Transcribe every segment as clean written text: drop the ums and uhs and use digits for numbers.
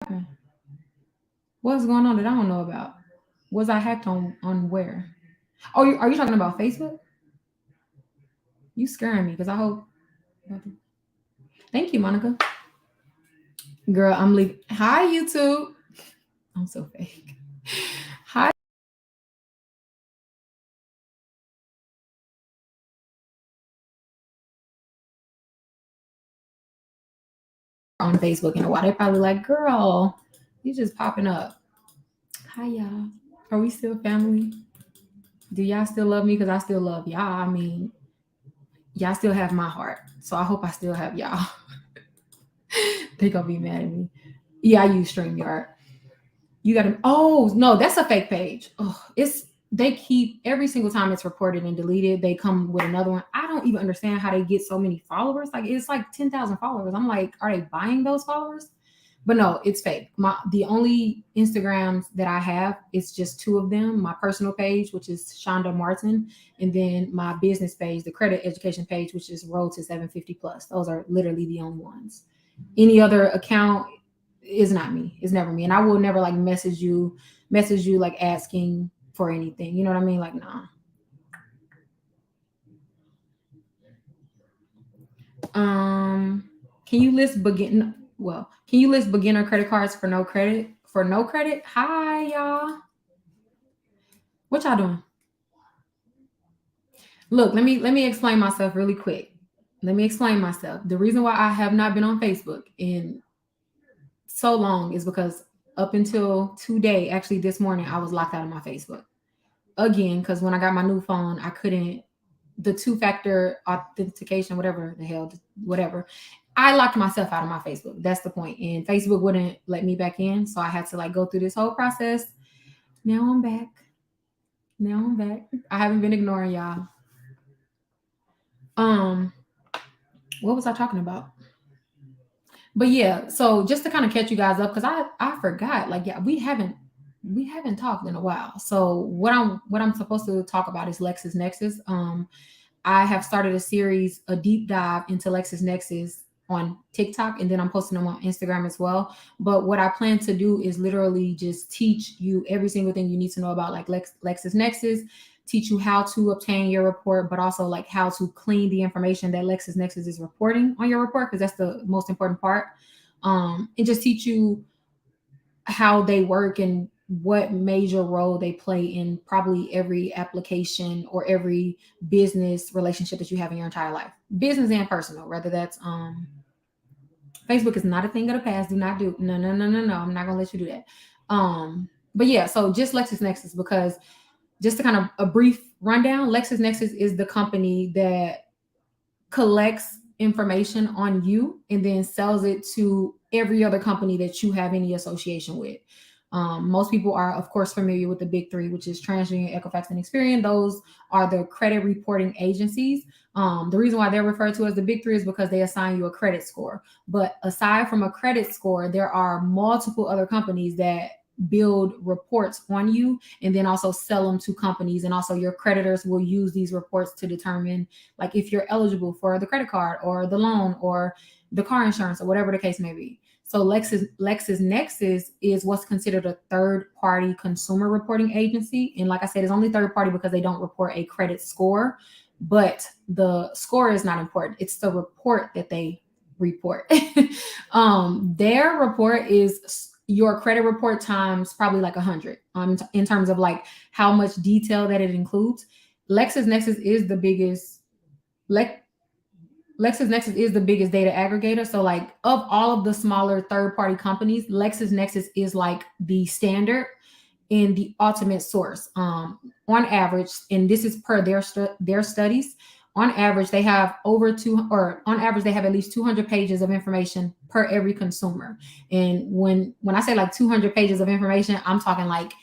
happened? What's going on that I don't know about? Was I hacked on where? Oh, are you talking about Facebook? You scaring me because I hope. Thank you, Monica. Girl, I'm leaving. Hi, YouTube. I'm so fake. Hi. On Facebook in a while. They probably like, girl, you just popping up. Hi, y'all. Are we still family? Do y'all still love me? Because I still love y'all. I mean, y'all still have my heart. So I hope I still have y'all. They gonna be mad at me. Yeah, I use StreamYard. You gotta, oh no, that's a fake page. Oh, it's they keep every single time it's reported and deleted, they come with another one. I don't even understand how they get so many followers. Like it's like 10,000 followers. I'm like, are they buying those followers? But no, it's fake. The only Instagrams that I have, it's just two of them. My personal page, which is Shonda Martin, and then my business page, the credit education page, which is Road to 750 Plus. Those are literally the only ones. Any other account is not me. It's never me. And I will never like message you like asking for anything. You know what I mean? Like, nah. Um, can you list can you list beginner credit cards for no credit? For no credit? Hi y'all. What y'all doing? Look, let me explain myself really quick. Let me explain myself. The reason why I have not been on Facebook in so long is because up until today, actually this morning, I was locked out of my Facebook. Again, because when I got my new phone, I couldn't the two-factor authentication, whatever the hell, whatever. I locked myself out of my Facebook. That's the point. And Facebook wouldn't let me back in. So I had to like go through this whole process. Now I'm back. Now I'm back. I haven't been ignoring y'all. Um, what was I talking about? But yeah, so just to kind of catch you guys up, because I forgot. Like, yeah, we haven't talked in a while. So what I'm supposed to talk about is Lexisnexis. I have started a series, a deep dive into Lexisnexis on TikTok, and then I'm posting them on Instagram as well. But what I plan to do is literally just teach you every single thing you need to know about like Lexisnexis, teach you how to obtain your report, but also like how to clean the information that Lexisnexis is reporting on your report, because that's the most important part. And just teach you how they work and what major role they play in probably every application or every business relationship that you have in your entire life, business and personal. Whether that's Facebook is not a thing of the past. Do not do no no no no no. I'm not gonna let you do that. But yeah, so just LexisNexis, because just to kind of a brief rundown, LexisNexis is the company that collects information on you and then sells it to every other company that you have any association with. Most people are, of course, familiar with the big three, which is TransUnion, Equifax, and Experian. Those are the credit reporting agencies. The reason why they're referred to as the big three is because they assign you a credit score. But aside from a credit score, there are multiple other companies that build reports on you and then also sell them to companies. And also your creditors will use these reports to determine like if you're eligible for the credit card or the loan or the car insurance or whatever the case may be. So Lexisnexis is what's considered a third-party consumer reporting agency. And like I said, it's only third party because they don't report a credit score, but the score is not important. It's the report that they report. Their report is your credit report times probably like 100 in terms of like how much detail that it includes. LexisNexis is the biggest. LexisNexis is the biggest data aggregator. So, like, of all of the smaller third-party companies, LexisNexis is like the standard and the ultimate source. On average, and this is per their studies, on average they have on average they have at least 200 pages of information per every consumer. And when I say like 200 pages of information, I'm talking like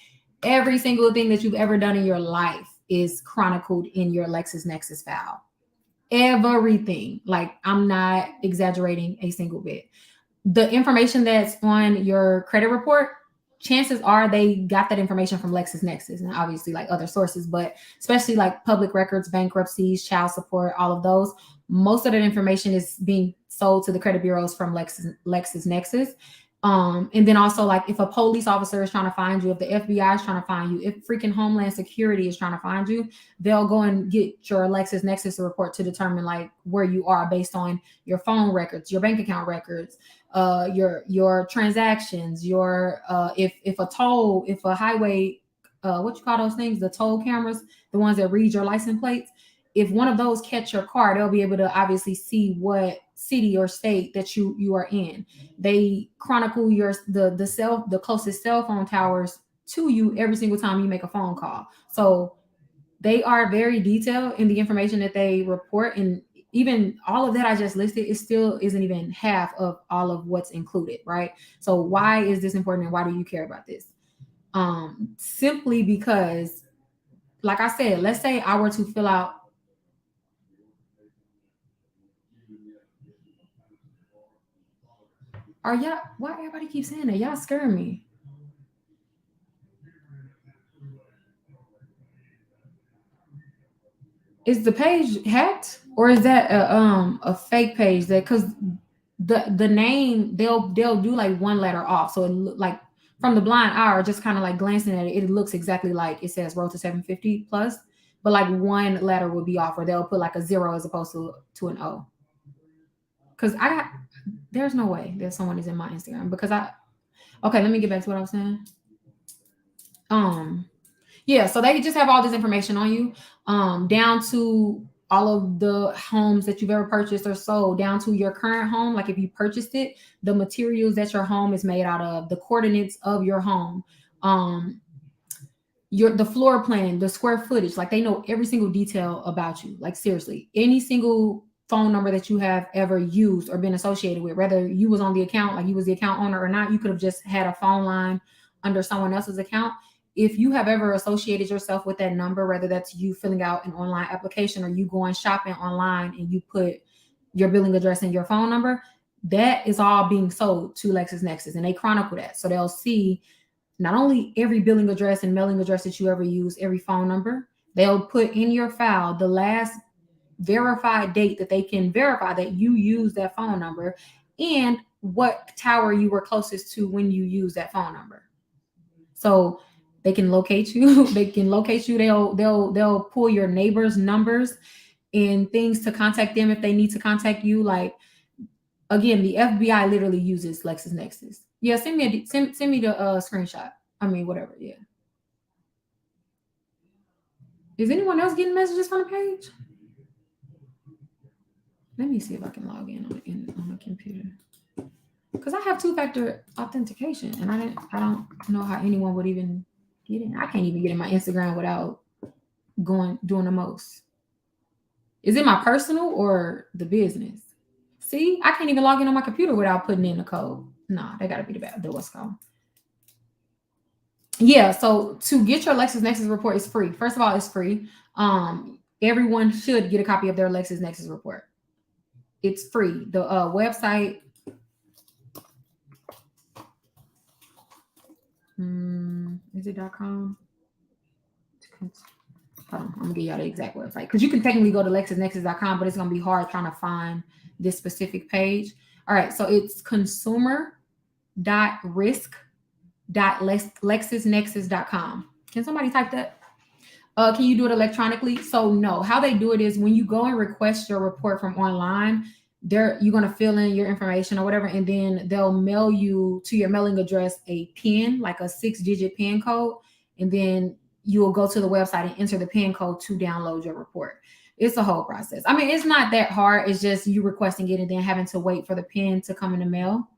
every single thing that you've ever done in your life is chronicled in your LexisNexis file. Everything. Like, I'm not exaggerating a single bit. The information that's on your credit report, chances are they got that information from LexisNexis and obviously like other sources, but especially like public records, bankruptcies, child support, all of those. Most of that information is being sold to the credit bureaus from LexisNexis. And then also, like, if a police officer is trying to find you, if the FBI is trying to find you, if freaking Homeland Security is trying to find you, they'll go and get your Lexisnexis report to determine like where you are based on your phone records, your bank account records, your transactions, your if a highway, what you call those things, the toll cameras, the ones that read your license plates. If one of those catch your car, they'll be able to obviously see what city or state that you are in. They chronicle the closest cell phone towers to you every single time you make a phone call. So they are very detailed in the information that they report, and even all of that I just listed, it still isn't even half of all of what's included, right? So why is this important and why do you care about this? Simply because, like I said, let's say I were to fill out. Are y'all? Why everybody keeps saying that? Y'all scaring me. Is the page hacked or is that a fake page? That because the name, they'll do like one letter off, so it look like from the blind eye or just kind of like glancing at it, it looks exactly like it says road to 750 plus, but like one letter would be off, or they'll put like a zero as opposed to an O. Because there's no way that someone is in my Instagram because okay, let me get back to what I was saying. Um Yeah, so they just have all this information on you, down to all of the homes that you've ever purchased or sold, down to your current home. Like if you purchased it, the materials that your home is made out of, the coordinates of your home, um, the floor plan, the square footage. Like they know every single detail about you. Like seriously, any single phone number that you have ever used or been associated with, whether you was on the account, like you was the account owner or not, you could have just had a phone line under someone else's account. If you have ever associated yourself with that number, whether that's you filling out an online application or you going shopping online and you put your billing address and your phone number, that is all being sold to LexisNexis, and they chronicle that. So they'll see not only every billing address and mailing address that you ever use, every phone number, they'll put in your file the last verified date that they can verify that you use that phone number and what tower you were closest to when you use that phone number. So they can locate you. They can locate you. They'll pull your neighbors' numbers and things to contact them if they need to contact you. Like again, the FBI literally uses LexisNexis. Yeah, send me the screenshot. I mean, whatever. Yeah. Is anyone else getting messages from the page? Let me see if I can log in on the computer. Because I have two-factor authentication, and I don't know how anyone would even get in. I can't even get in my Instagram without doing the most. Is it my personal or the business? See, I can't even log in on my computer without putting in the code. Nah, that gotta be the what's called. Yeah, so to get your LexisNexis report is free. First of all, it's free. Everyone should get a copy of their LexisNexis report. It's free. The website. Is it .com? Hold on, I'm gonna give y'all the exact website because you can technically go to lexisnexis.com, but it's gonna be hard trying to find this specific page. All right, so it's consumer.risk.lexisnexis.com. Can somebody type that? Can you do it electronically? So no, how they do it is when you go and request your report from online, you're gonna fill in your information or whatever, and then they'll mail you to your mailing address a PIN, like a 6-digit PIN code, and then you'll go to the website and enter the PIN code to download your report. It's a whole process. I mean, it's not that hard. It's just you requesting it and then having to wait for the PIN to come in the mail.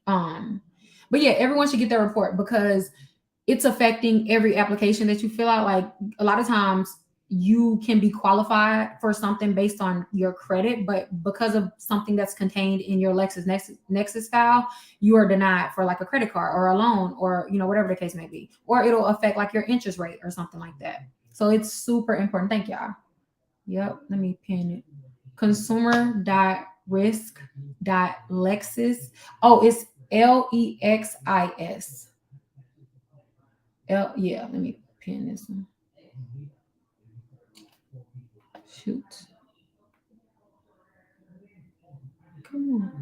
But yeah, everyone should get their report because it's affecting every application that you fill out. Like a lot of times you can be qualified for something based on your credit, but because of something that's contained in your LexisNexis file, you are denied for like a credit card or a loan or, whatever the case may be, or it'll affect like your interest rate or something like that. So it's super important. Thank y'all. Yep. Let me pin it. Consumer.risk.lexis. Oh, it's Lexis. Yeah, let me pin this one. Shoot. Come on.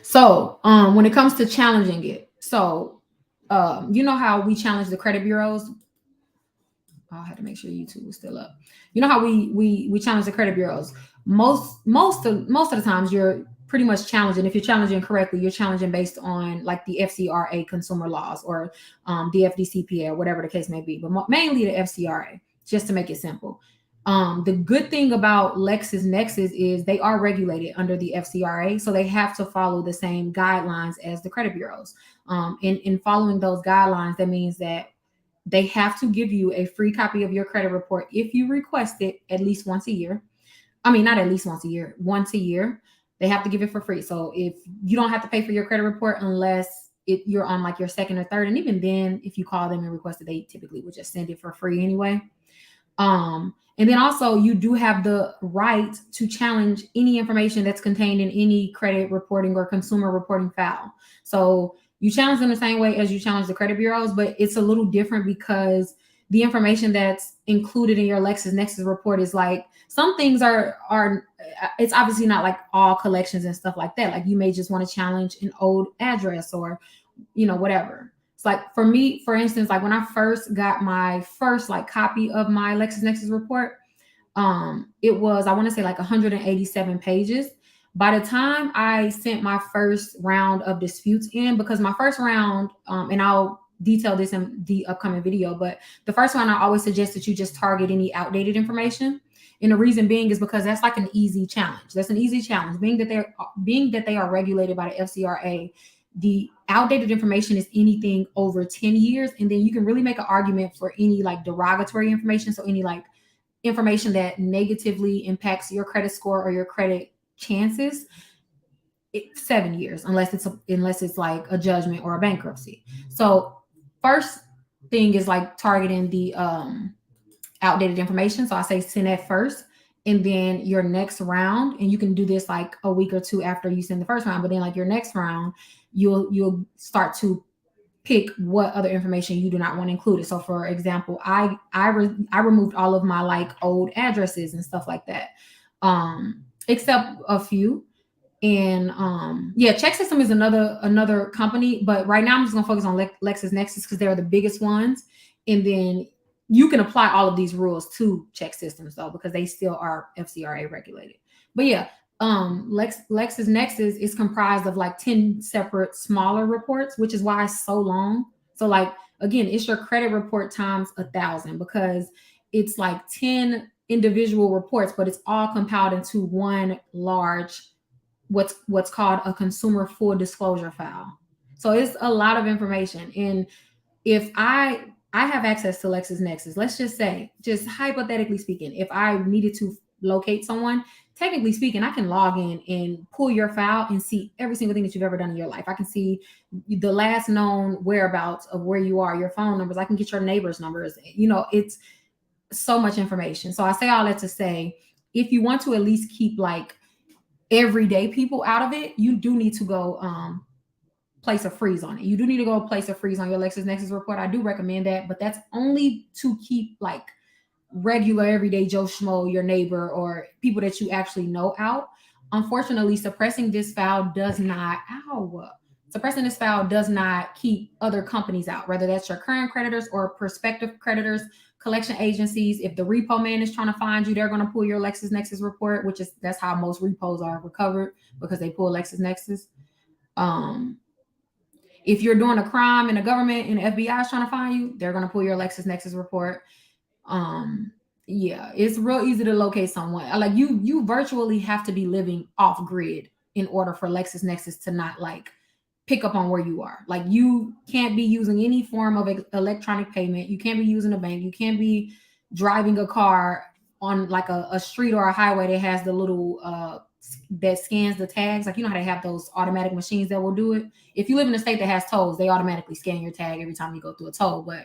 So when it comes to challenging it, so you know how we challenge the credit bureaus. I had to make sure YouTube was still up. You know how we challenge the credit bureaus. Most of the times you're pretty much challenging. If you're challenging correctly, you're challenging based on like the FCRA consumer laws or the FDCPA or whatever the case may be, but mainly the FCRA. Just to make it simple. The good thing about Lexisnexis is they are regulated under the FCRA, so they have to follow the same guidelines as the credit bureaus. In following those guidelines, that means that they have to give you a free copy of your credit report if you request it at least once a year. I mean, not at least once a year. They have to give it for free. So if you don't have to pay for your credit report unless you're on like your second or third, and even then, if you call them and request it, they typically would just send it for free anyway. And then also you do have the right to challenge any information that's contained in any credit reporting or consumer reporting file. So you challenge them the same way as you challenge the credit bureaus, but it's a little different because the information that's included in your Lexisnexis report is like some things are it's obviously not like all collections and stuff like that. Like you may just want to challenge an old address or whatever. It's like for me, for instance, like when I first got my first like copy of my Lexisnexis report, it was, I want to say, like 187 pages. By the time I sent my first round of disputes in, because my first round, and I'll detail this in the upcoming video, but the first one I always suggest that you just target any outdated information. And the reason being is because that's like an easy challenge. That's an easy challenge. Being that they are regulated by the FCRA, the outdated information is anything over 10 years. And then you can really make an argument for any like derogatory information. So any like information that negatively impacts your credit score or your credit chances, 7 years, unless it's like a judgment or a bankruptcy. So first thing is like targeting the outdated information. So I say send that first. And then your next round, and you can do this like a week or two after you send the first round, but then like your next round, you'll start to pick what other information you do not want included. So for example, I removed all of my like old addresses and stuff like that, except a few. And yeah, Check System is another company, but right now I'm just gonna focus on Lexisnexis because they're the biggest ones. And then you can apply all of these rules to Check Systems though, because they still are FCRA regulated. But yeah, Lexisnexis is comprised of like 10 separate smaller reports, which is why it's so long. So like again, it's your credit report times 1,000 because it's like 10 individual reports, but it's all compiled into one large what's called a consumer full disclosure file. So it's a lot of information. And if I have access to LexisNexis, let's just say, just hypothetically speaking, if I needed to locate someone, technically speaking, I can log in and pull your file and see every single thing that you've ever done in your life. I can see the last known whereabouts of where you are, your phone numbers. I can get your neighbors' numbers. It's so much information. So I say all that to say, if you want to at least keep like everyday people out of it, you do need to go place a freeze on it. You do need to go place a freeze on your Lexisnexis report. I do recommend that, but that's only to keep like regular everyday Joe Schmo, your neighbor, or people that you actually know out. Unfortunately, suppressing this file does not keep other companies out, whether that's your current creditors or prospective creditors, collection agencies. If the repo man is trying to find you, they're going to pull your Lexisnexis report, that's how most repos are recovered, because they pull Lexisnexis. If you're doing a crime and the government and the FBI is trying to find you, they're going to pull your Lexisnexis report. Yeah, it's real easy to locate someone. Like you virtually have to be living off grid in order for Lexisnexis to not like pick up on where you are. Like you can't be using any form of electronic payment. You can't be using a bank. You can't be driving a car on like a street or a highway that has the little that scans the tags. Like, you know how they have those automatic machines that will do it. If you live in a state that has tolls, they automatically scan your tag every time you go through a toll. But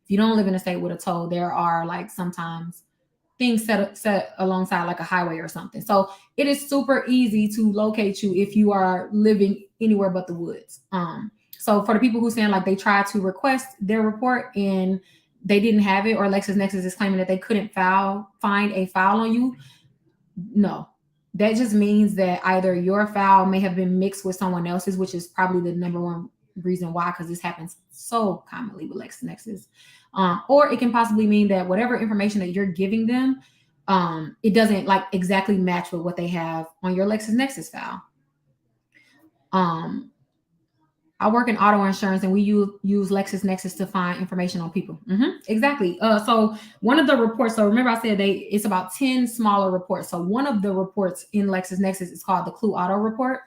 if you don't live in a state with a toll, there are like sometimes things set alongside like a highway or something. So it is super easy to locate you if you are living anywhere but the woods. So for the people who saying like they tried to request their report and they didn't have it, or LexisNexis is claiming that they couldn't find a file on you, no. That just means that either your file may have been mixed with someone else's, which is probably the number one reason why, because this happens so commonly with LexisNexis. Or it can possibly mean that whatever information that you're giving them, it doesn't like exactly match with what they have on your LexisNexis file. Um, I work in auto insurance, and we use LexisNexis to find information on people. Exactly. So one of the reports. So remember, I said it's about 10 smaller reports. So one of the reports in LexisNexis is called the Clue Auto Report.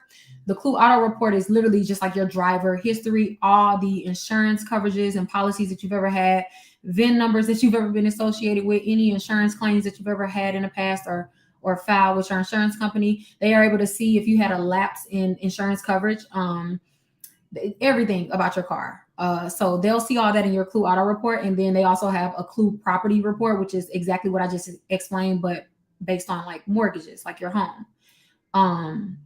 The Clue Auto Report is literally just like your driver history, all the insurance coverages and policies that you've ever had, VIN numbers that you've ever been associated with, any insurance claims that you've ever had in the past or filed with your insurance company. They are able to see if you had a lapse in insurance coverage. Everything about your car. So they'll see all that in your Clue Auto Report. And then they also have a Clue Property Report, which is exactly what I just explained, but based on like mortgages, like your home.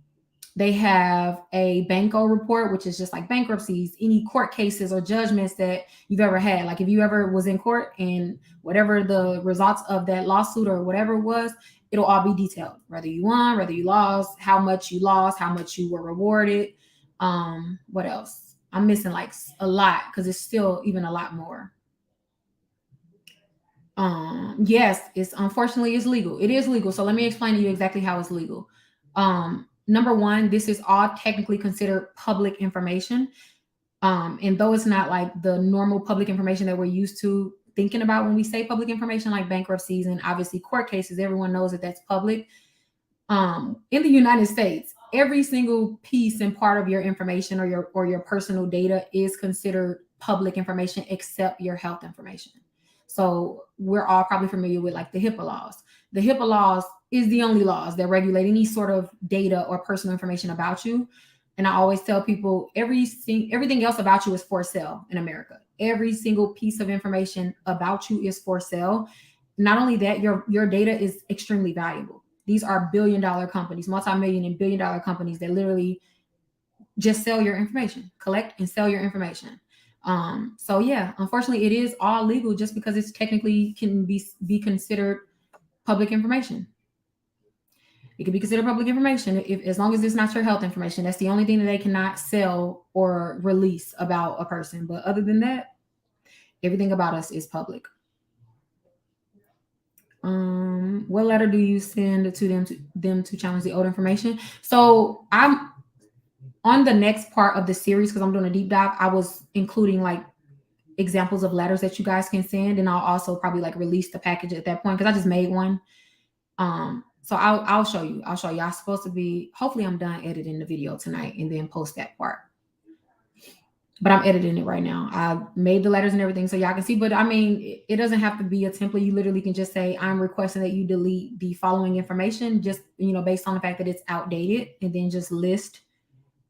They have a Banco report, which is just like bankruptcies, any court cases or judgments that you've ever had. Like if you ever was in court and whatever the results of that lawsuit or whatever it was, it'll all be detailed, whether you won, whether you lost, how much you lost, how much you were rewarded. What else? I'm missing like a lot because it's still even a lot more. Yes, it's unfortunately it's legal. It is legal. So let me explain to you exactly how it's legal. Number one, this is all technically considered public information. And though it's not like the normal public information that we're used to thinking about when we say public information, like bankruptcies and obviously court cases, everyone knows that that's public. In the United States, every single piece and part of your information or your personal data is considered public information except your health information. So we're all probably familiar with like the Hipaa laws. The Hipaa laws is the only laws that regulate any sort of data or personal information about you. And I always tell people everything else about you is for sale in America. Every single piece of information about you is for sale. Not only that, your data is extremely valuable. These are billion-dollar companies, multi-million and billion-dollar companies that literally just sell your information, collect and sell your information. So yeah, unfortunately, it is all legal just because it's technically can be considered public information. It can be considered public information if, as long as it's not your health information. That's the only thing that they cannot sell or release about a person. But other than that, everything about us is public. What letter do you send to them to challenge the old information? So I'm on the next part of the series because I'm doing a deep dive. I was including like examples of letters that you guys can send, and I'll also probably like release the package at that point because I just made one. So I'll show you. I'm supposed to be. Hopefully, I'm done editing the video tonight and then post that part. But I'm editing it right now. I made the letters and everything so y'all can see. But I mean, it doesn't have to be a template. You literally can just say, I'm requesting that you delete the following information, just, based on the fact that it's outdated, and then just list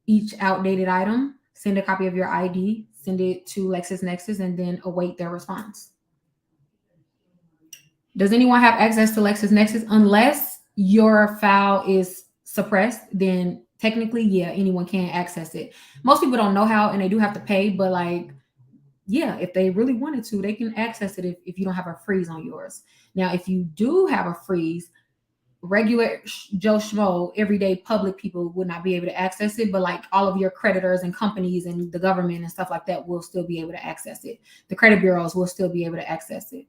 each outdated item, send a copy of your ID, send it to Lexisnexis, and then await their response. Does anyone have access to Lexisnexis? Unless your file is suppressed, then technically, yeah, anyone can access it. Most people don't know how, and they do have to pay, but like, yeah, if they really wanted to, they can access it if you don't have a freeze on yours. Now, if you do have a freeze, regular Joe Schmo, everyday public people would not be able to access it, but like all of your creditors and companies and the government and stuff like that will still be able to access it. The credit bureaus will still be able to access it.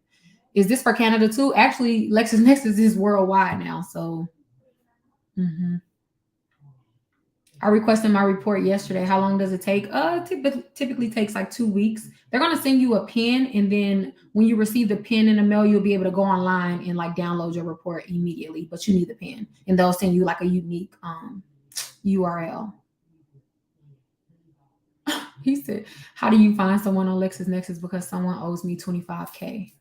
Is this for Canada too? Actually, Lexisnexis is worldwide now, so. I requested my report yesterday. How long does it take? Typically takes like 2 weeks. They're gonna send you a pin, and then when you receive the pin in the mail, you'll be able to go online and like download your report immediately. But you need the pin, and they'll send you like a unique URL. He said, "How do you find someone on Lexisnexis because someone owes me $25K?"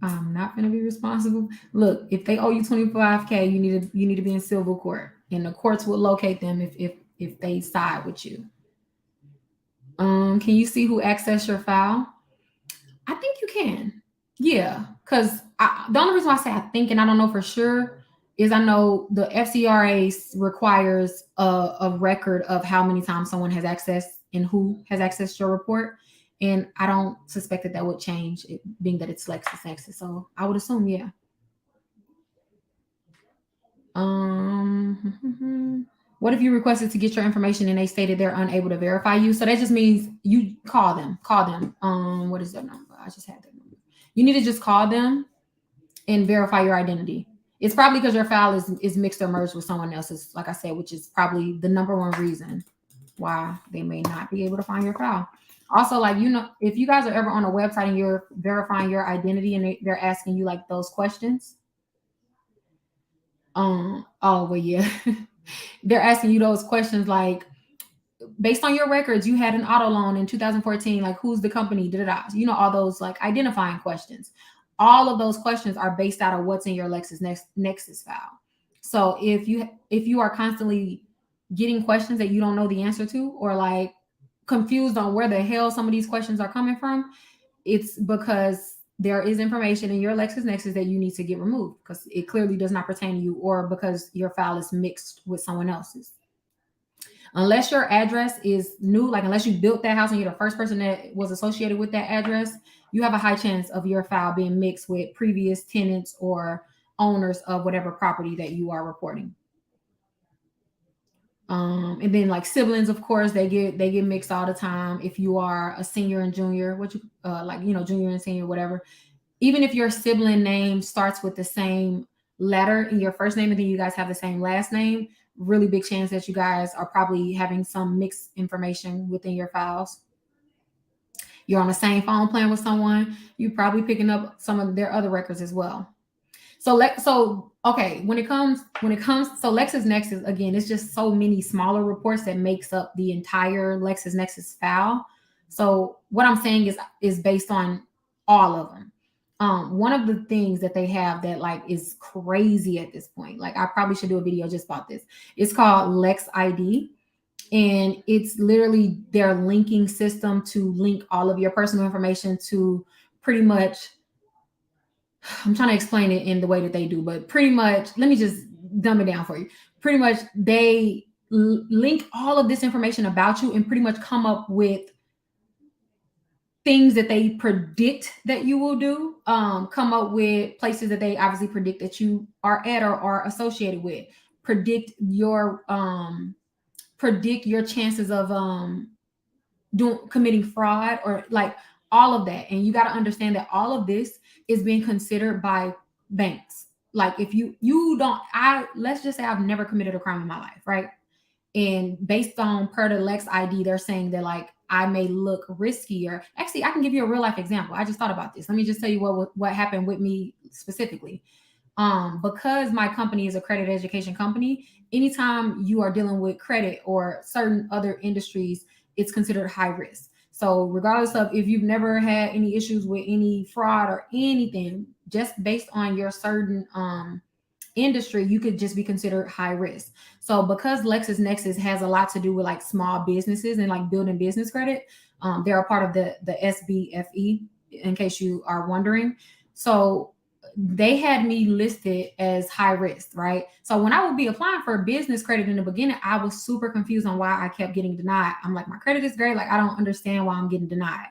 I'm not going to be responsible. Look, if they owe you $25K, you need to be in civil court, and the courts will locate them if they side with you. Can you see who accessed your file? I think you can. Yeah, because the only reason why I say I think, and I don't know for sure, is I know the FCRA requires a record of how many times someone has accessed and who has accessed your report. And I don't suspect that would change, being that it's Lexisnexis. So I would assume, yeah. What if you requested to get your information and they stated they're unable to verify you? So that just means you call them. What is their number? I just had their number. You need to just call them and verify your identity. It's probably because your file is mixed or merged with someone else's, like I said, which is probably the number one reason why they may not be able to find your file. Also, like, if you guys are ever on a website and you're verifying your identity and they're asking you like those questions, oh well, yeah. They're asking you those questions like, based on your records, you had an auto loan in 2014, like who's the company, all those like identifying questions. All of those questions are based out of what's in your Lexisnexis file. So if you are constantly getting questions that you don't know the answer to, or like confused on where the hell some of these questions are coming from, it's because there is information in your Lexisnexis that you need to get removed because it clearly does not pertain to you, or because your file is mixed with someone else's. Unless your address is new, like unless you built that house and you're the first person that was associated with that address, you have a high chance of your file being mixed with previous tenants or owners of whatever property that you are reporting. And then like siblings, of course, they get mixed all the time. If you are a senior and junior, junior and senior, whatever. Even if your sibling name starts with the same letter in your first name and then you guys have the same last name, really big chance that you guys are probably having some mixed information within your files. You're on the same phone plan with someone, you're probably picking up some of their other records as well. So when it comes so Lexisnexis, again, it's just so many smaller reports that makes up the entire Lexisnexis file. So what I'm saying is based on all of them. One of the things that they have that like is crazy at this point, like I probably should do a video just about this. It's called Lex ID. And it's literally their linking system to link all of your personal information to pretty much, I'm trying to explain it in the way that they do, but pretty much, let me just dumb it down for you. Pretty much they link all of this information about you and pretty much come up with things that they predict that you will do, come up with places that they obviously predict that you are at or are associated with, predict your chances of committing fraud, or like all of that. And you got to understand that all of this is being considered by banks. Like if let's just say I've never committed a crime in my life, right? And based on per the Lex ID, they're saying that like I may look riskier. Actually, I can give you a real life example. I just thought about this. Let me just tell you what happened with me specifically. Because my company is a credit education company, anytime you are dealing with credit or certain other industries, it's considered high risk. So regardless of if you've never had any issues with any fraud or anything, just based on your certain industry, you could just be considered high risk. So because Lexisnexis has a lot to do with like small businesses and like building business credit, they're a part of the SBFE, in case you are wondering. So they had me listed as high risk, right? So when I would be applying for business credit in the beginning, I was super confused on why I kept getting denied. I'm like, my credit is great. Like, I don't understand why I'm getting denied.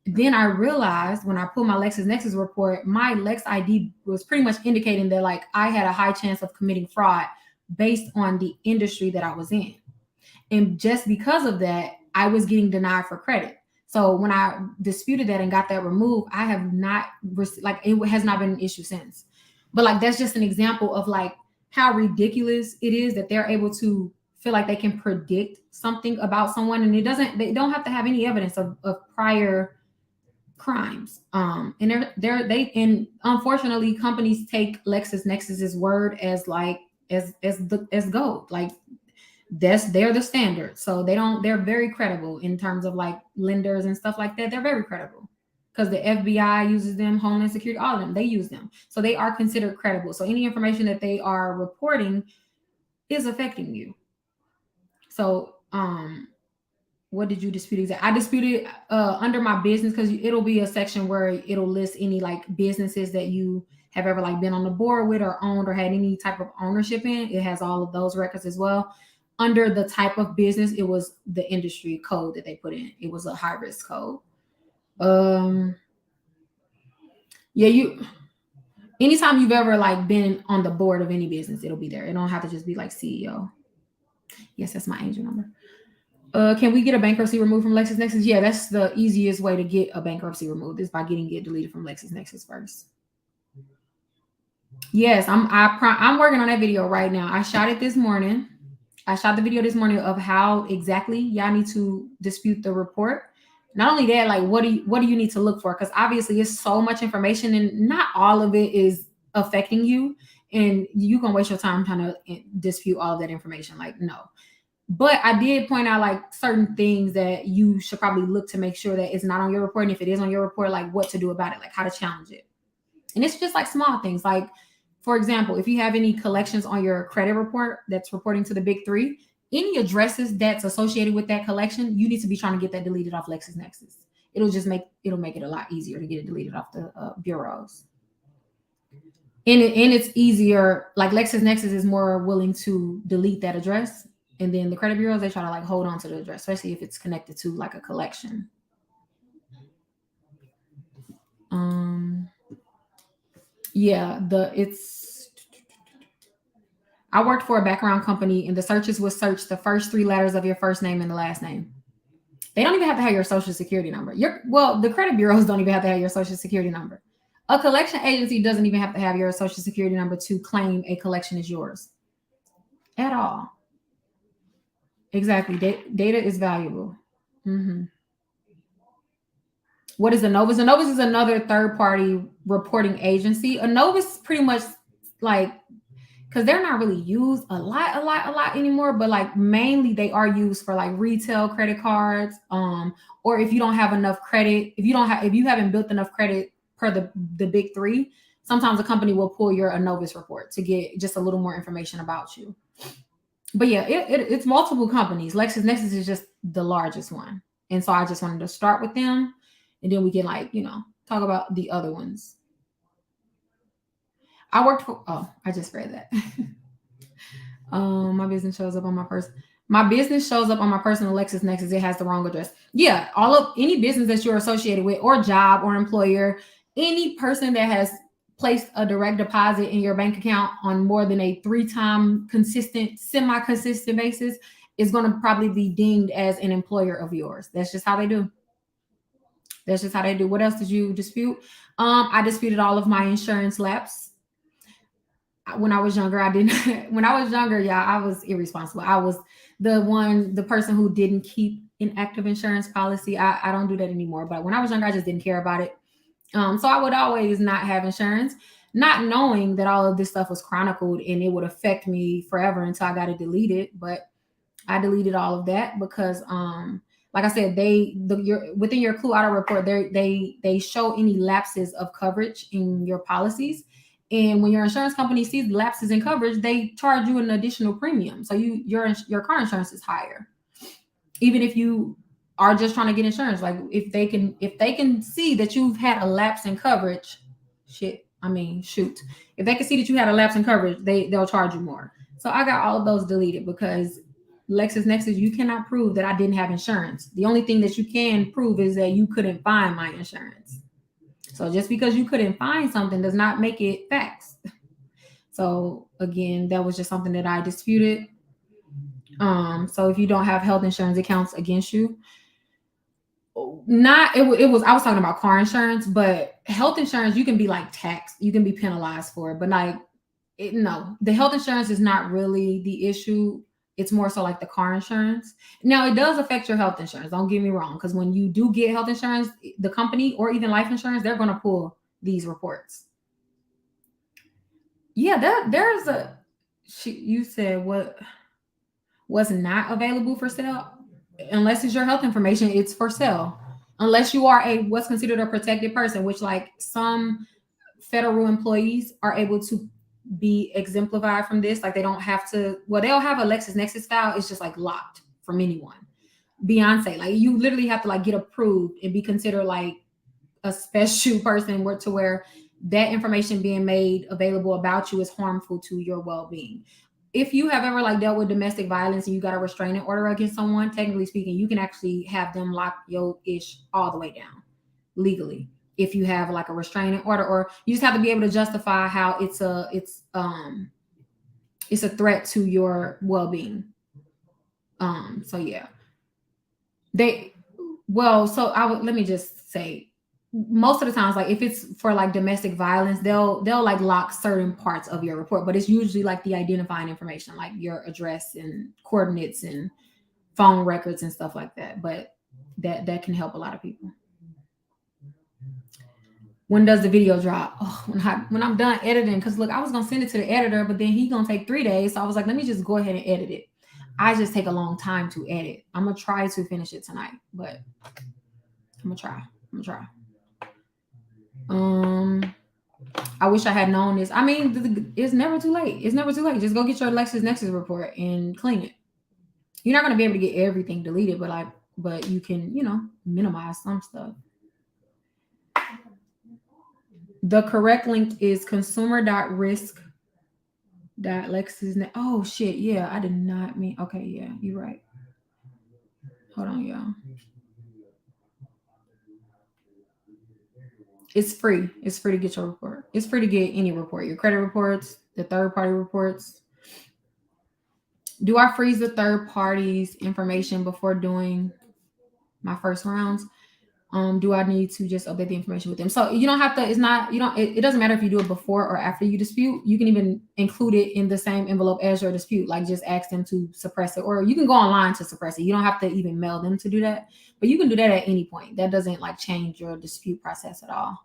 Then I realized when I pulled my Lexisnexis report, my Lex ID was pretty much indicating that like I had a high chance of committing fraud based on the industry that I was in. And just because of that, I was getting denied for credit. So when I disputed that and got that removed, I have not, like, it has not been an issue since. But like, that's just an example of like how ridiculous it is that they're able to feel like they can predict something about someone. And they don't have to have any evidence of prior crimes. And and unfortunately companies take Lexisnexis's word as like, as gold. Like, they're the standard. So they're very credible in terms of like lenders and stuff like that. They're very credible because the FBI uses them, Homeland Security, all of them, they use them. So they are considered credible. So any information that they are reporting is affecting you. So what did you dispute exactly? I disputed under my business, because it'll be a section where it'll list any like businesses that you have ever like been on the board with or owned or had any type of ownership in. It has all of those records as well. Under the type of business, it was the industry code that they put in. It was a high risk code. Yeah, Anytime you've ever like been on the board of any business, it'll be there. It don't have to just be like CEO. Yes, that's my angel number. Can we get a bankruptcy removed from Lexisnexis? Yeah, that's the easiest way to get a bankruptcy removed is by getting it deleted from Lexisnexis first. Yes, I'm working on that video right now. I shot it this morning. I shot the video this morning of how exactly y'all need to dispute the report. Not only that, like what do you need to look for? Because obviously it's so much information and not all of it is affecting you, and you can waste your time trying to dispute all of that information. Like, no. But I did point out like certain things that you should probably look to make sure that it's not on your report. And if it is on your report, like what to do about it, like how to challenge it. And it's just like small things. Like, for example, if you have any collections on your credit report that's reporting to the big three, any addresses that's associated with that collection, you need to be trying to get that deleted off Lexisnexis. It'll make it a lot easier to get it deleted off the bureaus. And it's easier. Like Lexisnexis is more willing to delete that address, and then the credit bureaus, they try to like hold on to the address, especially if it's connected to like a collection. Yeah, I worked for a background company, and the searches would search the first three letters of your first name and the last name. They don't even have to have your social security number. The credit bureaus don't even have to have your social security number. A collection agency doesn't even have to have your social security number to claim a collection is yours at all. Exactly. Data is valuable. Mm-hmm. What is Anovus? Anovus is another third-party reporting agency. Anovus pretty much like, because they're not really used a lot anymore, but like mainly they are used for like retail credit cards, or if you don't have enough credit, if you haven't built enough credit per the big three, sometimes a company will pull your Anovus report to get just a little more information about you. But yeah, it's multiple companies. Lexisnexis is just the largest one, and so I just wanted to start with them, and then we can like talk about the other ones. I worked for. Oh, I just read that. My business shows up on my personal Lexisnexis. It has the wrong address. Yeah, all of any business that you're associated with, or job, or employer, any person that has placed a direct deposit in your bank account on more than a 3-time consistent, semi-consistent basis is going to probably be deemed as an employer of yours. That's just how they do. What else did you dispute? I disputed all of my insurance lapse. When I was younger, I didn't. When I was younger, yeah, I was irresponsible. I was the person who didn't keep an active insurance policy. I don't do that anymore. But when I was younger, I just didn't care about it. So I would always not have insurance, not knowing that all of this stuff was chronicled and it would affect me forever until I got it deleted. But I deleted all of that because, like I said, within your clue auto report, they show any lapses of coverage in your policies. And when your insurance company sees lapses in coverage, they charge you an additional premium. So your car insurance is higher, even if you are just trying to get insurance. Like if they can see that you've had a lapse in coverage, if they can see that you had a lapse in coverage, they'll charge you more. So I got all of those deleted because Lexisnexis, you cannot prove that I didn't have insurance. The only thing that you can prove is that you couldn't find my insurance. So just because you couldn't find something does not make it facts. So again, that was just something that I disputed. So if you don't have health insurance, it counts against you. I was talking about car insurance, but health insurance, you can be like taxed, you can be penalized for it. But like, no, the health insurance is not really the issue. It's more so like the car insurance. Now, it does affect your health insurance. Don't get me wrong, because when you do get health insurance, the company or even life insurance, they're going to pull these reports. Yeah, you said what's not available for sale? Unless it's your health information, it's for sale. Unless you are what's considered a protected person, which like some federal employees are able to be exemplified from this. Like they don't have to, they'll have a Lexisnexis file. It's just like locked from anyone. Beyonce, like you literally have to like get approved and be considered like a special person where that information being made available about you is harmful to your well-being. If you have ever like dealt with domestic violence and you got a restraining order against someone, technically speaking, you can actually have them lock your ish all the way down legally. if you have like a restraining order, or you just have to be able to justify how it's a threat to your well-being. So yeah, let me just say, most of the times, like if it's for like domestic violence, they'll like lock certain parts of your report, but it's usually like the identifying information, like your address and coordinates and phone records and stuff like that. But that can help a lot of people. When does the video drop? Oh, when I'm done editing, because look, I was gonna send it to the editor, but then he's gonna take 3 days. So I was like, let me just go ahead and edit it. I just take a long time to edit. I'm gonna try to finish it tonight, but I'm gonna try. I wish I had known this. I mean, it's never too late. It's never too late. Just go get your Lexisnexis report and clean it. You're not gonna be able to get everything deleted, but you can, minimize some stuff. The correct link is consumer.risk.lexisnex. Oh shit, yeah, I did not mean. Okay, yeah, you're right. Hold on, y'all. It's free. It's free to get your report. It's free to get any report, your credit reports, the third-party reports. Do I freeze the third party's information before doing my first rounds? Do I need to just update the information with them? So you don't have to, it doesn't matter if you do it before or after you dispute. You can even include it in the same envelope as your dispute, like just ask them to suppress it, or you can go online to suppress it. You don't have to even mail them to do that, but you can do that at any point. That doesn't like change your dispute process at all.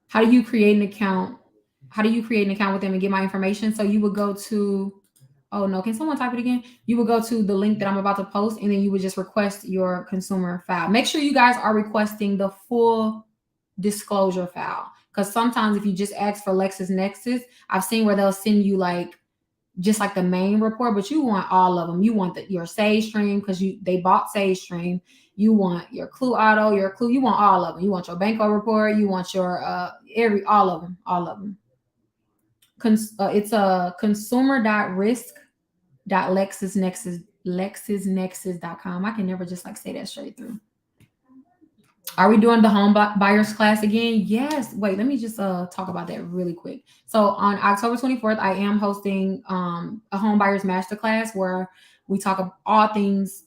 How do you create an account? With them and get my information? So you would go to, oh no, can someone type it again? You would go to the link that I'm about to post, and then you would just request your consumer file. Make sure you guys are requesting the full disclosure file, because sometimes if you just ask for Lexisnexis, I've seen where they'll send you like just like the main report, but you want all of them. You want your Sage Stream, because they bought Sage Stream. You want your Clue Auto, you want all of them. You want your Banco report. You want your all of them. It's a consumer.risk.lexisnexis.com. I can never just like say that straight through. Are we doing the home buyers class again? Yes. Wait, let me just talk about that really quick. So on October 24th, I am hosting a home buyers masterclass where we talk about all things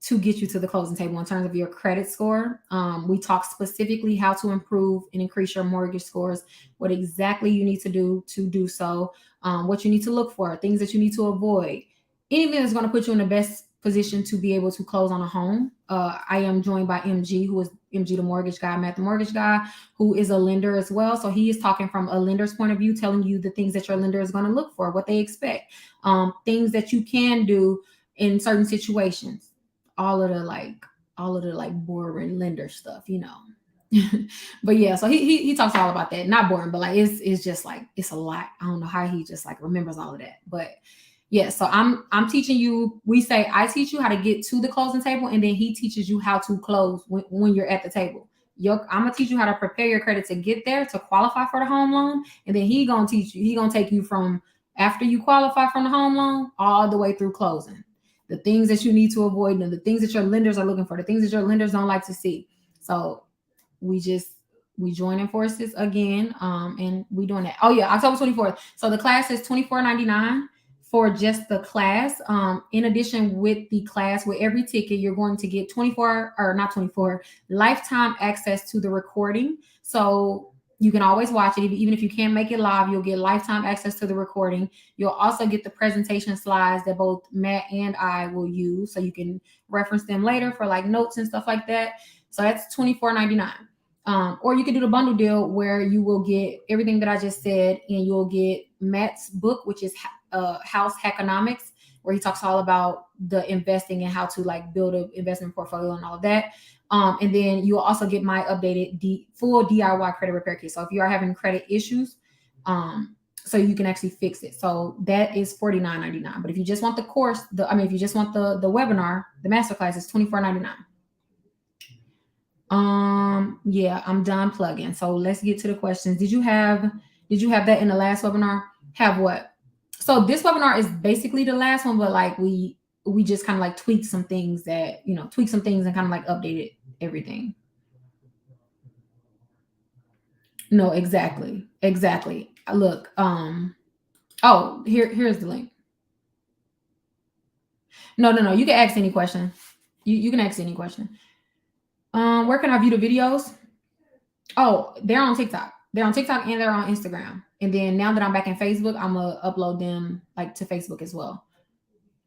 to get you to the closing table in terms of your credit score. We talk specifically how to improve and increase your mortgage scores, what exactly you need to do so, what you need to look for, things that you need to avoid, anything that's going to put you in the best position to be able to close on a home. I am joined by MG, who is MG the mortgage guy, Matt the mortgage guy, who is a lender as well. So he is talking from a lender's point of view, telling you the things that your lender is going to look for, what they expect, things that you can do in certain situations. All of the boring lender stuff, But yeah, so he talks all about that. Not boring, but like it's just like it's a lot. I don't know how he just like remembers all of that. But yeah, so I'm teaching you. I teach you how to get to the closing table, and then he teaches you how to close when you're at the table. I'm gonna teach you how to prepare your credit to get there to qualify for the home loan, and then he gonna take you from after you qualify from the home loan all the way through closing. The things that you need to avoid, and the things that your lenders are looking for, the things that your lenders don't like to see. So we joining forces again, and we doing that. Oh yeah, October 24th. So the class is $24.99 for just the class. In addition, with the class, with every ticket, you're going to get 24 lifetime access to the recording. So you can always watch it. Even if you can't make it live, you'll get lifetime access to the recording. You'll also get the presentation slides that both Matt and I will use, so you can reference them later for like notes and stuff like that. So that's $24.99. Or you can do the bundle deal where you will get everything that I just said, and you'll get Matt's book, which is House Hackonomics, where he talks all about the investing and how to like build an investment portfolio and all of that. And then you'll also get my updated full DIY credit repair kit. So if you are having credit issues, so you can actually fix it. So that is $49.99. But if you just want the course, if you just want the webinar, the masterclass is $24.99. Yeah, I'm done plugging. So let's get to the questions. Did you have that in the last webinar? Have what? So this webinar is basically the last one, but like we just kind of like tweaked some things and kind of like updated everything. No, exactly. Exactly. Look, oh, here's the link. No. You can ask any question. You can ask any question. Where can I view the videos? Oh, they're on TikTok. They're on TikTok and they're on Instagram. And then now that I'm back in Facebook, I'm gonna upload them like to Facebook as well.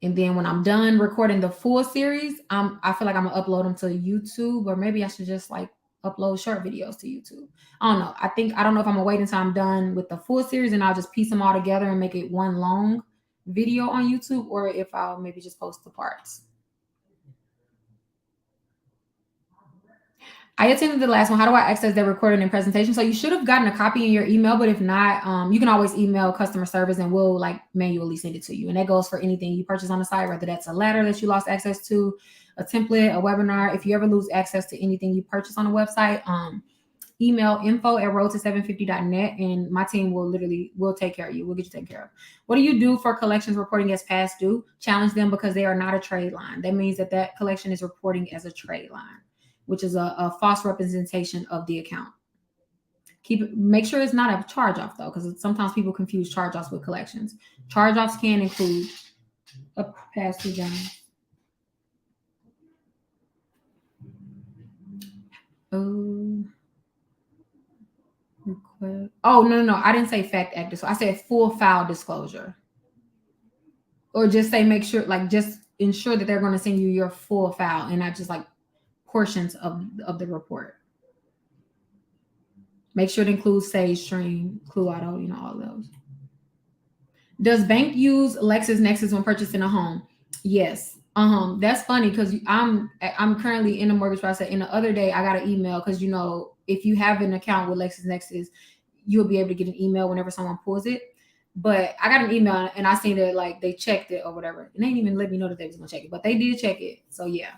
And then when I'm done recording the full series, I feel like I'm gonna upload them to YouTube, or maybe I should just like upload short videos to YouTube. I don't know. I don't know if I'm gonna wait until I'm done with the full series and I'll just piece them all together and make it one long video on YouTube, or if I'll maybe just post the parts. I attended the last one. How do I access their recording and presentation? So you should have gotten a copy in your email, but if not, you can always email customer service and we'll like manually send it to you. And that goes for anything you purchase on the site, whether that's a letter that you lost access to, a template, a webinar. If you ever lose access to anything you purchase on the website, email info@roadto750.net and my team will take care of you. We'll get you taken care of. What do you do for collections reporting as past due? Challenge them because they are not a trade line. That means that collection is reporting as a trade line, which is a false representation of the account. Make sure it's not a charge-off though, because sometimes people confuse charge-offs with collections. Charge-offs can include a past due balance. Oh, no. I didn't say fact active. So I said full file disclosure. Or just say make sure, like just ensure that they're going to send you your full file and not just like portions of the report. Make sure it includes Sage, Stream, Clue Auto, all of those. Does bank use Lexisnexis when purchasing a home? Yes. That's funny because I'm currently in a mortgage process. And the other day I got an email because if you have an account with Lexisnexis, you'll be able to get an email whenever someone pulls it. But I got an email and I seen that like they checked it or whatever. And they didn't even let me know that they was gonna check it, but they did check it. So yeah.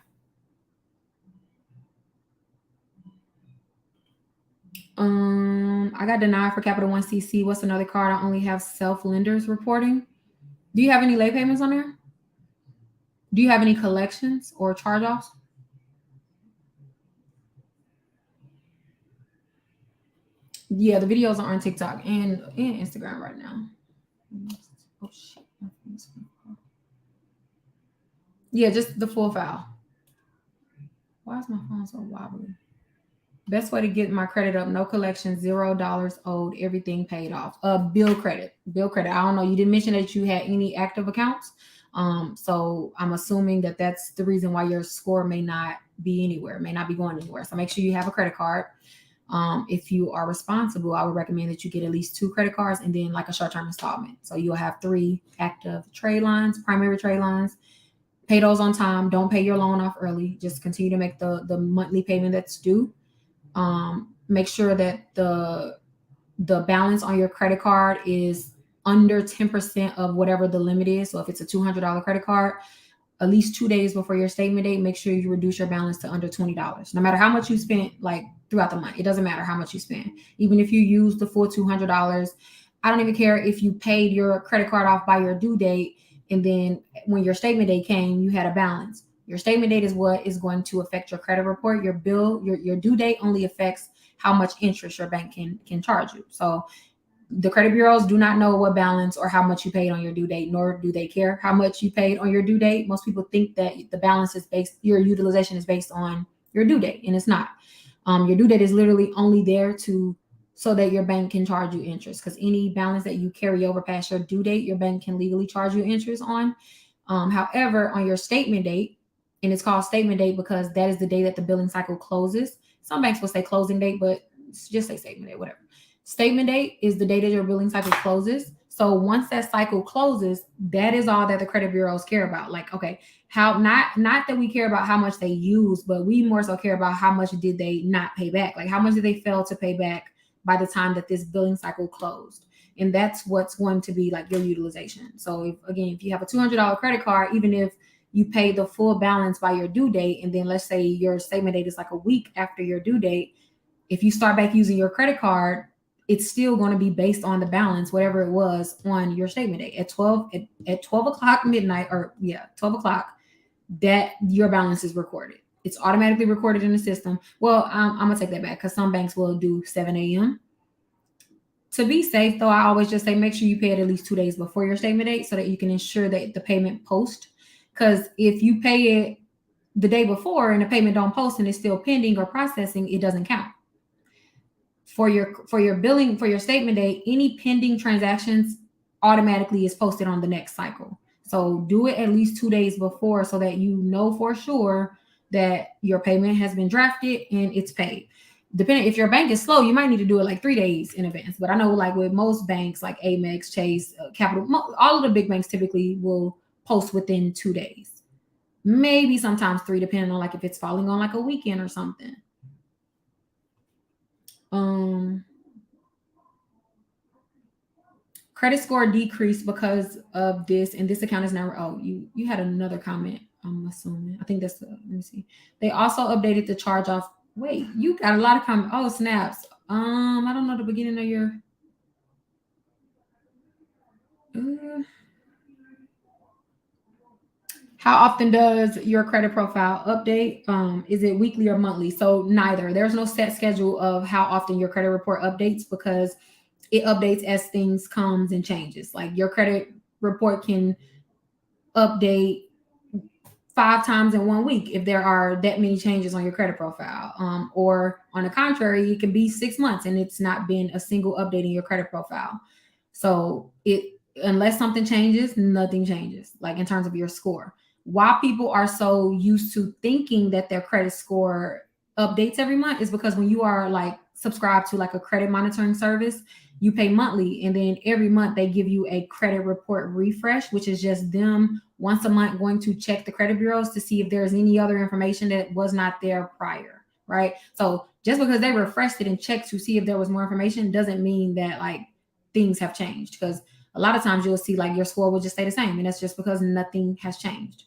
I got denied for Capital One CC. What's another card? I only have self lenders reporting. Do you have any late payments on there? Do you have any collections or charge-offs? Yeah, the videos are on TikTok and Instagram right now. Oh shit. Yeah, just the full file. Why is my phone so wobbly? Best way to get my credit up: no collections, $0 owed, everything paid off. Bill credit. I don't know. You didn't mention that you had any active accounts. So I'm assuming that that's the reason why your score may not be anywhere, may not be going anywhere. So make sure you have a credit card. If you are responsible, I would recommend that you get at least 2 credit cards and then like a short-term installment. So you'll have 3 active trade lines, primary trade lines. Pay those on time. Don't pay your loan off early. Just continue to make the monthly payment that's due. Make sure that the balance on your credit card is under 10% of whatever the limit is. So if it's a $200 credit card, at least 2 days before your statement date, make sure you reduce your balance to under $20. No matter how much you spent, like throughout the month, it doesn't matter how much you spend. Even if you use the full $200, I don't even care if you paid your credit card off by your due date, and then when your statement date came, you had a balance. Your statement date is what is going to affect your credit report. Your bill, your due date only affects how much interest your bank can charge you. So the credit bureaus do not know what balance or how much you paid on your due date, nor do they care how much you paid on your due date. Most people think that the balance is your utilization is based on your due date, and it's not. Your due date is literally only there so that your bank can charge you interest, because any balance that you carry over past your due date, your bank can legally charge you interest on. However, on your statement date, and it's called statement date because that is the day that the billing cycle closes. Some banks will say closing date, but just say statement date, whatever. Statement date is the day that your billing cycle closes. So once that cycle closes, that is all that the credit bureaus care about. Like, okay, how not that we care about how much they use, but we more so care about how much did they not pay back? Like, how much did they fail to pay back by the time that this billing cycle closed? And that's what's going to be like your utilization. So if you have a $200 credit card, even if you pay the full balance by your due date, and then let's say your statement date is like a week after your due date, if you start back using your credit card, it's still going to be based on the balance, whatever it was on your statement date at 12 o'clock midnight, 12 o'clock, that your balance is recorded. It's automatically recorded in the system. Well, I'm gonna take that back because some banks will do 7 a.m. To be safe, though, I always just say make sure you pay it at least 2 days before your statement date so that you can ensure that the payment post. Because if you pay it the day before and the payment don't post and it's still pending or processing, it doesn't count. For your billing, for your statement date, any pending transactions automatically is posted on the next cycle. So do it at least 2 days before so that you know for sure that your payment has been drafted and it's paid. Depending if your bank is slow, you might need to do it like 3 days in advance. But I know like with most banks like Amex, Chase, Capital, all of the big banks typically will post within 2 days. Maybe sometimes 3, depending on like if it's falling on like a weekend or something. Credit score decreased because of this, and this account is now. Oh, you had another comment. I'm assuming. I think that's. Let me see. They also updated the charge off. Wait, you got a lot of comments. Oh, snaps. I don't know the beginning of your. How often does your credit profile update? Is it weekly or monthly? So neither. There's no set schedule of how often your credit report updates because it updates as things comes and changes. Like your credit report can update 5 times in 1 week if there are that many changes on your credit profile. Or on the contrary, it can be 6 months and it's not been a single update in your credit profile. So unless something changes, nothing changes, like in terms of your score. Why people are so used to thinking that their credit score updates every month is because when you are like subscribed to like a credit monitoring service, you pay monthly, and then every month they give you a credit report refresh, which is just them once a month going to check the credit bureaus to see if there's any other information that was not there prior, right? So just because they refreshed it and checked to see if there was more information doesn't mean that like things have changed, because a lot of times you'll see like your score will just stay the same, and that's just because nothing has changed.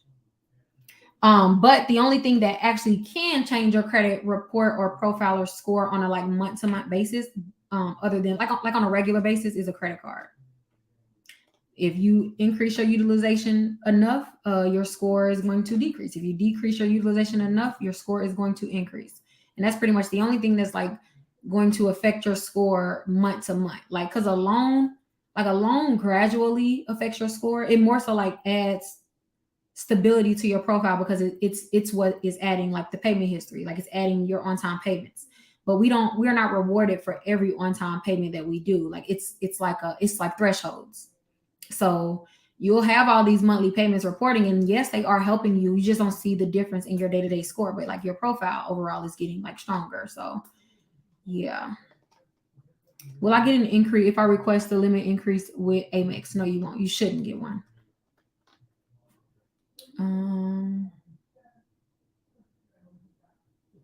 But the only thing that actually can change your credit report or profile or score on a like month-to-month basis, other than like on a regular basis, is a credit card. If you increase your utilization enough, your score is going to decrease. If you decrease your utilization enough, your score is going to increase. And that's pretty much the only thing that's like going to affect your score month to month. Like, because a loan gradually affects your score. It more so like adds stability to your profile because it's what is adding like the payment history, like it's adding your on-time payments. But we're not rewarded for every on-time payment that we do. Like it's like thresholds. So you'll have all these monthly payments reporting, and yes, they are helping you. You just don't see the difference in your day-to-day score, but like your profile overall is getting like stronger. So yeah. Will I get an increase if I request the limit increase with Amex? No, you won't. You shouldn't get one.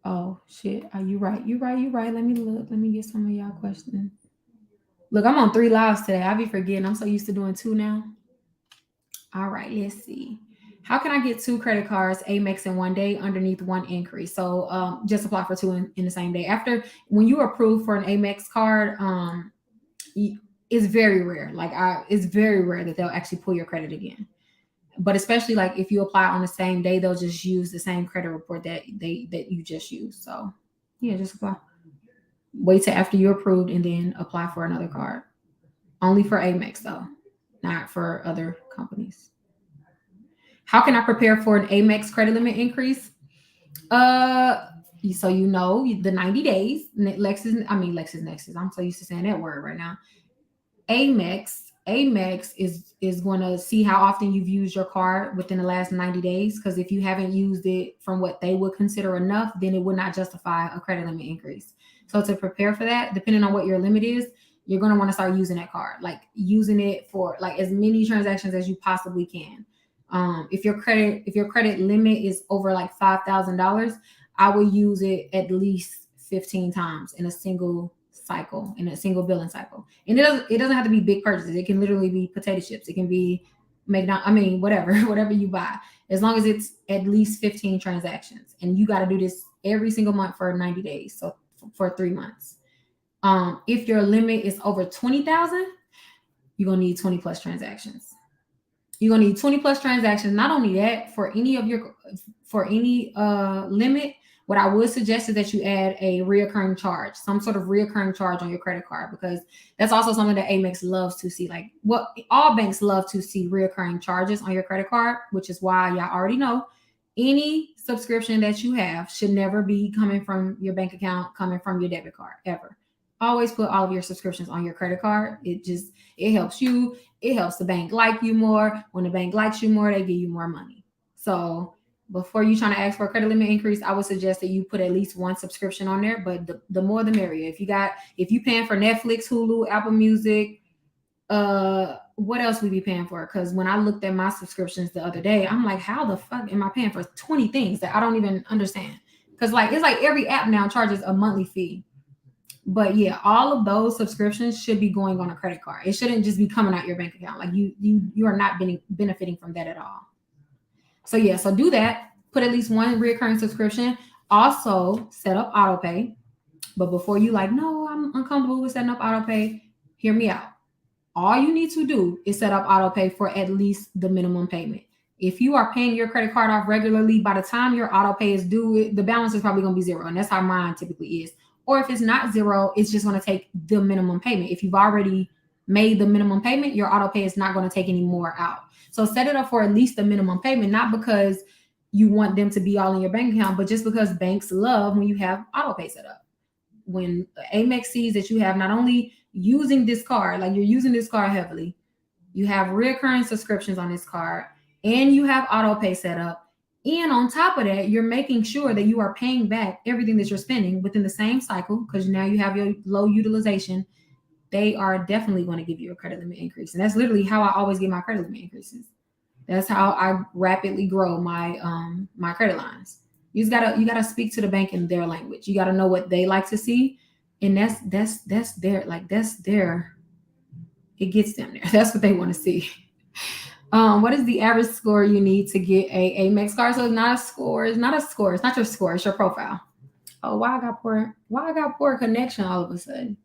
Oh shit. Are you right? You right. Let me look. Let me get some of y'all questions. Look, I'm on 3 lives today. I be forgetting. I'm so used to doing 2 now. All right, let's see. How can I get 2 credit cards, Amex in 1 day underneath 1 increase? So just apply for 2 in the same day. After when you approve for an Amex card, it's very rare. It's very rare that they'll actually pull your credit again. But especially like if you apply on the same day, they'll just use the same credit report that you just used. So yeah, just apply. Wait till after you're approved and then apply for another card. Only for Amex though, not for other companies. How can I prepare for an Amex credit limit increase? So you know the 90 days. Lexisnexis. I'm so used to saying that word right now. Amex is going to see how often you've used your card within the last 90 days. Because if you haven't used it from what they would consider enough, then it would not justify a credit limit increase. So to prepare for that, depending on what your limit is, you're going to want to start using that card, like using it for like as many transactions as you possibly can. If your credit limit is over like $5,000, I would use it at least 15 times in a single cycle, in a single billing cycle. And it doesn't have to be big purchases. It can literally be potato chips. It can be whatever you buy, as long as it's at least 15 transactions. And you got to do this every single month for 90 days. So for 3 months. If your limit is over 20,000, you're going to need 20 plus transactions. You're going to need 20 plus transactions. Not only that, for any limit, What I would suggest is that you add a reoccurring charge, some sort of reoccurring charge on your credit card, because that's also something that Amex loves to see. Like, what all banks love to see reoccurring charges on your credit card, which is why y'all already know any subscription that you have should never be coming from your bank account, coming from your debit card, ever. Always put all of your subscriptions on your credit card. It helps you. It helps the bank like you more. When the bank likes you more, they give you more money. So before you trying to ask for a credit limit increase, I would suggest that you put at least one subscription on there, but the more the merrier. If you paying for Netflix, Hulu, Apple Music, what else we be paying for? Because when I looked at my subscriptions the other day, I'm like, how the fuck am I paying for 20 things that I don't even understand? Because like it's like every app now charges a monthly fee. But yeah, all of those subscriptions should be going on a credit card. It shouldn't just be coming out your bank account. Like you are not benefiting from that at all. So yeah, so do that. Put at least one recurring subscription. Also set up auto pay. But before you like, no, I'm uncomfortable with setting up auto pay, hear me out. All you need to do is set up auto pay for at least the minimum payment. If you are paying your credit card off regularly, by the time your auto pay is due, the balance is probably going to be zero. And that's how mine typically is. Or if it's not zero, it's just going to take the minimum payment. If you've already made the minimum payment, your auto pay is not going to take any more out. So set it up for at least the minimum payment, not because you want them to be all in your bank account, but just because banks love when you have auto pay set up. When Amex sees that you have not only using this card, like you're using this card heavily, you have recurring subscriptions on this card, and you have auto pay set up. And on top of that, you're making sure that you are paying back everything that you're spending within the same cycle, because now you have your low utilization. They are definitely going to give you a credit limit increase. And that's literally how I always get my credit limit increases. That's how I rapidly grow my my credit lines. You gotta speak to the bank in their language. You gotta know what they like to see. And that's their it gets them there. That's what they want to see. What is the average score you need to get a Amex card? So it's not a score. It's not your score. It's your profile. Oh, why I got poor connection all of a sudden?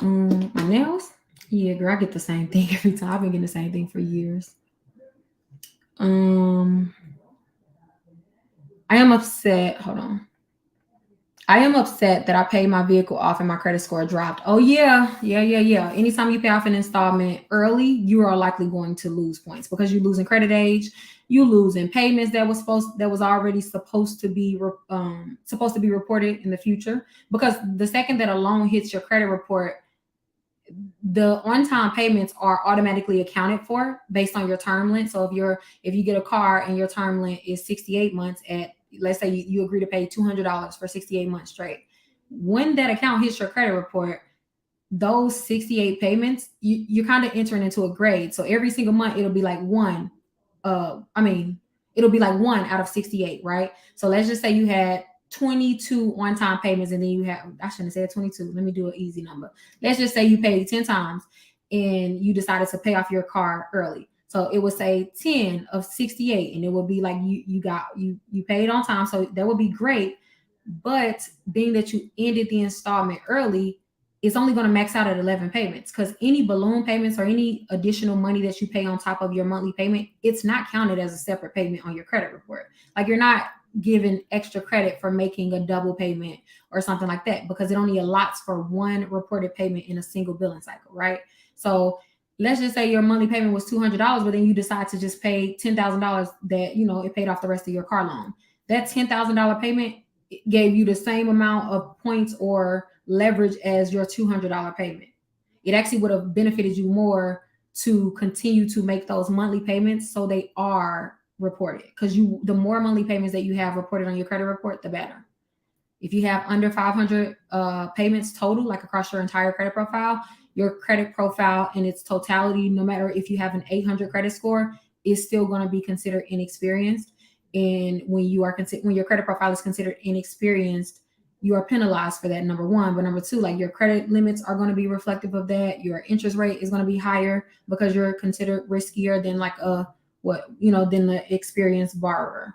My nails? Yeah, girl, I get the same thing every time. I've been getting the same thing for years. I am upset. Hold on. I am upset that I paid my vehicle off and my credit score dropped. Oh yeah. Anytime you pay off an installment early, you are likely going to lose points because you're losing credit age, you losing payments that was already supposed to be reported in the future. Because the second that a loan hits your credit report, the on-time payments are automatically accounted for based on your term length. So if you get a car and your term length is 68 months at, let's say you agree to pay $200 for 68 months straight. When that account hits your credit report, those 68 payments, you're kind of entering into a grade. So every single month, it'll be like one. It'll be like 1 out of 68, right? So let's just say you had 22 on-time payments, and then you have, I shouldn't have said 22. Let me do an easy number. Let's just say you paid 10 times and you decided to pay off your car early. So it would say 10 of 68, and it would be like you paid on time. So that would be great. But being that you ended the installment early, it's only going to max out at 11 payments, because any balloon payments or any additional money that you pay on top of your monthly payment, it's not counted as a separate payment on your credit report. Like, you're not given extra credit for making a double payment or something like that, because it only allots for one reported payment in a single billing cycle, right? So let's just say your monthly payment was $200, but then you decide to just pay $10,000 that, it paid off the rest of your car loan. That $10,000 payment gave you the same amount of points or leverage as your $200 payment. It actually would have benefited you more to continue to make those monthly payments so they are reported, because the more monthly payments that you have reported on your credit report, the better. If you have under 500 payments total, like across your entire credit profile, your credit profile in its totality, no matter if you have an 800 credit score, is still going to be considered inexperienced. And when your credit profile is considered inexperienced, you are penalized for that, number one. But number two, like, your credit limits are going to be reflective of that. Your interest rate is going to be higher because you're considered riskier than than the experienced borrower.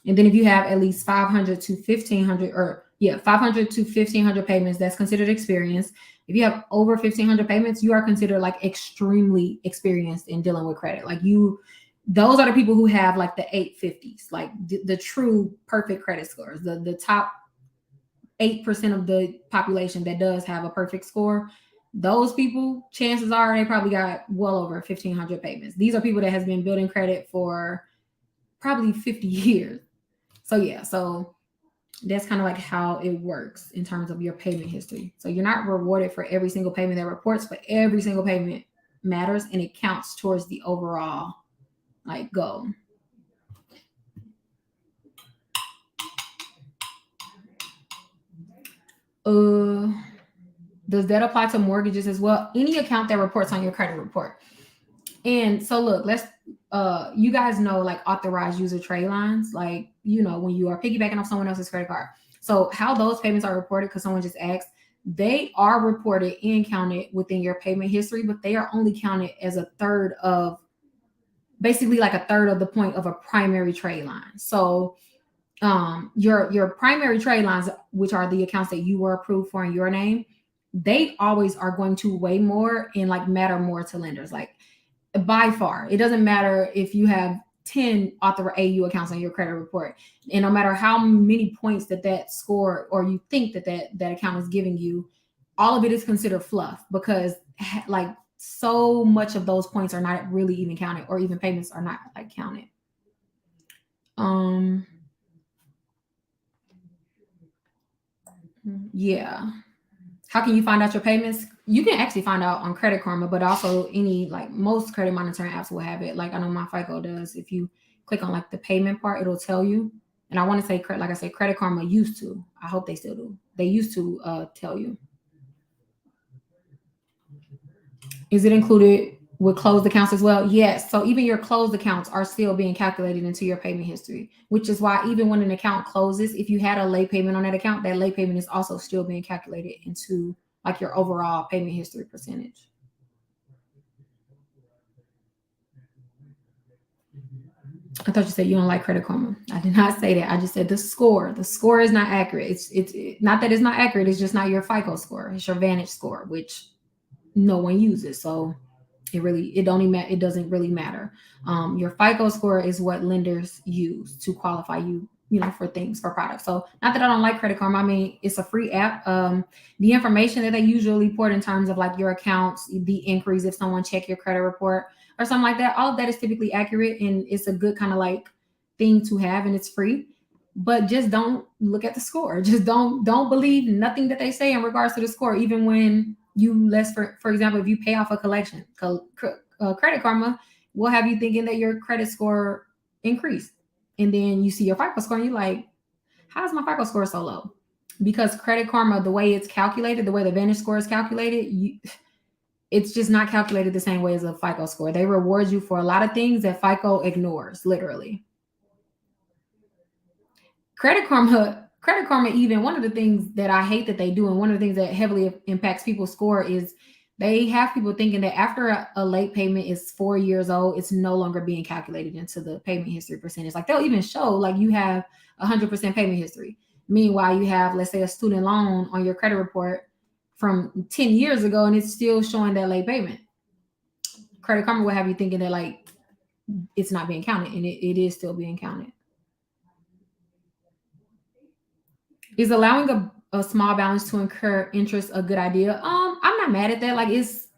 And then if you have at least 500 to 1500 payments, that's considered experienced. If you have over 1500 payments, you are considered like extremely experienced in dealing with credit. Like, you those are the people who have like the 850s, like the true perfect credit scores, the top 8% of the population that does have a perfect score. Those people, chances are they probably got well over 1,500 payments. These are people that has been building credit for probably 50 years. So yeah, so that's kind of like how it works in terms of your payment history. So you're not rewarded for every single payment that reports, but every single payment matters and it counts towards the overall like goal. Does that apply to mortgages as well? Any account that reports on your credit report. And so look, let's you guys know like authorized user trade lines, like when you are piggybacking off someone else's credit card. So how those payments are reported, because someone just asked, they are reported and counted within your payment history, but they are only counted as a third of, basically like a third of the point of a primary trade line. So your primary trade lines, which are the accounts that you were approved for in your name, they always are going to weigh more and like matter more to lenders. Like by far, it doesn't matter if you have 10 author AU accounts on your credit report, and no matter how many points that score or you think that account is giving you, all of it is considered fluff, because like so much of those points are not really even counted, or even payments are not like counted. Yeah. How can you find out your payments? You can actually find out on Credit Karma, but also any, like most credit monitoring apps will have it. Like I know my FICO does. If you click on like the payment part, it'll tell you. And I want to say, like I said, Credit Karma used to. I hope they still do. They used to tell you. Is it included with closed accounts as well? Yes. So even your closed accounts are still being calculated into your payment history, which is why even when an account closes, if you had a late payment on that account, that late payment is also still being calculated into like your overall payment history percentage. I thought you said you don't like Credit Karma. I did not say that. I just said the score. The score is not accurate. It's not that it's not accurate. It's just not your FICO score. It's your Vantage score, which no one uses. So it doesn't really matter. Your FICO score is what lenders use to qualify you, for things, for products. So not that I don't like Credit Karma. I mean, it's a free app. The information that they usually report in terms of like your accounts, the inquiries, if someone check your credit report or something like that, all of that is typically accurate, and it's a good kind of like thing to have, and it's free. But just don't look at the score. Just don't believe nothing that they say in regards to the score, even when for example, if you pay off a collection, Credit Karma will have you thinking that your credit score increased, and then you see your FICO score and you're like, how is my FICO score so low? Because Credit Karma, the way it's calculated, the way the Vantage score is calculated, it's just not calculated the same way as a FICO score. They reward you for a lot of things that FICO ignores, literally. Credit Karma, even one of the things that I hate that they do, and one of the things that heavily impacts people's score, is they have people thinking that after a late payment is 4 years old, it's no longer being calculated into the payment history percentage. Like they'll even show like you have 100% payment history. Meanwhile, you have, let's say, a student loan on your credit report from 10 years ago, and it's still showing that late payment. Credit Karma will have you thinking that like it's not being counted, and it is still being counted. Is allowing a small balance to incur interest a good idea? I'm not mad at that. Like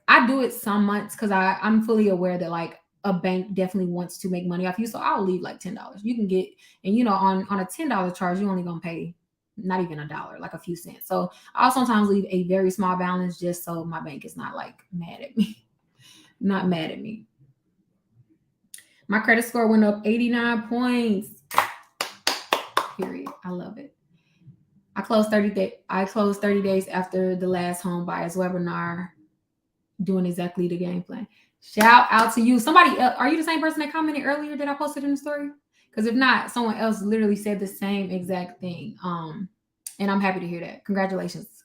I do it some months because I'm fully aware that like a bank definitely wants to make money off you. So I'll leave like $10. You can get, and on a $10 charge, you're only gonna pay not even $1, like a few cents. So I'll sometimes leave a very small balance just so my bank is not like mad at me. Not mad at me. My credit score went up 89 points. Period. I love it. I closed 30 days after the last Homebuyers webinar, doing exactly the game plan. Shout out to you. Somebody else, are you the same person that commented earlier that I posted in the story? Because if not, someone else literally said the same exact thing. And I'm happy to hear that. Congratulations.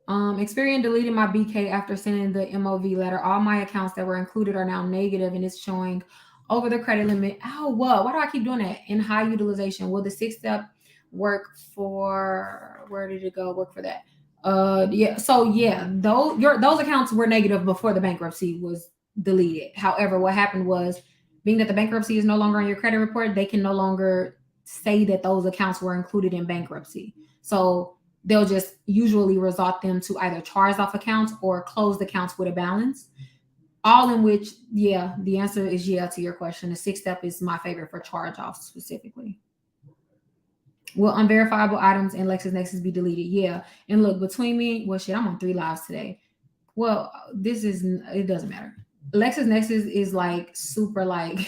Experian deleted my BK after sending the MOV letter. All my accounts that were included are now negative, and it's showing over the credit limit. Oh, what? Why do I keep doing that? In high utilization. Will the 6-step work for, where did it go? Work for that. Yeah. So yeah, those accounts were negative before the bankruptcy was deleted. However, what happened was, being that the bankruptcy is no longer on your credit report, they can no longer say that those accounts were included in bankruptcy. So they'll just usually resort them to either charge off accounts or closed accounts with a balance. All in which, yeah, the answer is yeah to your question. The sixth step is my favorite for charge offs specifically. Will unverifiable items in Lexisnexis be deleted? Yeah. And look, between me, well, shit, I'm on 3 lives today. Well, it doesn't matter. Lexisnexis is like super like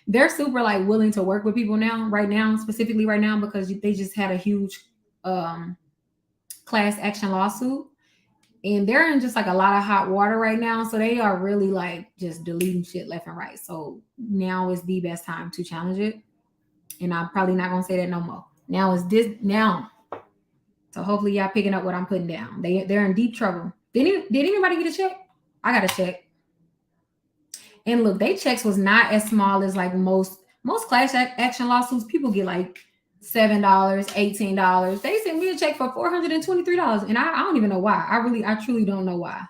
they're super like willing to work with people now, right now, specifically right now, because they just had a huge class action lawsuit, and they're in just like a lot of hot water right now. So they are really like just deleting shit left and right. So now is the best time to challenge it. And I'm probably not gonna say that no more. Now is this now. So hopefully y'all picking up what I'm putting down. They're in deep trouble. Did anybody get a check? I got a check. And look, they checks was not as small as like most class action lawsuits. People get like $7, $18. They sent me a check for $423, and I don't even know why. I truly don't know why.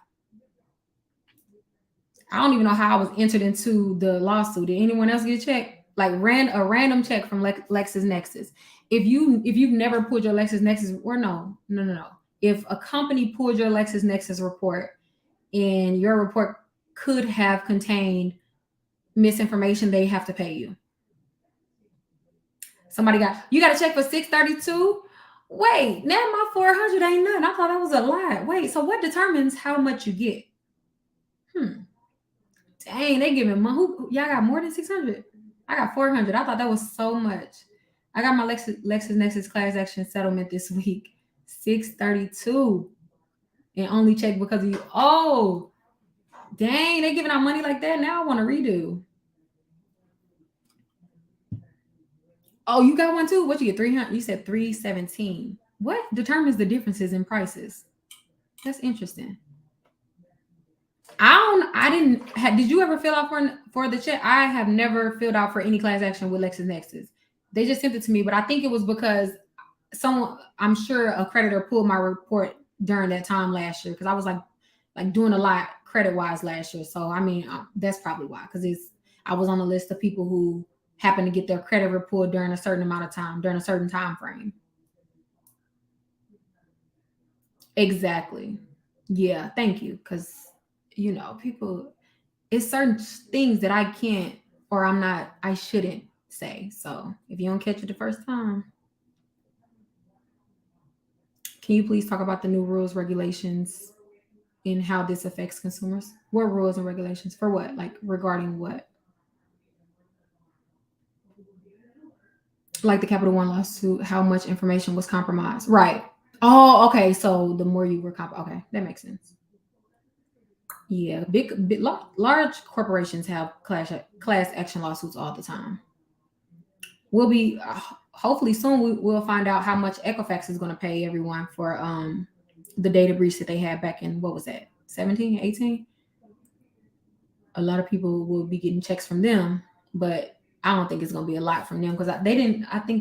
I don't even know how I was entered into the lawsuit. Did anyone else get a check? Like a random check from Lexisnexis. If you've never pulled your Lexisnexis, or no. If a company pulled your Lexisnexis report and your report could have contained misinformation, they have to pay you. You got a check for $632. Wait, now my 400 ain't nothing. I thought that was a lot. Wait, so what determines how much you get? Dang, they giving money. Y'all got more than 600? I got 400. I thought that was so much. I got my Lexisnexis class action settlement this week, $632, and only checked because of you. Oh, dang, they giving out money like that. Now I want to redo. Oh, you got one too? What you get? 300? You said 317. What determines the differences in prices? That's interesting. Did you ever fill out for the check? I have never filled out for any class action with Lexisnexis. They just sent it to me, but I think it was because I'm sure a creditor pulled my report during that time last year, because I was like doing a lot credit wise last year. So I mean, that's probably why, because I was on the list of people who happened to get their credit report during a certain amount of time, during a certain time frame. Exactly. Yeah, thank you. Because people, it's certain things that I can't, or I shouldn't say. So if you don't catch it the first time, can you please talk about the new rules, regulations, and how this affects consumers? What rules and regulations for what? Like regarding what? Like the Capital One lawsuit, how much information was compromised? Right. Oh, okay. So the more you were okay, that makes sense. Yeah, large corporations have class action lawsuits all the time. We'll be hopefully soon we'll find out how much Equifax is going to pay everyone for the data breach that they had back in, what was that, 17, 18? A lot of people will be getting checks from them, but I don't think it's going to be a lot from them, because it ain't going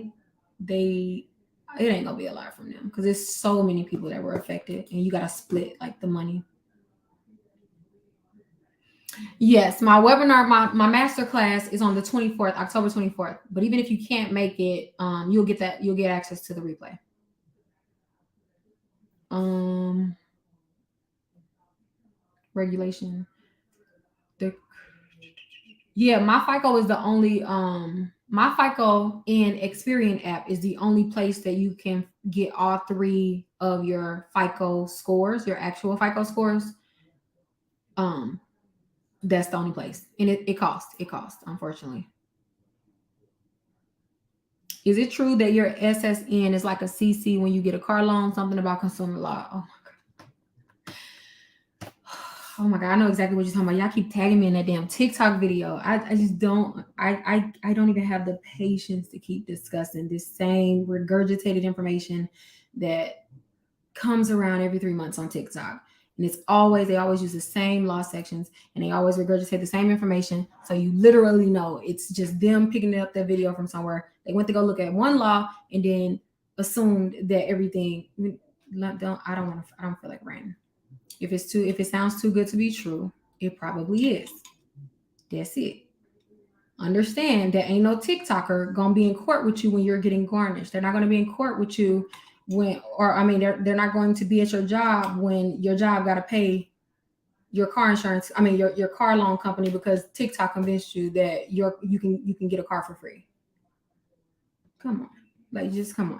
to be a lot from them, because there's so many people that were affected, and you got to split like the money. Yes, my webinar, my masterclass is on the 24th, October 24th. But even if you can't make it, you'll get access to the replay. Regulation. My FICO is the only my FICO and Experian app is the only place that you can get all 3 of your FICO scores, your actual FICO scores. That's the only place, and it costs, unfortunately. Is it true that your SSN is like a CC when you get a car loan? Something about consumer law. Oh my god. Oh my god, I know exactly what you're talking about. Y'all keep tagging me in that damn TikTok video. I just don't I don't even have the patience to keep discussing this same regurgitated information that comes around every 3 months on TikTok. And they always use the same law sections, and they always regurgitate the same information. So you literally know it's just them picking up that video from somewhere. They went to go look at one law and then assumed that everything. I don't feel like ranting. If it sounds too good to be true, It probably is. That's it. Understand that ain't no TikToker gonna be in court with you when you're getting garnished. They're not gonna be in court with you they're not going to be at your job when your job got to pay your car insurance. I mean, your car loan company because TikTok convinced you that you can get a car for free. Come on, like just come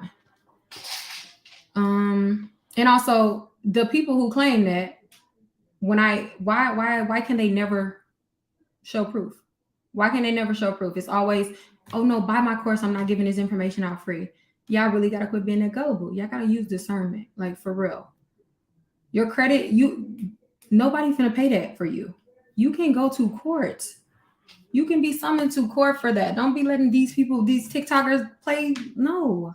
on. And also the people who claim that why can they never show proof? Why can they never show proof? It's always, oh no, buy my course. I'm not giving this information out free. Y'all really gotta quit being that gullible. Y'all gotta use discernment, like for real. Your credit, nobody finna pay that for you. You can go to court. You can be summoned to court for that. Don't be letting these people, these TikTokers play. No.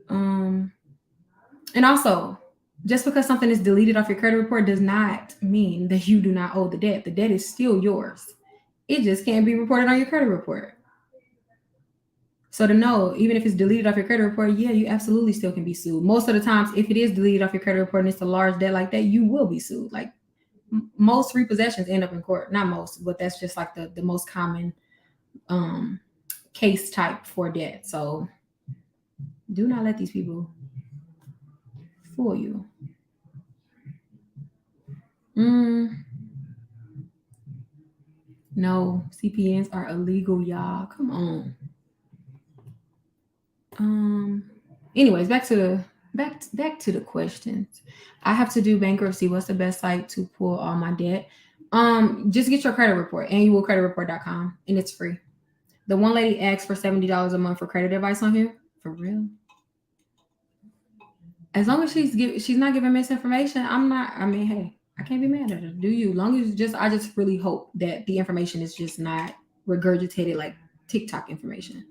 And also, just because something is deleted off your credit report does not mean that you do not owe the debt. The debt is still yours. It just can't be reported on your credit report. So to know, even if it's deleted off your credit report, yeah, you absolutely still can be sued. Most of the times, if it is deleted off your credit report and it's a large debt like that, you will be sued. Like most repossessions end up in court. Not most, but that's just like the most common case type for debt. So do not let these people fool you. No, CPNs are illegal, y'all. Come on. Anyways, back to the questions. I have to do bankruptcy. What's the best site to pull all my debt? Just get your credit report, annualcreditreport.com, and it's free. The one lady asked for $70 a month for credit advice on here. For real? As long as she's not giving misinformation, hey, I can't be mad at her. Do you? Long as I just really hope that the information is just not regurgitated like TikTok information.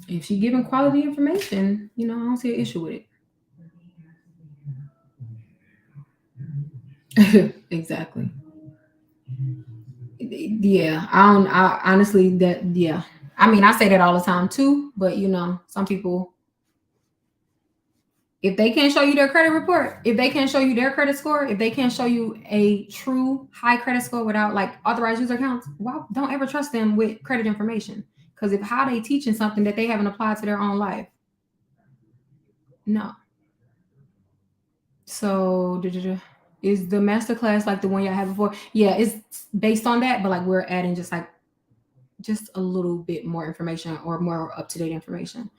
If she's giving quality information, I don't see an issue with it. Exactly. Yeah, I honestly I say that all the time too, but some people, if they can't show you their credit report, if they can't show you their credit score, if they can't show you a true high credit score without like authorized user accounts, well, don't ever trust them with credit information. Because if how they teaching something that they haven't applied to their own life, no. So is the masterclass like the one y'all had before? Yeah, it's based on that, but like we're adding just a little bit more information or more up-to-date information.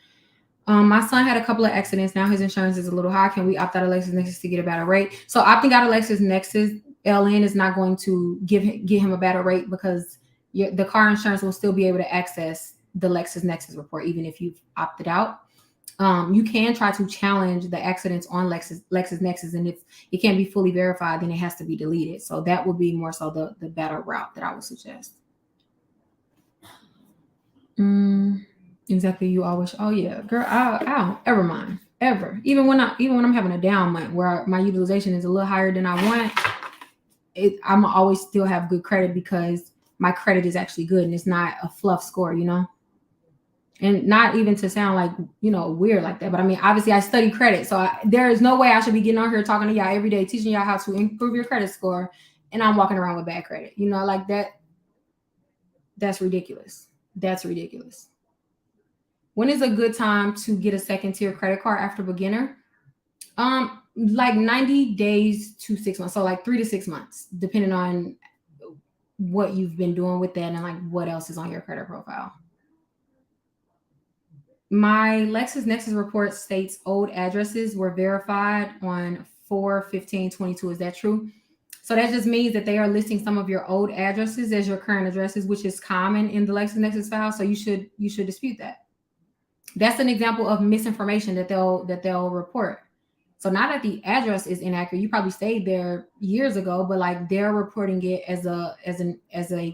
My son had a couple of accidents. Now his insurance is a little high. Can we opt out of Lexisnexis to get a better rate? So opting out of Lexisnexis, LN is not going to give him a better rate because the car insurance will still be able to access the Lexisnexis report even if you've opted out. You can try to challenge the accidents on Lexisnexis, and if it can't be fully verified, then it has to be deleted. So that would be more so the better route that I would suggest. Exactly. You always. Oh yeah, girl. I don't ever mind ever. Even when I'm having a down month where my utilization is a little higher than I want, I'm always still have good credit because my credit is actually good and it's not a fluff score, And not even to sound like weird like that, but I mean obviously I study credit, so there is no way I should be getting on here talking to y'all every day, teaching y'all how to improve your credit score, and I'm walking around with bad credit. Like that. That's ridiculous. That's ridiculous. When is a good time to get a second tier credit card after beginner? Like 90 days to 6 months. So like 3 to 6 months, depending on what you've been doing with that and like what else is on your credit profile. My Lexisnexis report states old addresses were verified on 4/15/22. Is that true? So that just means that they are listing some of your old addresses as your current addresses, which is common in the Lexisnexis file. So you should dispute that. That's an example of misinformation that they'll report. So not that the address is inaccurate. You probably stayed there years ago, but like they're reporting it as a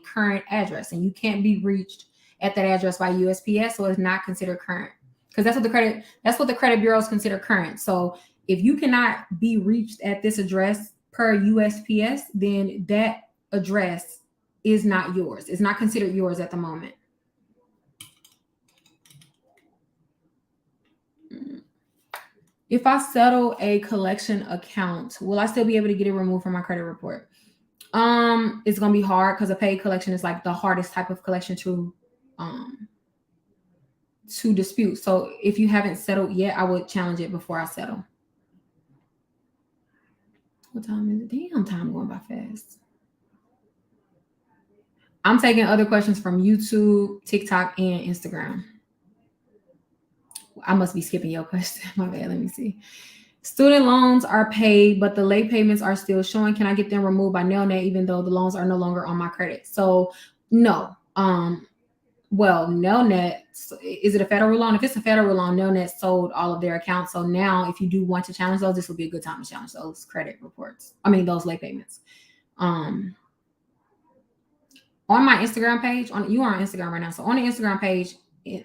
current address, and you can't be reached at that address by USPS, so it's not considered current. Because that's what the credit bureaus consider current. So if you cannot be reached at this address per USPS, then that address is not yours. It's not considered yours at the moment. If I settle a collection account, will I still be able to get it removed from my credit report? It's gonna be hard because a paid collection is like the hardest type of collection to dispute. So if you haven't settled yet, I would challenge it before I settle. What time is it? Damn, time going by fast. I'm taking other questions from YouTube, TikTok, and Instagram. I must be skipping your question. My bad. Let me see. Student loans are paid, but the late payments are still showing. Can I get them removed by NailNet even though the loans are no longer on my credit? So no. Well, NailNet, is it a federal loan? If it's a federal loan, NailNet sold all of their accounts. So now if you do want to challenge those, this would be a good time to challenge those credit reports. I mean, those late payments. On my Instagram page, you are on Instagram right now. So on the Instagram page,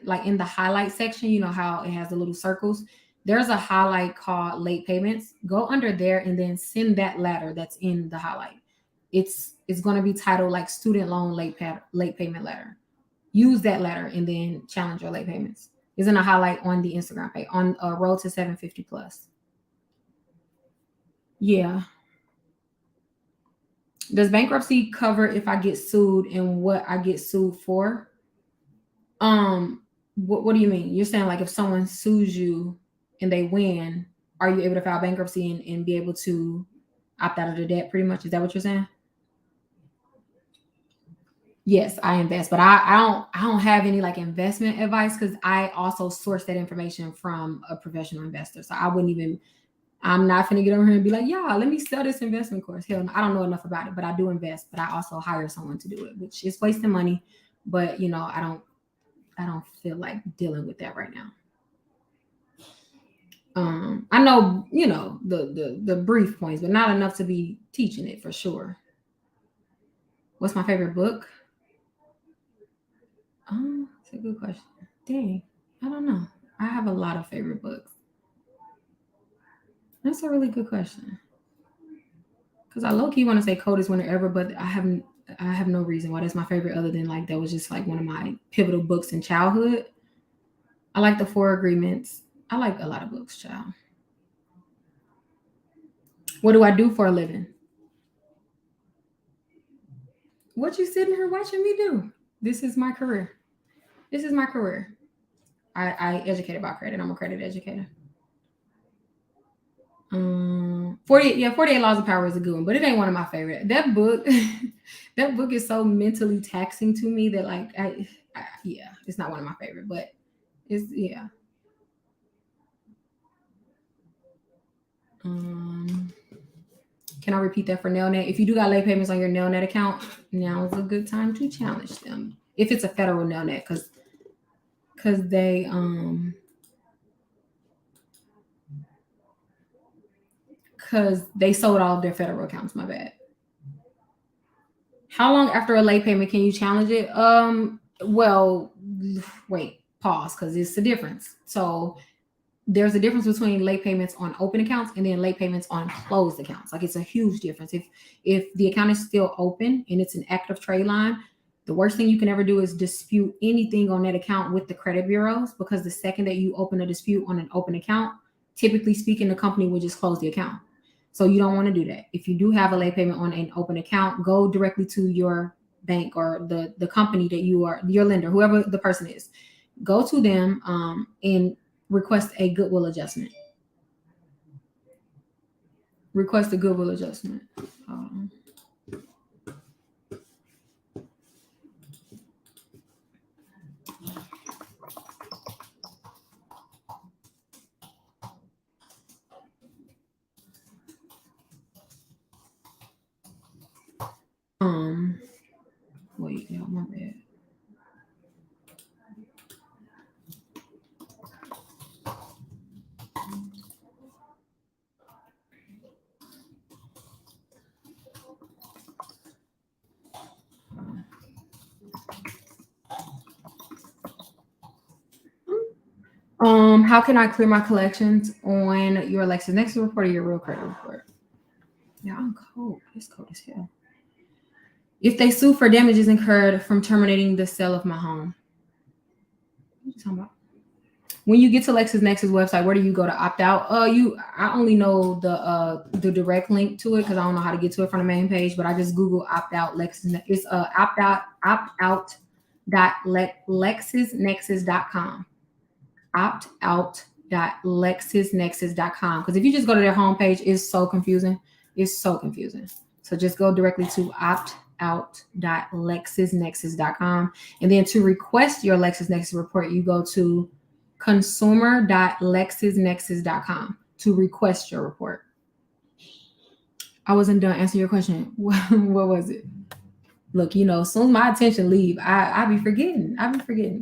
like in the highlight section, you know how it has the little circles. There's a highlight called late payments. Go under there and then send that letter that's in the highlight. It's going to be titled like student loan late payment letter. Use that letter and then challenge your late payments. It's in a highlight on the Instagram page on Road to 750 plus. Yeah. Does bankruptcy cover if I get sued and what I get sued for? What do you mean? You're saying like if someone sues you and they win, are you able to file bankruptcy and be able to opt out of the debt pretty much? Is that what you're saying? Yes, I invest, but I don't have any like investment advice because I also source that information from a professional investor. So I'm not gonna get over here and be like, yeah, let me sell this investment course. Hell, I don't know enough about it, but I do invest. But I also hire someone to do it, which is wasting money. But I don't feel like dealing with that right now. I know the brief points, but not enough to be teaching it for sure. What's my favorite book? That's a good question. Dang, I don't know. I have a lot of favorite books. That's a really good question. Because I low-key want to say Coldest Winter Ever, but I have no reason why that's my favorite other than like that was just like one of my pivotal books in childhood. I like the Four Agreements. I like a lot of books, child. What do I do for a living? What you sitting here watching me do? This is my career. This is my career. I educate about credit. I'm a credit educator. 48 Laws of Power is a good one, but it ain't one of my favorite. That book, that book is so mentally taxing to me that like, it's not one of my favorite, but it's, yeah. Can I repeat that for NailNet? If you do got late payments on your NailNet account, now is a good time to challenge them. If it's a federal NailNet, because they because they sold all of their federal accounts. My bad. How long after a late payment can you challenge it? Well, wait, pause, because it's a difference. So there's a difference between late payments on open accounts and then late payments on closed accounts. Like it's a huge difference. If the account is still open and it's an active trade line, the worst thing you can ever do is dispute anything on that account with the credit bureaus, because the second that you open a dispute on an open account, typically speaking, the company will just close the account. So you don't want to do that. If you do have a late payment on an open account, go directly to your bank or the company that you are, your lender, whoever the person is. Go to them and request a goodwill adjustment. Request a goodwill adjustment. Wait, y'all, my bad. How can I clear my collections on your Lexisnexis report or your real credit report? Yeah, I'm cold. It's cold as hell. If they sue for damages incurred from terminating the sale of my home. What are you talking about? When you get to Lexisnexis website, where do you go to opt out? I only know the direct link to it because I don't know how to get to it from the main page, but I just Google opt out Lexisnex. It's opt out.lexisnexis.com. Opt out.lexisnexis.com. Because if you just go to their homepage, it's so confusing. It's so confusing. So just go directly to opt.out.lexisnexis.com. And then to request your LexisNexis report, you go to consumer.lexisnexis.com to request your report. I wasn't done answering your question. What was it? Look, as soon as my attention leave, I be forgetting.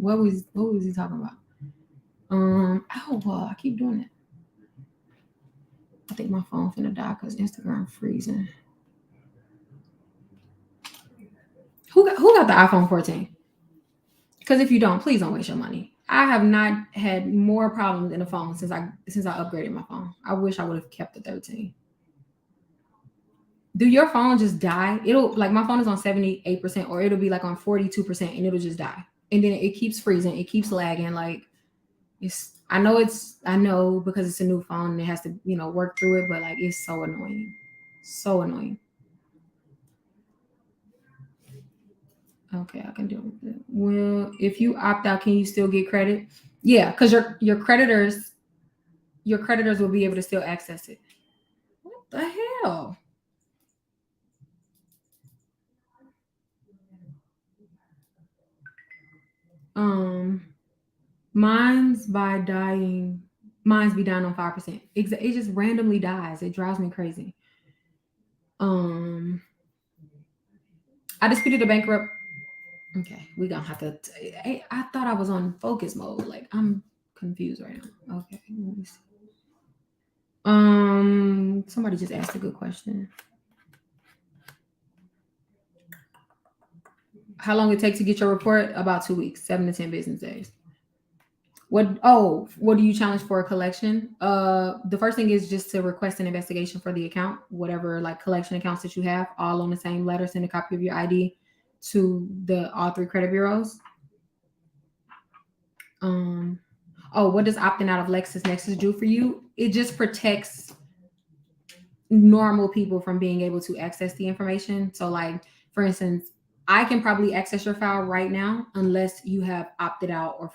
What was he talking about? I keep doing it. I think my phone finna die because Instagram freezing. Who got the iPhone 14? Because if you don't, please don't waste your money. I have not had more problems in the phone since I upgraded my phone. I wish I would have kept the 13. Do your phone just die? It'll, like, my phone is on 78%, or it'll be like on 42% and it'll just die. And then it keeps freezing, it keeps lagging. Like, I know because it's a new phone and it has to, work through it, but like, it's so annoying. So annoying. Okay, I can do it. Well, if you opt out, can you still get credit? Yeah, because your creditors will be able to still access it. What the hell? Mine's be dying on 5%. It just randomly dies. It drives me crazy. I disputed a bankrupt. Okay, we gonna have to. I thought I was on focus mode. Like, I'm confused right now. Okay, let me see. Somebody just asked a good question. How long it take to get your report? About 2 weeks, 7 to 10 business days. What do you challenge for a collection? The first thing is just to request an investigation for the account, whatever like collection accounts that you have, all on the same letter. Send a copy of your ID to all 3 credit bureaus. What does opting out of Lexisnexis do for you? It just protects normal people from being able to access the information. So, like, for instance, I can probably access your file right now unless you have opted out or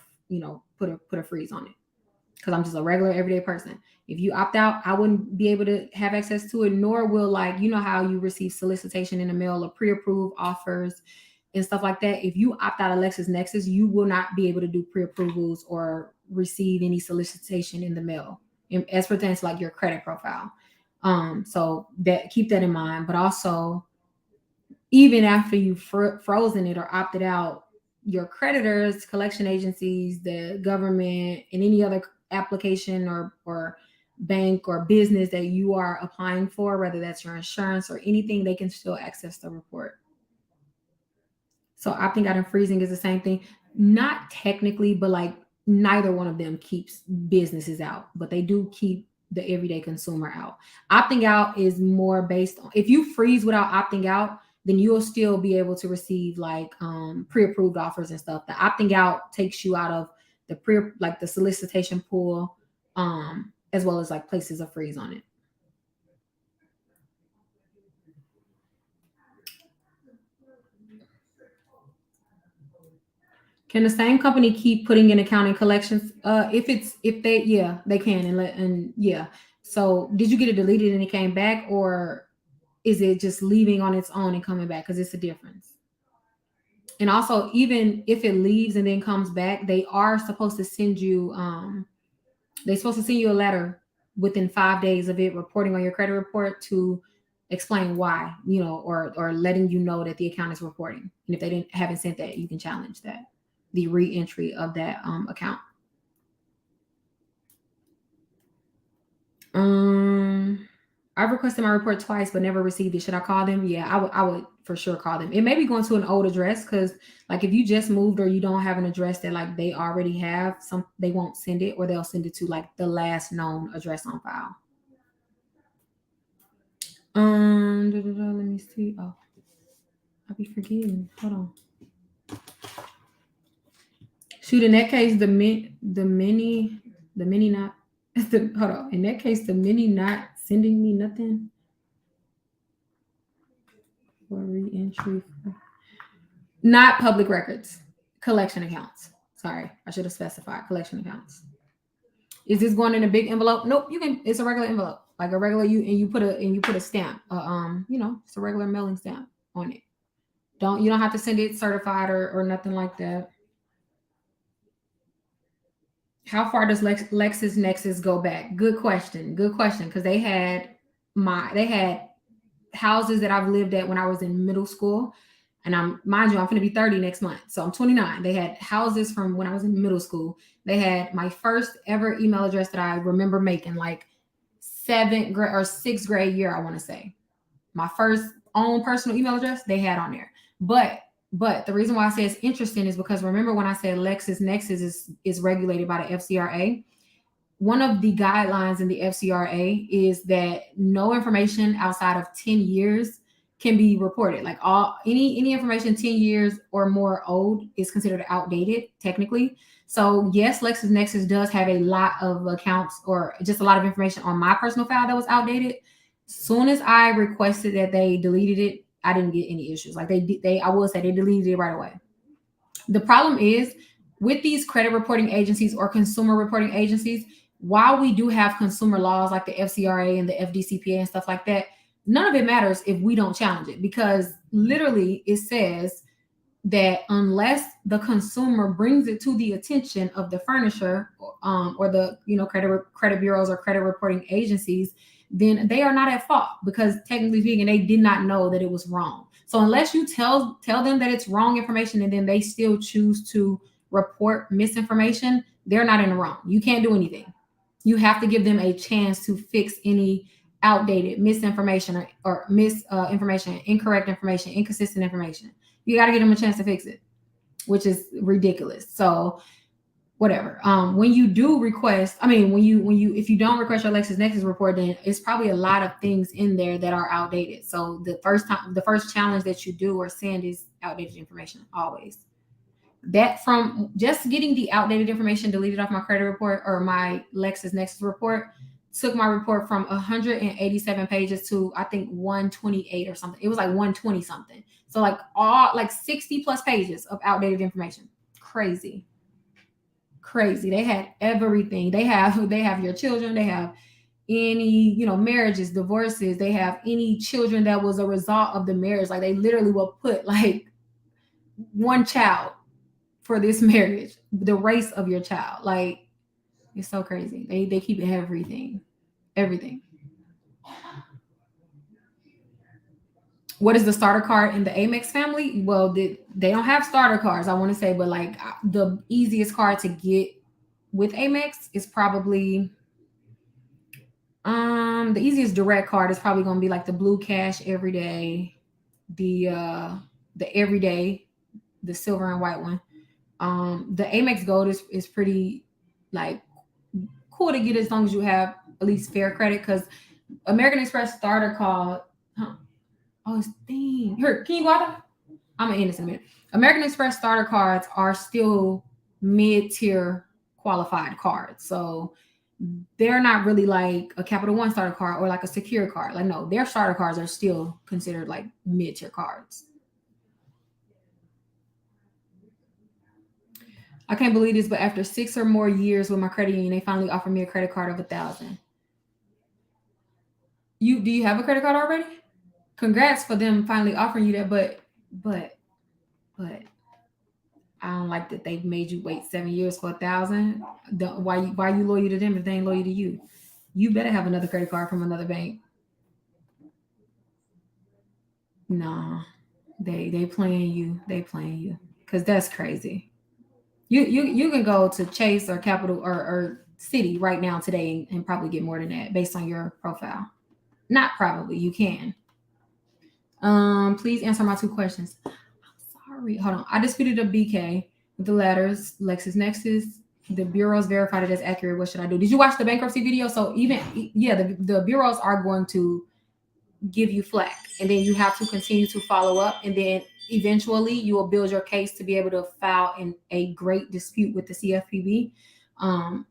put a freeze on it, because I'm just a regular everyday person. If you opt out, I wouldn't be able to have access to it, nor will, like, how you receive solicitation in the mail or pre-approved offers and stuff like that. If you opt out of Lexisnexis, you will not be able to do pre-approvals or receive any solicitation in the mail as pertains to like your credit profile. So keep that in mind. But also, even after you've frozen it or opted out, your creditors, collection agencies, the government, and any other application or bank or business that you are applying for, whether that's your insurance or anything, they can still access the report. So opting out and freezing is the same thing. Not technically, but like, neither one of them keeps businesses out, but they do keep the everyday consumer out. Opting out is more based on, if you freeze without opting out, then you'll still be able to receive like pre-approved offers and stuff. The opting out takes you out of the solicitation pool, as well as like places a freeze on it. Can the same company keep putting in accounting collections? They can. So did you get it deleted and it came back, or is it just leaving on its own and coming back? Because it's a difference. And also, even if it leaves and then comes back, they are supposed to send you a letter within 5 days of it reporting on your credit report to explain why, or letting you know that the account is reporting. And if they haven't sent that, you can challenge that, the re-entry of that account. I've requested my report twice but never received it. Should I call them? Yeah, I would for sure call them. It may be going to an old address, because like if you just moved or you don't have an address that like they already have, they won't send it, or they'll send it to like the last known address on file. Let me see. Oh, I'll be forgetting. Hold on. Shoot, in that case, the mini not hold on. In that case, the mini not sending me nothing for re-entry. Not public records, collection accounts. Sorry, I should have specified collection accounts. Is this going in a big envelope? Nope. You can. It's a regular envelope, like a regular you put a stamp. It's a regular mailing stamp on it. You don't have to send it certified or nothing like that. How far does Lexisnexis go back? Good question. Good question. Because they had houses that I've lived at when I was in middle school. And I'm going to be 30 next month. So I'm 29. They had houses from when I was in middle school. They had my first ever email address that I remember making, like 7th grade or 6th grade year, I want to say. My first own personal email address they had on there. But the reason why I say it's interesting is because remember when I said Lexisnexis is regulated by the FCRA, one of the guidelines in the FCRA is that no information outside of 10 years can be reported. Like any information 10 years or more old is considered outdated technically. So yes, Lexisnexis does have a lot of accounts or just a lot of information on my personal file that was outdated. Soon as I requested that they deleted it, I didn't get any issues. Like I will say they deleted it right away. The problem is with these credit reporting agencies or consumer reporting agencies, while we do have consumer laws like the FCRA and the FDCPA and stuff like that, none of it matters if we don't challenge it, because literally it says that unless the consumer brings it to the attention of the furnisher or the credit bureaus or credit reporting agencies, then they are not at fault, because technically speaking, they did not know that it was wrong. So unless you tell them that it's wrong information and then they still choose to report misinformation, they're not in the wrong. You can't do anything. You have to give them a chance to fix any outdated misinformation or misinformation, incorrect information, inconsistent information. You got to give them a chance to fix it, which is ridiculous. So whatever. When you do request, if you don't request your Lexisnexis report, then it's probably a lot of things in there that are outdated. So the first challenge that you do or send is outdated information always. That from just getting the outdated information deleted off my credit report or my Lexisnexis report took my report from 187 pages to I think 128 or something. It was like 120 something. So like 60 plus pages of outdated information. Crazy. They had everything. They have your children. They have any marriages, divorces. They have any children that was a result of the marriage. Like they literally will put like one child for this marriage, the race of your child. Like it's so crazy. They keep everything. What is the starter card in the Amex family? Well, they don't have starter cards, I want to say, but like the easiest card to get with Amex is probably the easiest direct card is probably going to be like the Blue Cash Everyday, the Everyday, the silver and white one. The Amex Gold is pretty like cool to get as long as you have at least fair credit, because American Express starter card. Oh, it's thing. Here, can you go out there? I'm gonna end this in a minute. American Express starter cards are still mid-tier qualified cards, so they're not really like a Capital One starter card or like a secure card. Like no, their starter cards are still considered like mid-tier cards. I can't believe this, but after 6 or more years with my credit union, they finally offered me a credit card of $1,000. Do you have a credit card already? Congrats for them finally offering you that, but I don't like that they've made you wait 7 years for $1,000. Why you loyal to them if they ain't loyal to you? You better have another credit card from another bank. Nah, they playing you. They playing you, because that's crazy. You can go to Chase or Capital or City right now today and probably get more than that based on your profile. Not probably, you can. Please answer my 2 questions. I'm sorry. Hold on. I disputed a BK with the letters Lexisnexis. The bureaus verified it as accurate. What should I do? Did you watch the bankruptcy video? So the bureaus are going to give you flack, and then you have to continue to follow up, and then eventually you will build your case to be able to file in a great dispute with the CFPB, and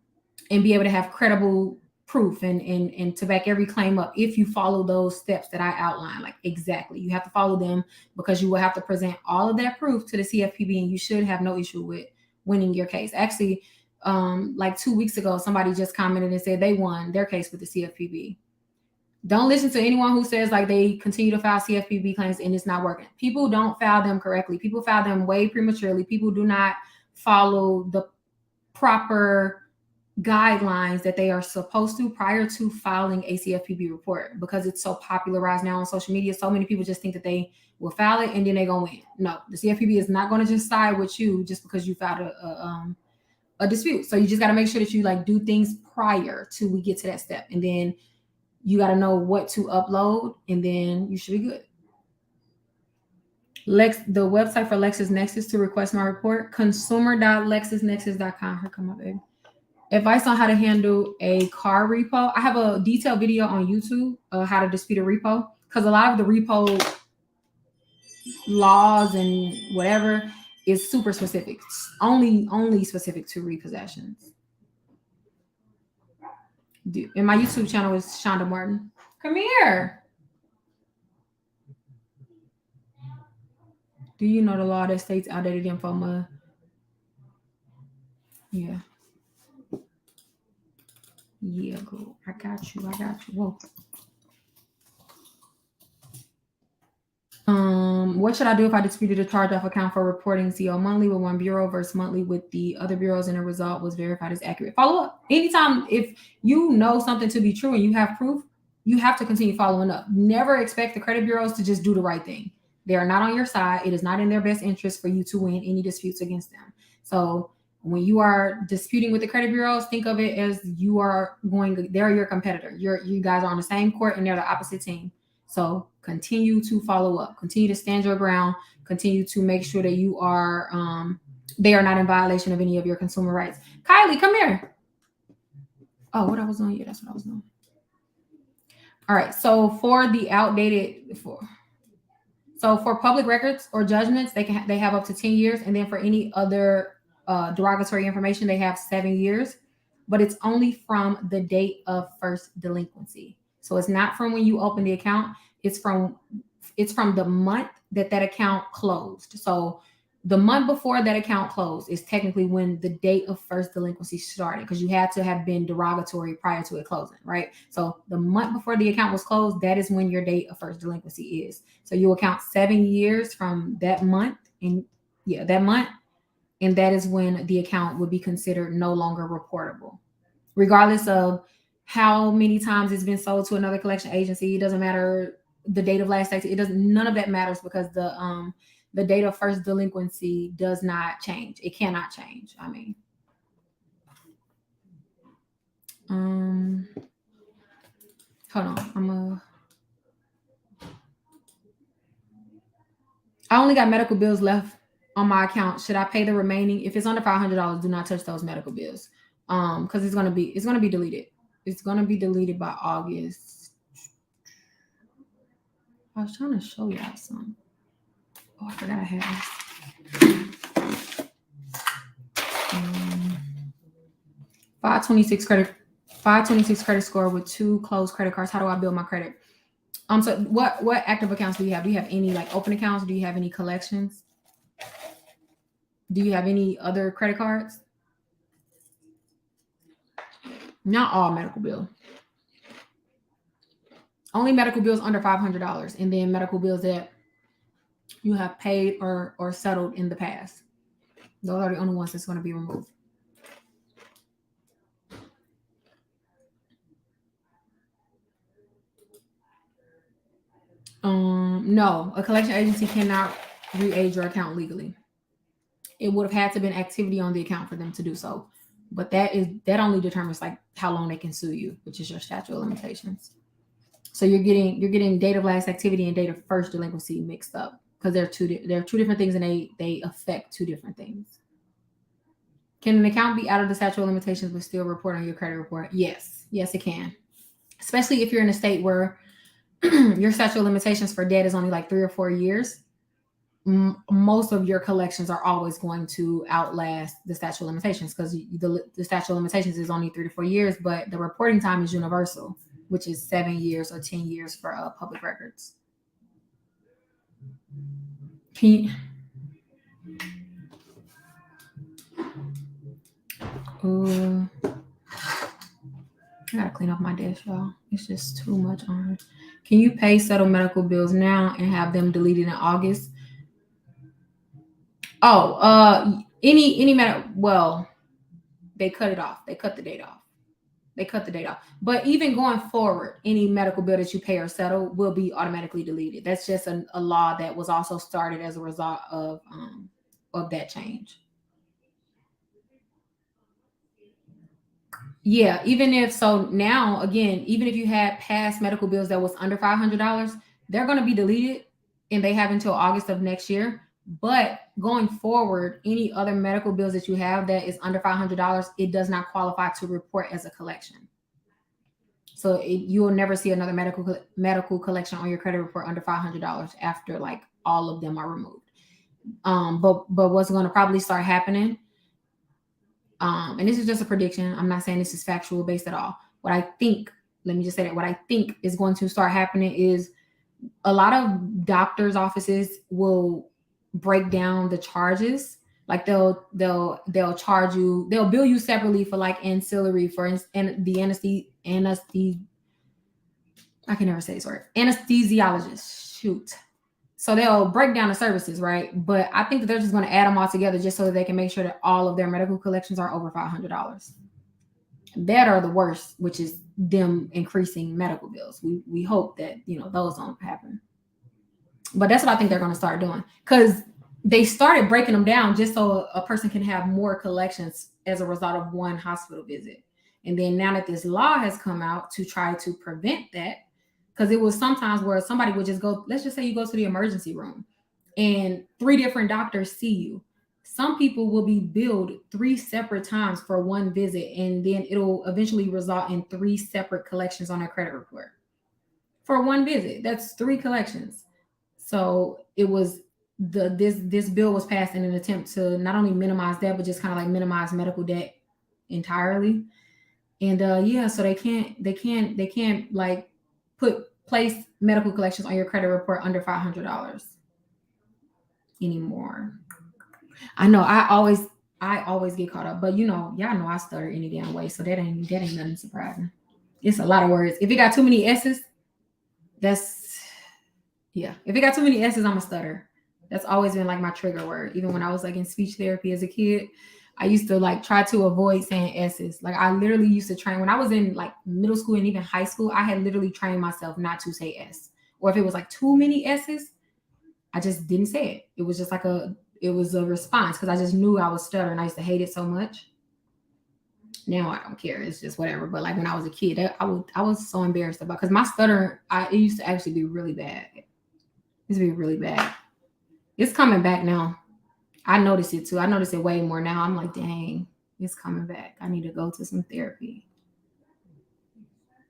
be able to have credible proof and to back every claim up if you follow those steps that I outlined. Like, exactly, you have to follow them, because you will have to present all of that proof to the CFPB, and you should have no issue with winning your case. Actually, like 2 weeks ago, somebody just commented and said they won their case with the CFPB. Don't listen to anyone who says like they continue to file CFPB claims and it's not working. People don't file them correctly. People file them way prematurely. People do not follow the proper guidelines that they are supposed to prior to filing a CFPB report, because it's so popularized now on social media. So many people just think that they will file it and then they're going to win. No, the CFPB is not going to just side with you just because you filed a dispute. So you just got to make sure that you like do things prior to we get to that step. And then you got to know what to upload, and then you should be good. The website for Lexisnexis to request my report, consumer.lexisnexis.com. Here come my baby. Advice on how to handle a car repo. I have a detailed video on YouTube of how to dispute a repo, because a lot of the repo laws and whatever is super specific. It's only specific to repossessions. And my YouTube channel is Shonda Martin. Come here. Do you know the law that states outdated info? Yeah. Yeah, girl. I got you. Whoa. What should I do if I disputed a charge-off account for reporting CO monthly with one bureau versus monthly with the other bureaus, and the result was verified as accurate? Follow up. Anytime if you know something to be true and you have proof, you have to continue following up. Never expect the credit bureaus to just do the right thing. They are not on your side. It is not in their best interest for you to win any disputes against them. So when you are disputing with the credit bureaus, think of it as you are they're your competitor. You guys are on the same court and they're the opposite team. So continue to follow up, continue to stand your ground, continue to make sure that you are, they are not in violation of any of your consumer rights. Kylie, come here. Oh, what I was doing? Yeah, that's what I was doing. All right. So for the outdated, for public records or judgments, they have up to 10 years. And then for any other derogatory information, they have 7 years, but it's only from the date of first delinquency. So it's not from when you open the account. It's from the month that account closed. So the month before that account closed is technically when the date of first delinquency started, because you had to have been derogatory prior to it closing, right? So the month before the account was closed, that is when your date of first delinquency is. So you will count 7 years from that month, and and that is when the account would be considered no longer reportable, regardless of how many times it's been sold to another collection agency. It doesn't matter the date of last tax. None of that matters, because the date of first delinquency does not change. It cannot change. I mean, hold on. I only got medical bills left on my account. Should I pay the remaining? If it's under $500, do not touch those medical bills. Because it's gonna be deleted. It's gonna be deleted by August. I was trying to show y'all something. Oh, I forgot I had this. 526 credit score with 2 closed credit cards. How do I build my credit? So what active accounts do you have? Do you have any like open accounts? Do you have any collections? Do you have any other credit cards? Not all medical bills. Only medical bills under $500, and then medical bills that you have paid or settled in the past. Those are the only ones that's going to be removed. No, a collection agency cannot re-age your account legally. It would have had to been activity on the account for them to do so. But that only determines like how long they can sue you, which is your statute of limitations. So you're getting date of last activity and date of first delinquency mixed up, because they're two different things, and they affect two different things. Can an account be out of the statute of limitations but still report on your credit report? Yes, it can. Especially if you're in a state where your statute of limitations for debt is only like 3 or 4 years. most of your collections are always going to outlast the statute of limitations, because the statute of limitations is only 3 to 4 years, but the reporting time is universal, which is 7 years or 10 years for public records. I gotta clean up my desk, y'all. It's just too much on her. Can you pay settle medical bills now and have them deleted in August? Oh, well, they cut it off. They cut the date off. But even going forward, any medical bill that you pay or settle will be automatically deleted. That's just a law that was also started as a result of that change. Yeah, even if you had past medical bills that was under $500, they're going to be deleted, and they have until August of next year. But going forward, any other medical bills that you have that is under $500, it does not qualify to report as a collection. So you will never see another medical collection on your credit report under $500 after like all of them are removed. But what's going to probably start happening, and this is just a prediction, I'm not saying this is factual based at all. What I think is going to start happening is a lot of doctors' offices will break down the charges. Like they'll charge you, they'll bill you separately for like ancillary, for and the anesthesiologist. Shoot. So they'll break down the services, right? But I think that they're just going to add them all together just so that they can make sure that all of their medical collections are over $500. That are the worst, which is them increasing medical bills. We hope that those don't happen. But that's what I think they're going to start doing, because they started breaking them down just so a person can have more collections as a result of one hospital visit. And then now that this law has come out to try to prevent that, because it was sometimes where somebody would just go, let's just say you go to the emergency room and 3 different doctors see you. Some people will be billed 3 separate times for one visit, and then it'll eventually result in 3 separate collections on their credit report for one visit. That's 3 collections. So it was this bill was passed in an attempt to not only minimize that, but just kind of like minimize medical debt entirely. And so they can't like place medical collections on your credit report under $500 anymore. I know I always get caught up, but y'all know I stutter any damn way, so that ain't nothing surprising. It's a lot of words. If it got too many S's, if it got too many S's, I'm a stutter. That's always been like my trigger word. Even when I was like in speech therapy as a kid, I used to like try to avoid saying S's. Like I literally used to train when I was in like middle school and even high school. I had literally trained myself not to say S, or if it was like too many S's, I just didn't say it. It was just like it was a response, because I just knew I was stuttering. I used to hate it so much. Now I don't care. It's just whatever. But like when I was a kid, I was so embarrassed about, because my stutter, it used to actually be really bad. It used to be really bad. It's coming back now. I notice it too. I notice it way more now. I'm like, dang, it's coming back. I need to go to some therapy.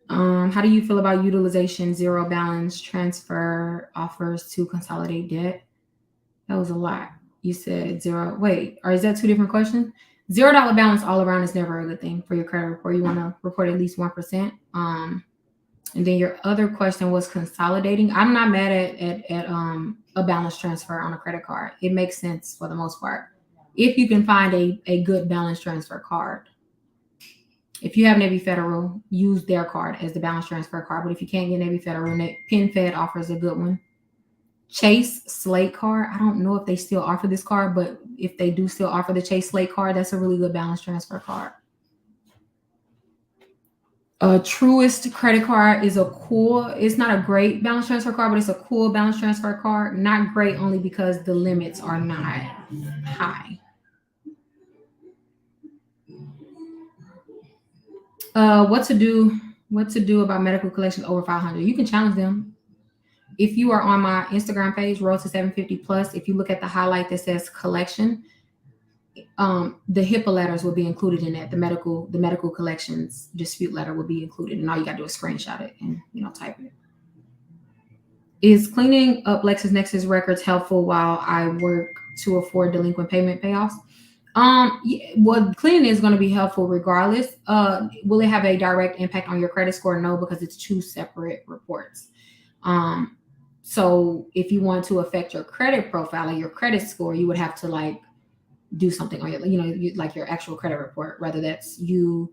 How do you feel about utilization, zero balance transfer offers to consolidate debt? That was a lot. You said zero. Wait, or is that 2 different questions? $0 balance all around is never a good thing for your credit report. You want to report at least 1%. And then your other question was consolidating. I'm not mad at a balance transfer on a credit card. It makes sense for the most part, if you can find a good balance transfer card. If you have Navy Federal, use their card as the balance transfer card. But if you can't get Navy Federal, PenFed offers a good one. Chase Slate card. I don't know if they still offer this card, but if they do still offer the Chase Slate card, that's a really good balance transfer card. Truist credit card is it's not a great balance transfer card, but it's a cool balance transfer card. Not great only because the limits are not high. What to do about medical collections over 500? You can challenge them. If you are on my Instagram page, Road to 750 Plus, if you look at the highlight that says collection, the Hipaa letters will be included in that. The medical collections dispute letter will be included, and all you gotta do is screenshot it and type it. Is cleaning up Lexisnexis records helpful while I work to afford delinquent payment payoffs? Yeah, well, cleaning is going to be helpful regardless. Will it have a direct impact on your credit score? No, because it's two separate reports. Um, so if you want to affect your credit profile or your credit score, you would have to like do something on your, like your actual credit report. Rather that's you.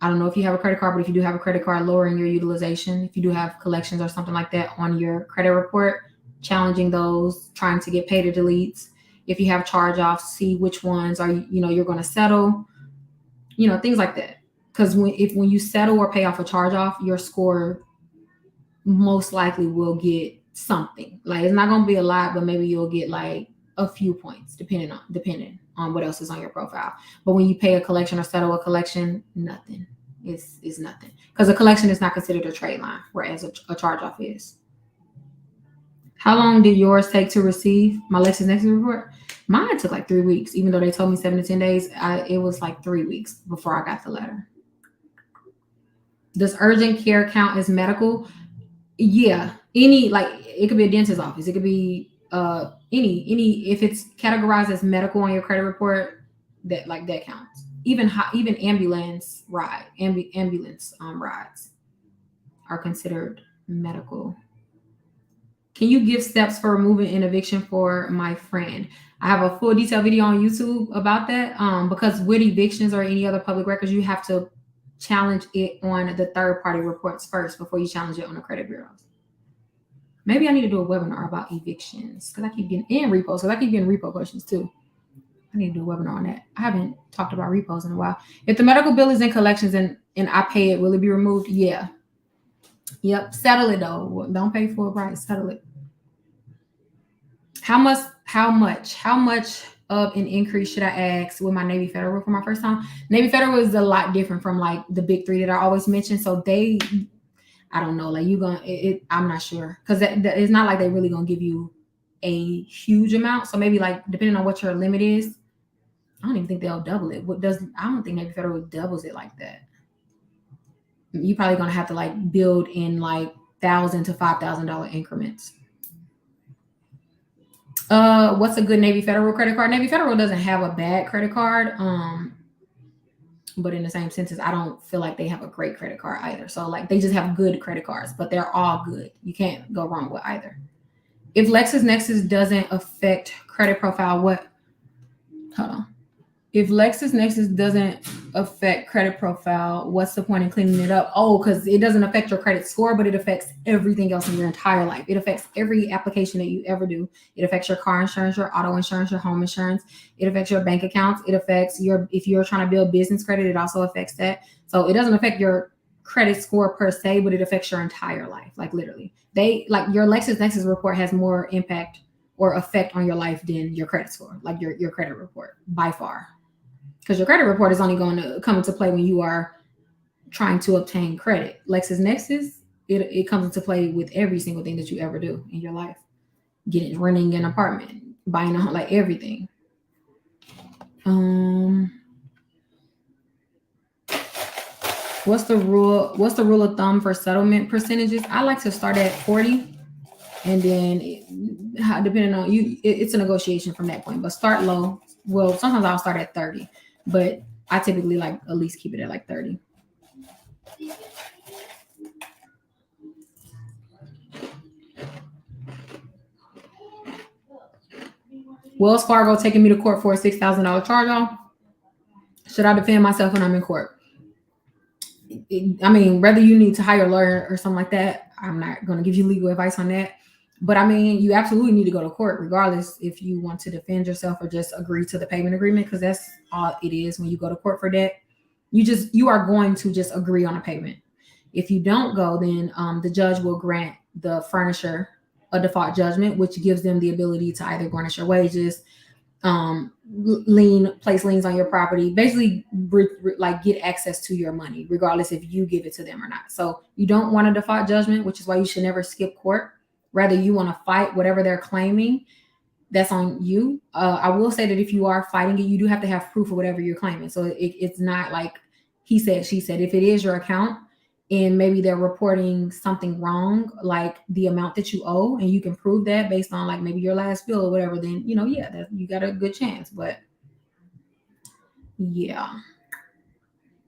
I don't know if you have a credit card, but if you do have a credit card, lowering your utilization. If you do have collections or something like that on your credit report, challenging those, trying to get paid or deletes. If you have charge offs, see which ones are you're going to settle. Things like that. Because when you settle or pay off a charge off, your score most likely will get something. Like it's not going to be a lot, but maybe you'll get like a few points depending on what else is on your profile. But when you pay a collection or settle a collection, nothing. It's nothing, because a collection is not considered a trade line, whereas a charge off is. How long did yours take to receive my Lexisnexis report? Mine took like 3 weeks, even though they told me 7 to 10 days. It was like 3 weeks before I got the letter. Does urgent care count as medical? Yeah, any, like, it could be a dentist's office. It could be any if it's categorized as medical on your credit report, that counts. Even ambulance rides are considered medical. Can you give steps for removing an eviction for my friend? I have a full detailed video on YouTube about that. Because with evictions or any other public records, you have to challenge it on the third party reports first before you challenge it on the credit bureaus. Maybe I need to do a webinar about evictions because I keep getting repos. Because I keep getting repo questions too. I need to do a webinar on that. I haven't talked about repos in a while. If the medical bill is in collections and I pay it, will it be removed? Yeah. Yep. Settle it though. Don't pay full price. Settle it. How much of an increase should I ask with my Navy Federal for my first time? Navy Federal is a lot different from like the big three that I always mention. So I don't know, like I'm not sure, because it's not like they really gonna give you a huge amount. So maybe like depending on what your limit is, I don't even think they'll double it. I don't think Navy Federal doubles it like that. You probably gonna have to like build in like $1,000 to $5,000 increments. What's a good Navy Federal credit card? Navy Federal doesn't have a bad credit card. But in the same sentence, I don't feel like they have a great credit card either. So like they just have good credit cards, but they're all good. You can't go wrong with either. If Lexisnexis doesn't affect credit profile, hold on. If Lexisnexis doesn't affect credit profile, what's the point in cleaning it up? Oh, because it doesn't affect your credit score, but it affects everything else in your entire life. It affects every application that you ever do. It affects your car insurance, your auto insurance, your home insurance. It affects your bank accounts. It affects if you're trying to build business credit, it also affects that. So it doesn't affect your credit score per se, but it affects your entire life. Like literally, your Lexisnexis report has more impact or effect on your life than your credit score, like your credit report by far. Because your credit report is only going to come into play when you are trying to obtain credit. Lexisnexis, it comes into play with every single thing that you ever do in your life. Renting an apartment, buying a home, like everything. What's the rule of thumb for settlement percentages? I like to start at 40, and then depending on you, it's a negotiation from that point. But start low. Well, sometimes I'll start at 30. But I typically like at least keep it at like 30. Wells Fargo taking me to court for a $6,000 charge off. Should I defend myself when I'm in court? I mean, whether you need to hire a lawyer or something like that, I'm not going to give you legal advice on that. But I mean, you absolutely need to go to court regardless if you want to defend yourself or just agree to the payment agreement, because that's all it is when you go to court for debt. You are going to just agree on a payment. If you don't go, then the judge will grant the furnisher a default judgment, which gives them the ability to either garnish your wages, place liens on your property, basically like get access to your money, regardless if you give it to them or not. So you don't want a default judgment, which is why you should never skip court. Rather, you want to fight whatever they're claiming. That's on you. I will say that if you are fighting it, you do have to have proof of whatever you're claiming. So it's not like he said, she said. If it is your account and maybe they're reporting something wrong, like the amount that you owe, and you can prove that based on like maybe your last bill or whatever, then yeah, that you got a good chance. But yeah,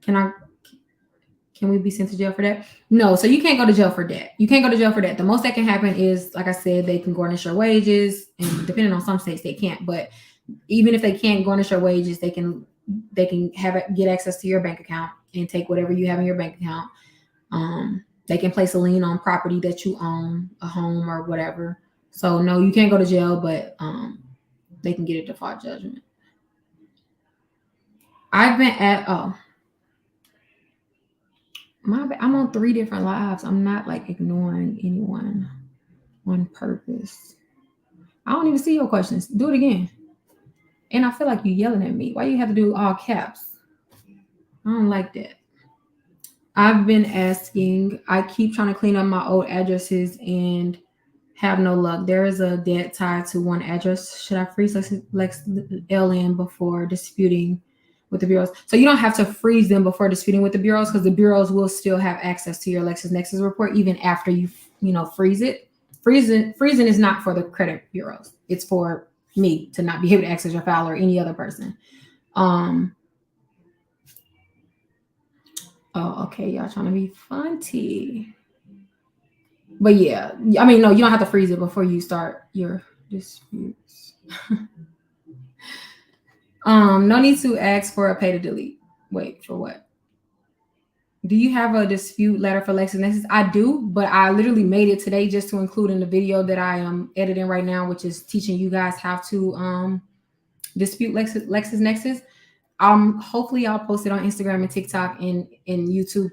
can we be sent to jail for that? No, so you can't go to jail for debt. You can't go to jail for debt. The most that can happen is, like I said, they can garnish your wages, and depending on some states they can't. But even if they can't garnish your wages, they can get access to your bank account and take whatever you have in your bank account. They can place a lien on property that you own, a home or whatever. So no, you can't go to jail, but they can get a default judgment. I've been at I'm on 3 different lives. I'm not like ignoring anyone on purpose. I don't even see your questions. Do it again. And I feel like you yelling at me. Why you have to do all caps? I don't like that. I've been asking. I keep trying to clean up my old addresses and have no luck. There is a debt tied to one address. Should I freeze Lex LN before disputing with the bureaus? So you don't have to freeze them before disputing with the bureaus, because the bureaus will still have access to your Lexisnexis report even after you freeze it. Freezing is not for the credit bureaus. It's for me to not be able to access your file or any other person. Oh, okay, y'all trying to be funny. But yeah, I mean, no, you don't have to freeze it before you start your disputes. No need to ask for a pay to delete. Wait, for what? Do you have a dispute letter for Lexisnexis? I do, but I literally made it today just to include in the video that I am editing right now, which is teaching you guys how to dispute Lexisnexis. Hopefully I'll post it on Instagram and TikTok and YouTube.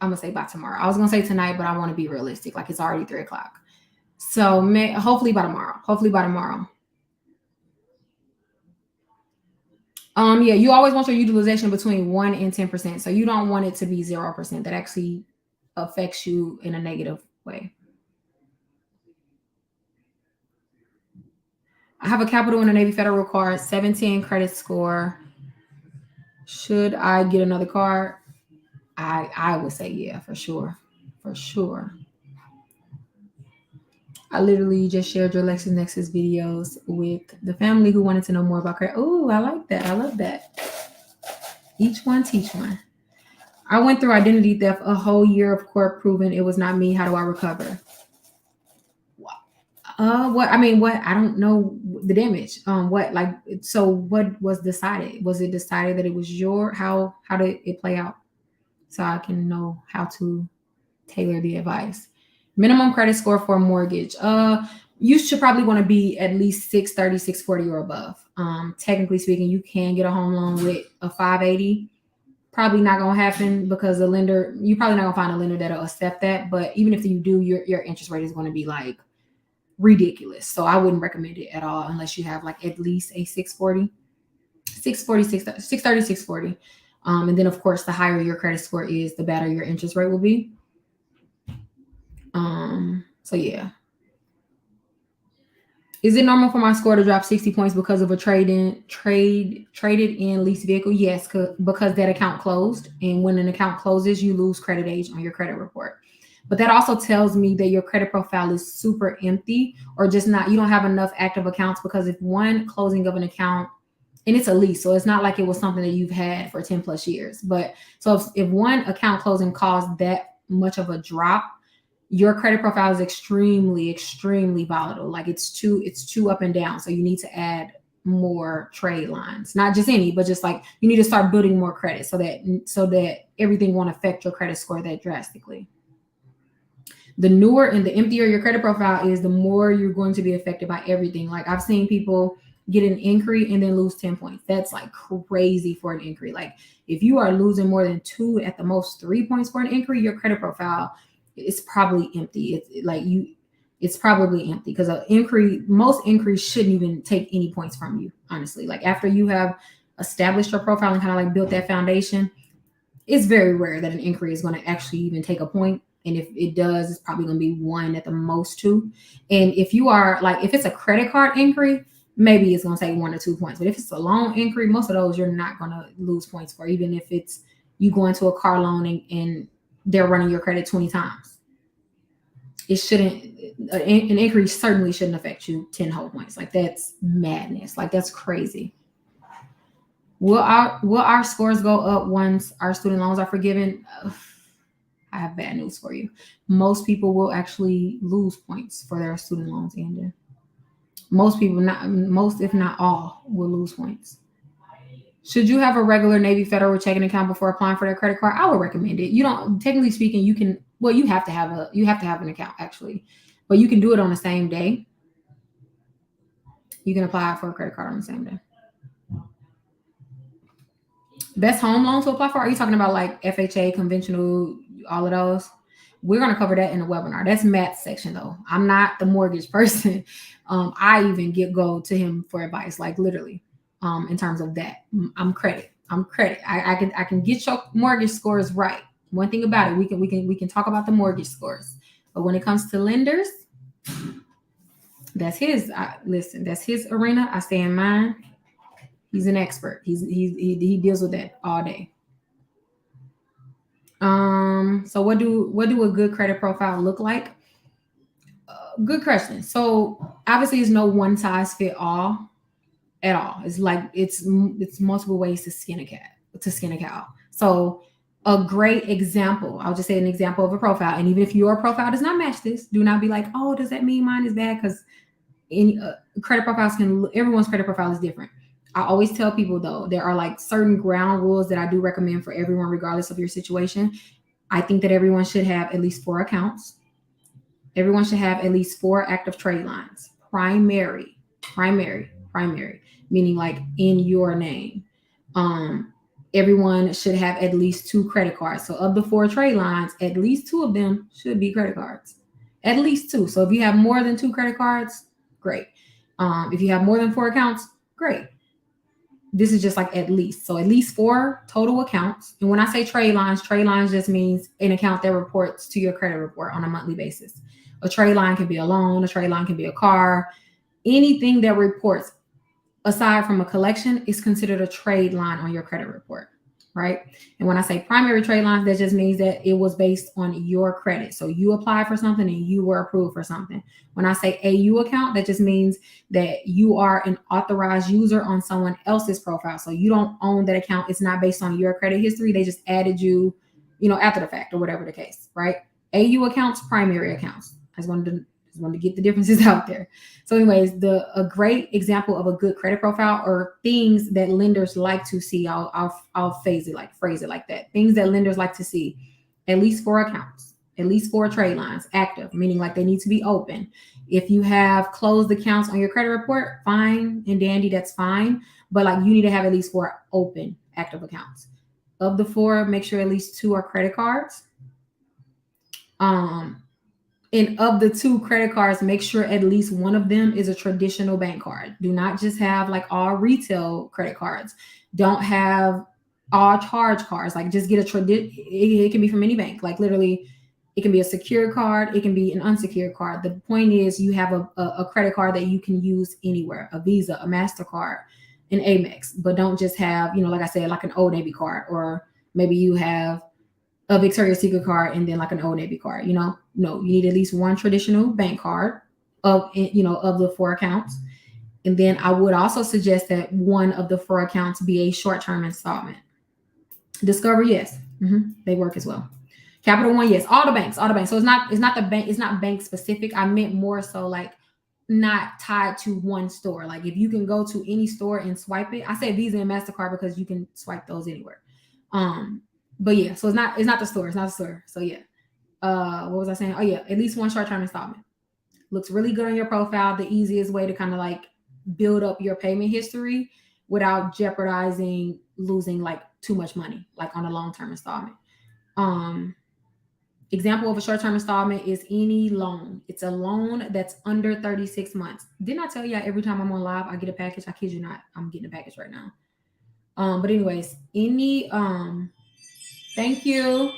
I'm gonna say by tomorrow. I was gonna say tonight, but I want to be realistic. Like, it's already 3:00. So hopefully by tomorrow. Yeah, you always want your utilization between 1 and 10%. So you don't want it to be 0%. That actually affects you in a negative way. I have a Capital and a Navy Federal card, 710 credit score. Should I get another card? I would say yeah, for sure. For sure. I literally just shared your Lexisnexis videos with the family who wanted to know more about credit. Oh, I like that. I love that. Each one teach one. I went through identity theft, a whole year of court proving it was not me. How do I recover? What I don't know the damage. So what was decided? Was it decided that it was how did it play out? So I can know how to tailor the advice. Minimum credit score for a mortgage. You should probably want to be at least 630, 640 or above. Technically speaking, you can get a home loan with a 580. Probably not gonna happen because you're probably not gonna find a lender that'll accept that. But even if you do, your interest rate is going to be like ridiculous. So I wouldn't recommend it at all unless you have like at least a 640, 630, 640. And then of course, the higher your credit score is, the better your interest rate will be. So yeah. Is it normal for my score to drop 60 points because of a traded in leased vehicle? Yes, because that account closed. And when an account closes, you lose credit age on your credit report. But that also tells me that your credit profile is super empty, or just not, you don't have enough active accounts, because if one closing of an account, and it's a lease, so it's not like it was something that you've had for 10 plus years. But so if one account closing caused that much of a drop, your credit profile is extremely, extremely volatile. Like it's too up and down. So you need to add more trade lines, not just any, but just like you need to start building more credit so that everything won't affect your credit score that drastically. The newer and the emptier your credit profile is, the more you're going to be affected by everything. Like I've seen people get an inquiry and then lose 10 points. That's like crazy for an inquiry. Like if you are losing more than 2, at the most 3 points for an inquiry, your credit profile is probably empty. It's probably empty, because most inquiries shouldn't even take any points from you, honestly. Like after you have established your profile and kind of like built that foundation, it's very rare that an inquiry is going to actually even take a point. And if it does, it's probably going to be 1 at the most 2. And if it's a credit card inquiry, maybe it's going to take 1 or 2 points. But if it's a loan inquiry, most of those you're not going to lose points for, even if it's you go into a car loan and they're running your credit 20 times. It shouldn't, an increase certainly shouldn't affect you 10 whole points. Like that's madness. Like that's crazy. Will our scores go up once our student loans are forgiven? I have bad news for you. Most people will actually lose points for their student loans ending. Most people, most if not all, will lose points. Should you have a regular Navy Federal checking account before applying for their credit card? I would recommend it. You don't, technically speaking, you can. Well, you have to have an account actually, but you can do it on the same day. You can apply for a credit card on the same day. Best home loan to apply for? Are you talking about like FHA, conventional, all of those? We're going to cover that in the webinar. That's Matt's section though. I'm not the mortgage person. I even go to him for advice, like literally, in terms of that. I'm credit. I can get your mortgage scores right. One thing about it, we can talk about the mortgage scores, but when it comes to lenders, that's his. Listen, that's his arena. I stay in mine. He's an expert. He deals with that all day. So what do a good credit profile look like? Good question. So obviously, it's no one size fit all at all. It's like it's multiple ways to skin a cow. So a great example, I'll just say an example of a profile. And even if your profile does not match this, do not be like, oh, does that mean mine is bad? Because any credit profiles everyone's credit profile is different. I always tell people though, there are like certain ground rules that I do recommend for everyone, regardless of your situation. I think that everyone should have at least 4 accounts. Everyone should have at least 4 active trade lines. Primary, meaning like in your name. Everyone should have at least 2 credit cards. So of the 4 trade lines, at least 2 of them should be credit cards. At least 2. So if you have more than 2 credit cards, great. If you have more than 4 accounts, great. This is just like at least. So at least 4 total accounts. And when I say trade lines just means an account that reports to your credit report on a monthly basis. A trade line can be a loan. A trade line can be a car. Anything that reports aside from a collection is considered a trade line on your credit report, right? And when I say primary trade lines, that just means that it was based on your credit. So you applied for something and you were approved for something. When I say AU account, that just means that you are an authorized user on someone else's profile. So you don't own that account. It's not based on your credit history. They just added you, after the fact or whatever the case, right? AU accounts, primary accounts. I just wanted to get the differences out there. So anyways, a great example of a good credit profile or things that lenders like to see, I'll phrase it like that. Things that lenders like to see: at least 4 accounts, at least 4 trade lines active, meaning like they need to be open. If you have closed accounts on your credit report, fine and dandy, that's fine. But like you need to have at least 4 open active accounts. Of the 4, make sure at least 2 are credit cards. And of the 2 credit cards, make sure at least one of them is a traditional bank card. Do not just have like all retail credit cards. Don't have all charge cards. Like just get it can be from any bank. Like literally, it can be a secured card. It can be an unsecured card. The point is you have a credit card that you can use anywhere, a Visa, a MasterCard, an Amex, but don't just have, like I said, like an Old Navy card, or maybe you have a Victoria's Secret card and then like an Old Navy card, No, you need at least one traditional bank card of the 4 accounts. And then I would also suggest that one of the 4 accounts be a short-term installment. Discover, yes. They work as well. Capital One, yes. All the banks. So it's not the bank, it's not bank specific. I meant more so like not tied to one store. Like if you can go to any store and swipe it. I say Visa and MasterCard because you can swipe those anywhere. But yeah, so it's not the store. It's not the store. So yeah. What was I saying? Oh yeah, at least one short-term installment. Looks really good on your profile. The easiest way to kind of like build up your payment history without jeopardizing losing like too much money, like on a long-term installment. Example of a short-term installment is any loan. It's a loan that's under 36 months. Didn't I tell you every time I'm on live, I get a package? I kid you not. I'm getting a package right now. But anyways, any thank you.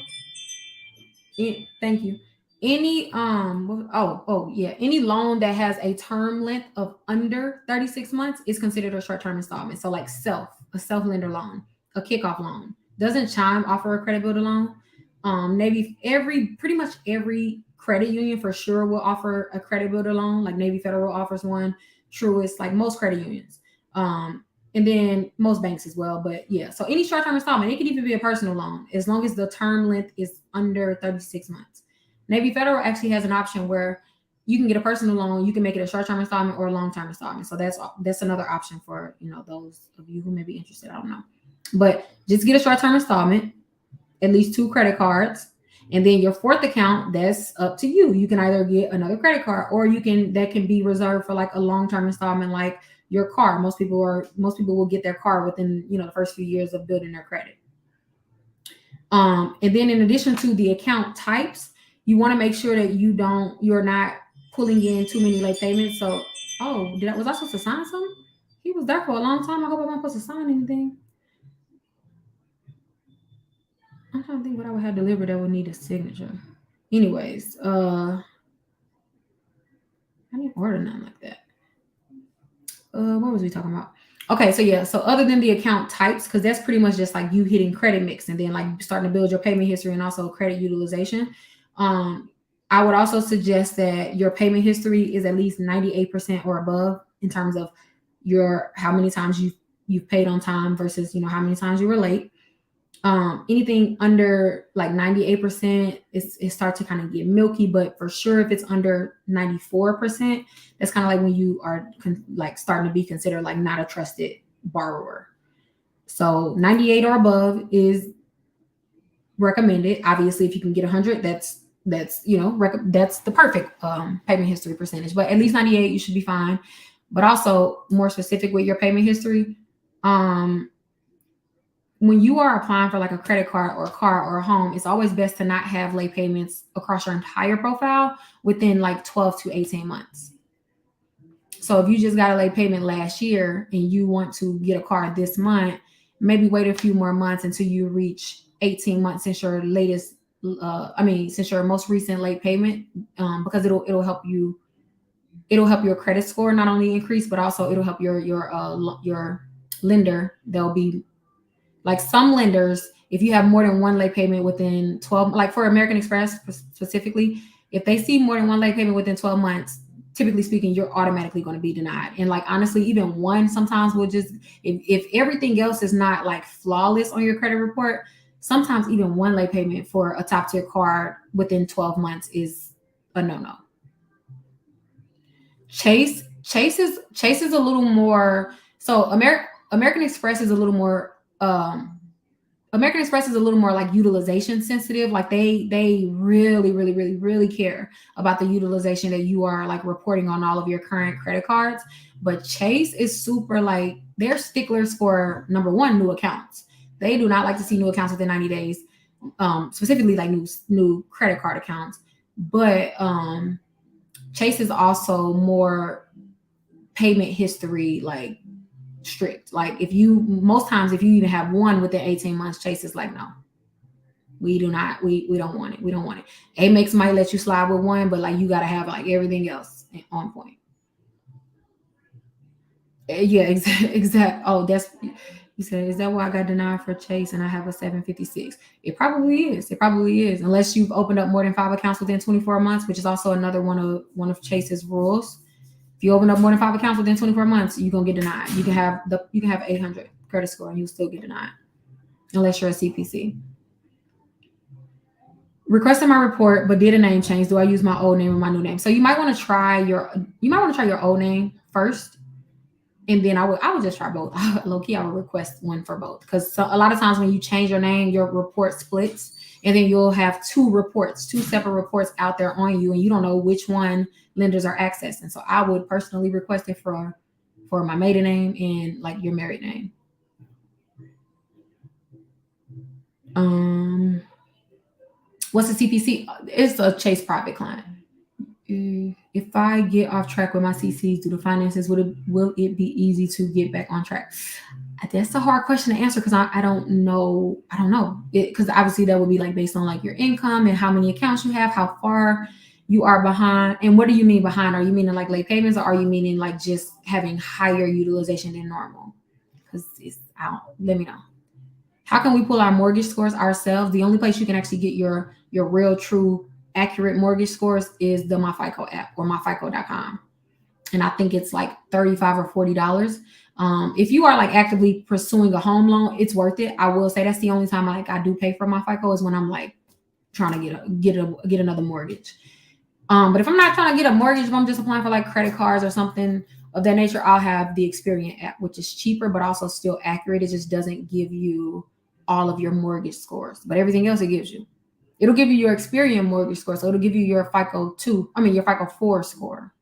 Thank you. Any any loan that has a term length of under 36 months is considered a short-term installment. So like a self-lender loan, a kickoff loan. Doesn't Chime offer a credit builder loan? Pretty much every credit union for sure will offer a credit builder loan. Like Navy Federal offers one, Truist, like most credit unions. And then most banks as well. But yeah, so any short-term installment, it can even be a personal loan as long as the term length is under 36 months. Navy Federal actually has an option where you can get a personal loan, you can make it a short-term installment or a long-term installment. So that's another option for those of you who may be interested. I don't know, but just get a short-term installment, at least 2 credit cards, and then your fourth account, that's up to you. You can either get another credit card, or that can be reserved for like a long-term installment, like your car. Most people will get their car within the first few years of building their credit. And then in addition to the account types, you want to make sure that you're not pulling in too many late payments. So, was I supposed to sign something? He was there for a long time. I hope I'm not supposed to sign anything. I'm trying to think what I would have delivered that would need a signature. Anyways, I didn't order nothing like that. What was we talking about? Okay, so yeah, so other than the account types, because that's pretty much just like you hitting credit mix and then like starting to build your payment history and also credit utilization. I would also suggest that your payment history is at least 98% or above in terms of how many times you've paid on time versus how many times you were late. Anything under like 98%, it starts to kind of get milky, but for sure if it's under 94%, that's kind of like when you are like starting to be considered like not a trusted borrower. So 98 or above is recommended. Obviously, if you can get 100, that's that's the perfect payment history percentage. But at least 98, you should be fine. But also more specific with your payment history, when you are applying for like a credit card or a car or a home, it's always best to not have late payments across your entire profile within like 12 to 18 months. So if you just got a late payment last year and you want to get a car this month, maybe wait a few more months until you reach 18 months since your since your most recent late payment, because it'll help you. It'll help your credit score not only increase, but also it'll help your lender. They'll be like some lenders, if you have more than one late payment within 12, like for American Express specifically, if they see more than one late payment within 12 months, typically speaking, you're automatically going to be denied. And like, honestly, even one sometimes will just, if everything else is not like flawless on your credit report, sometimes even one late payment for a top tier card within 12 months is a no-no. Chase is a little more, so American Express is a little more, American Express is a little more like utilization sensitive. Like they really, really, really, really care about the utilization that you are like reporting on all of your current credit cards. But Chase is super like, they're sticklers for number one, new accounts. They do not like to see new accounts within 90 days, specifically like new credit card accounts. But Chase is also more payment history like strict. Like most times if you even have one within 18 months, Chase is like, no, we don't want it. We don't want it. Amex might let you slide with one, but like you got to have like everything else on point. Yeah, exact. Oh, you said, is that why I got denied for Chase and I have a 756? It probably is. Unless you've opened up more than 5 accounts within 24 months, which is also another one of Chase's rules. If you open up more than 5 accounts within 24 months, you're gonna get denied. You can have 800 credit score and you'll still get denied, unless you're a CPC. Requested my report, but did a name change. Do I use my old name or my new name? So you might want to try your old name first, and then I would just try both. Low key, I would request one for both, because a lot of times when you change your name, your report splits, and then you'll have two separate reports out there on you, and you don't know which one lenders are accessing. So I would personally request it for my maiden name and like your married name. What's a CPC? It's a Chase private client. If I get off track with my CCs due to finances, will it be easy to get back on track? That's a hard question to answer because I don't know. Because obviously that would be like based on like your income and how many accounts you have, how far you are behind. And what do you mean behind? Are you meaning like late payments, or are you meaning like just having higher utilization than normal? Because let me know. How can we pull our mortgage scores ourselves? The only place you can actually get your real, true, accurate mortgage scores is the MyFICO app or myfico.com. And I think it's like $35 or $40. If you are like actively pursuing a home loan, it's worth it. I will say that's the only time like I do pay for my FICO is when I'm like trying to get another mortgage. But if I'm not trying to get a mortgage, if I'm just applying for like credit cards or something of that nature, I'll have the Experian app, which is cheaper but also still accurate. It just doesn't give you all of your mortgage scores, but everything else it gives you. It'll give you your Experian mortgage score, so it'll give you your FICO 4 score,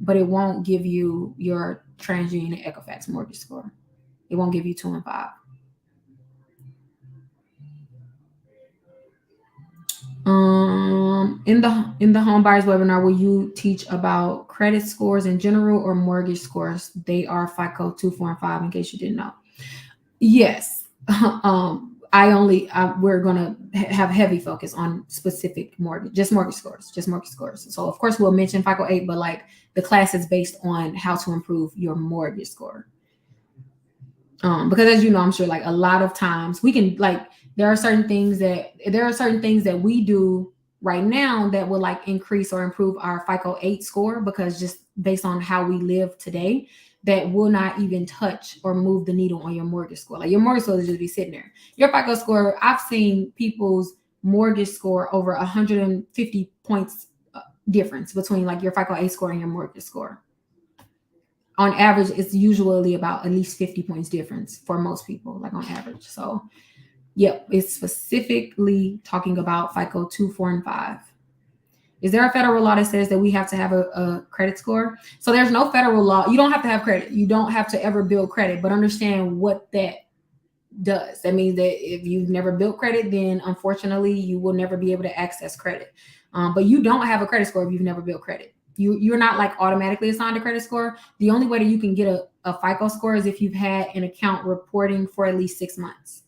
but it won't give you your TransUnion and Equifax mortgage score. It won't give you 2 and 5. In the Homebuyers webinar, will you teach about credit scores in general or mortgage scores? They are FICO 2, 4, and 5. In case you didn't know. Yes. We're gonna have heavy focus on specific mortgage scores. So of course we'll mention FICO 8, but like the class is based on how to improve your mortgage score. Because as you know, I'm sure like a lot of times we can like there are certain things that we do right now that will like increase or improve our FICO 8 score, because just based on how we live today, that will not even touch or move the needle on your mortgage score. Like your mortgage score will just be sitting there. Your FICO score, I've seen people's mortgage score over 150 points difference between like your FICO 8 score and your mortgage score. On average, it's usually about at least 50 points difference for most people, like on average. So, yep, it's specifically talking about FICO 2, 4, and 5. Is there a federal law that says that we have to have a credit score? So there's no federal law. You don't have to have credit. You don't have to ever build credit, but understand what that does. That means that if you've never built credit, then unfortunately you will never be able to access credit. But you don't have a credit score if you've never built credit. You're not like automatically assigned a credit score. The only way that you can get a FICO score is if you've had an account reporting for at least 6 months.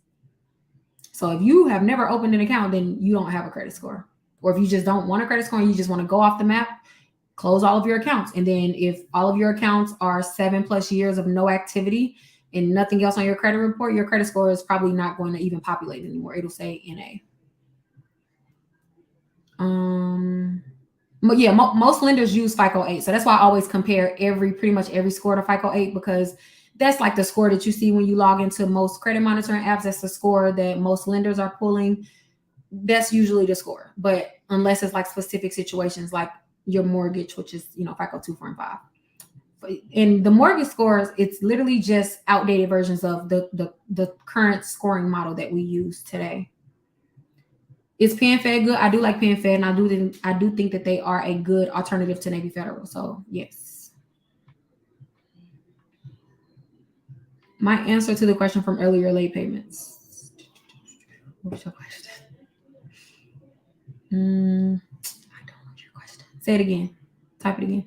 So if you have never opened an account, then you don't have a credit score. Or if you just don't want a credit score and you just want to go off the map, close all of your accounts. And then if all of your accounts are 7+ years of no activity and nothing else on your credit report, your credit score is probably not going to even populate anymore. It'll say NA. But yeah, most lenders use FICO 8. So that's why I always compare pretty much every score to FICO 8, because that's like the score that you see when you log into most credit monitoring apps. That's the score that most lenders are pulling. That's usually the score. But unless it's like specific situations like your mortgage, which is, FICO 2, 4, and 5. But in the mortgage scores, it's literally just outdated versions of the current scoring model that we use today. Is PenFed good? I do like PenFed, and I do think that they are a good alternative to Navy Federal. So yes. My answer to the question from earlier: late payments. What was your question? I don't know your question. Say it again. Type it again.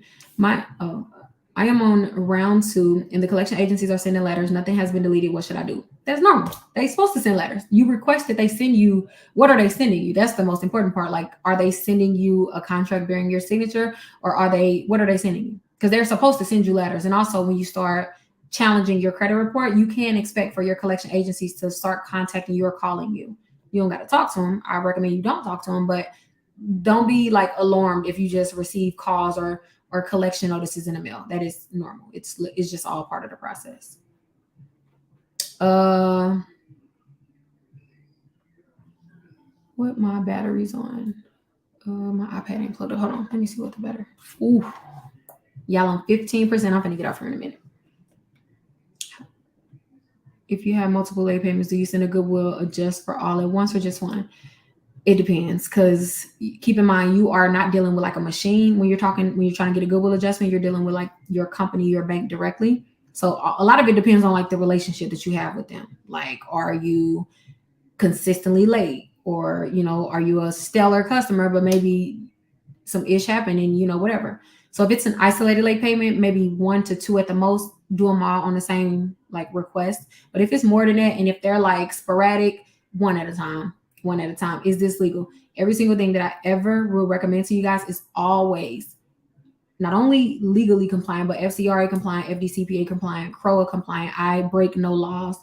I am on round 2, and the collection agencies are sending letters. Nothing has been deleted. What should I do? That's normal. They're supposed to send letters. You request that they send you. What are they sending you? That's the most important part. Like, are they sending you a contract bearing your signature, or what are they sending you? Because they're supposed to send you letters. And also, when you start challenging your credit report, you can expect for your collection agencies to start contacting you or calling you. You don't got to talk to them. I recommend you don't talk to them, but don't be like alarmed if you just receive calls or collection notices in the mail. That is normal. It's just all part of the process. What my battery's on? My iPad ain't plugged up. Hold on. Let me see what the battery. Ooh, y'all on 15%. I'm gonna get off here in a minute. If you have multiple late payments, do you send a goodwill adjust for all at once or just one? It depends, because keep in mind, you are not dealing with like a machine when you're trying to get a goodwill adjustment. You're dealing with like your company, your bank directly. So a lot of it depends on like the relationship that you have with them. Like, are you consistently late, or are you a stellar customer, but maybe some ish happened and whatever. So if it's an isolated late payment, maybe 1 to 2 at the most, do them all on the same like request. But if it's more than that, and if they're like sporadic, one at a time. Is this legal? Every single thing that I ever will recommend to you guys is always not only legally compliant, but FCRA compliant, FDCPA compliant, CROA compliant. I break no laws.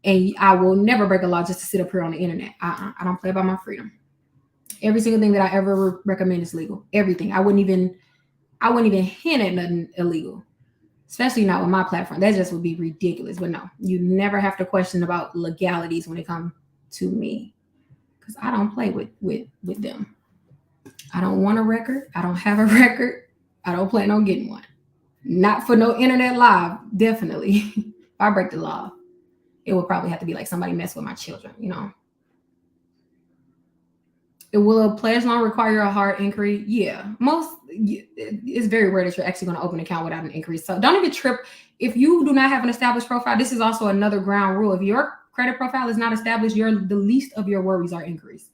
And I will never break a law just to sit up here on the internet. I don't play by my freedom. Every single thing that I ever recommend is legal. Everything. I wouldn't even hint at nothing illegal, especially not with my platform. That just would be ridiculous. But no, you never have to question about legalities when it comes to me, because I don't play with them. I don't want a record. I don't have a record. I don't plan on getting one. Not for no internet live, definitely. If I break the law, it would probably have to be like somebody mess with my children, you know. Will a pledge loan require a hard inquiry? Yeah, it's very rare that you're actually going to open an account without an increase. So don't even trip. If you do not have an established profile, this is also another ground rule. If your credit profile is not established, the least of your worries are inquiries.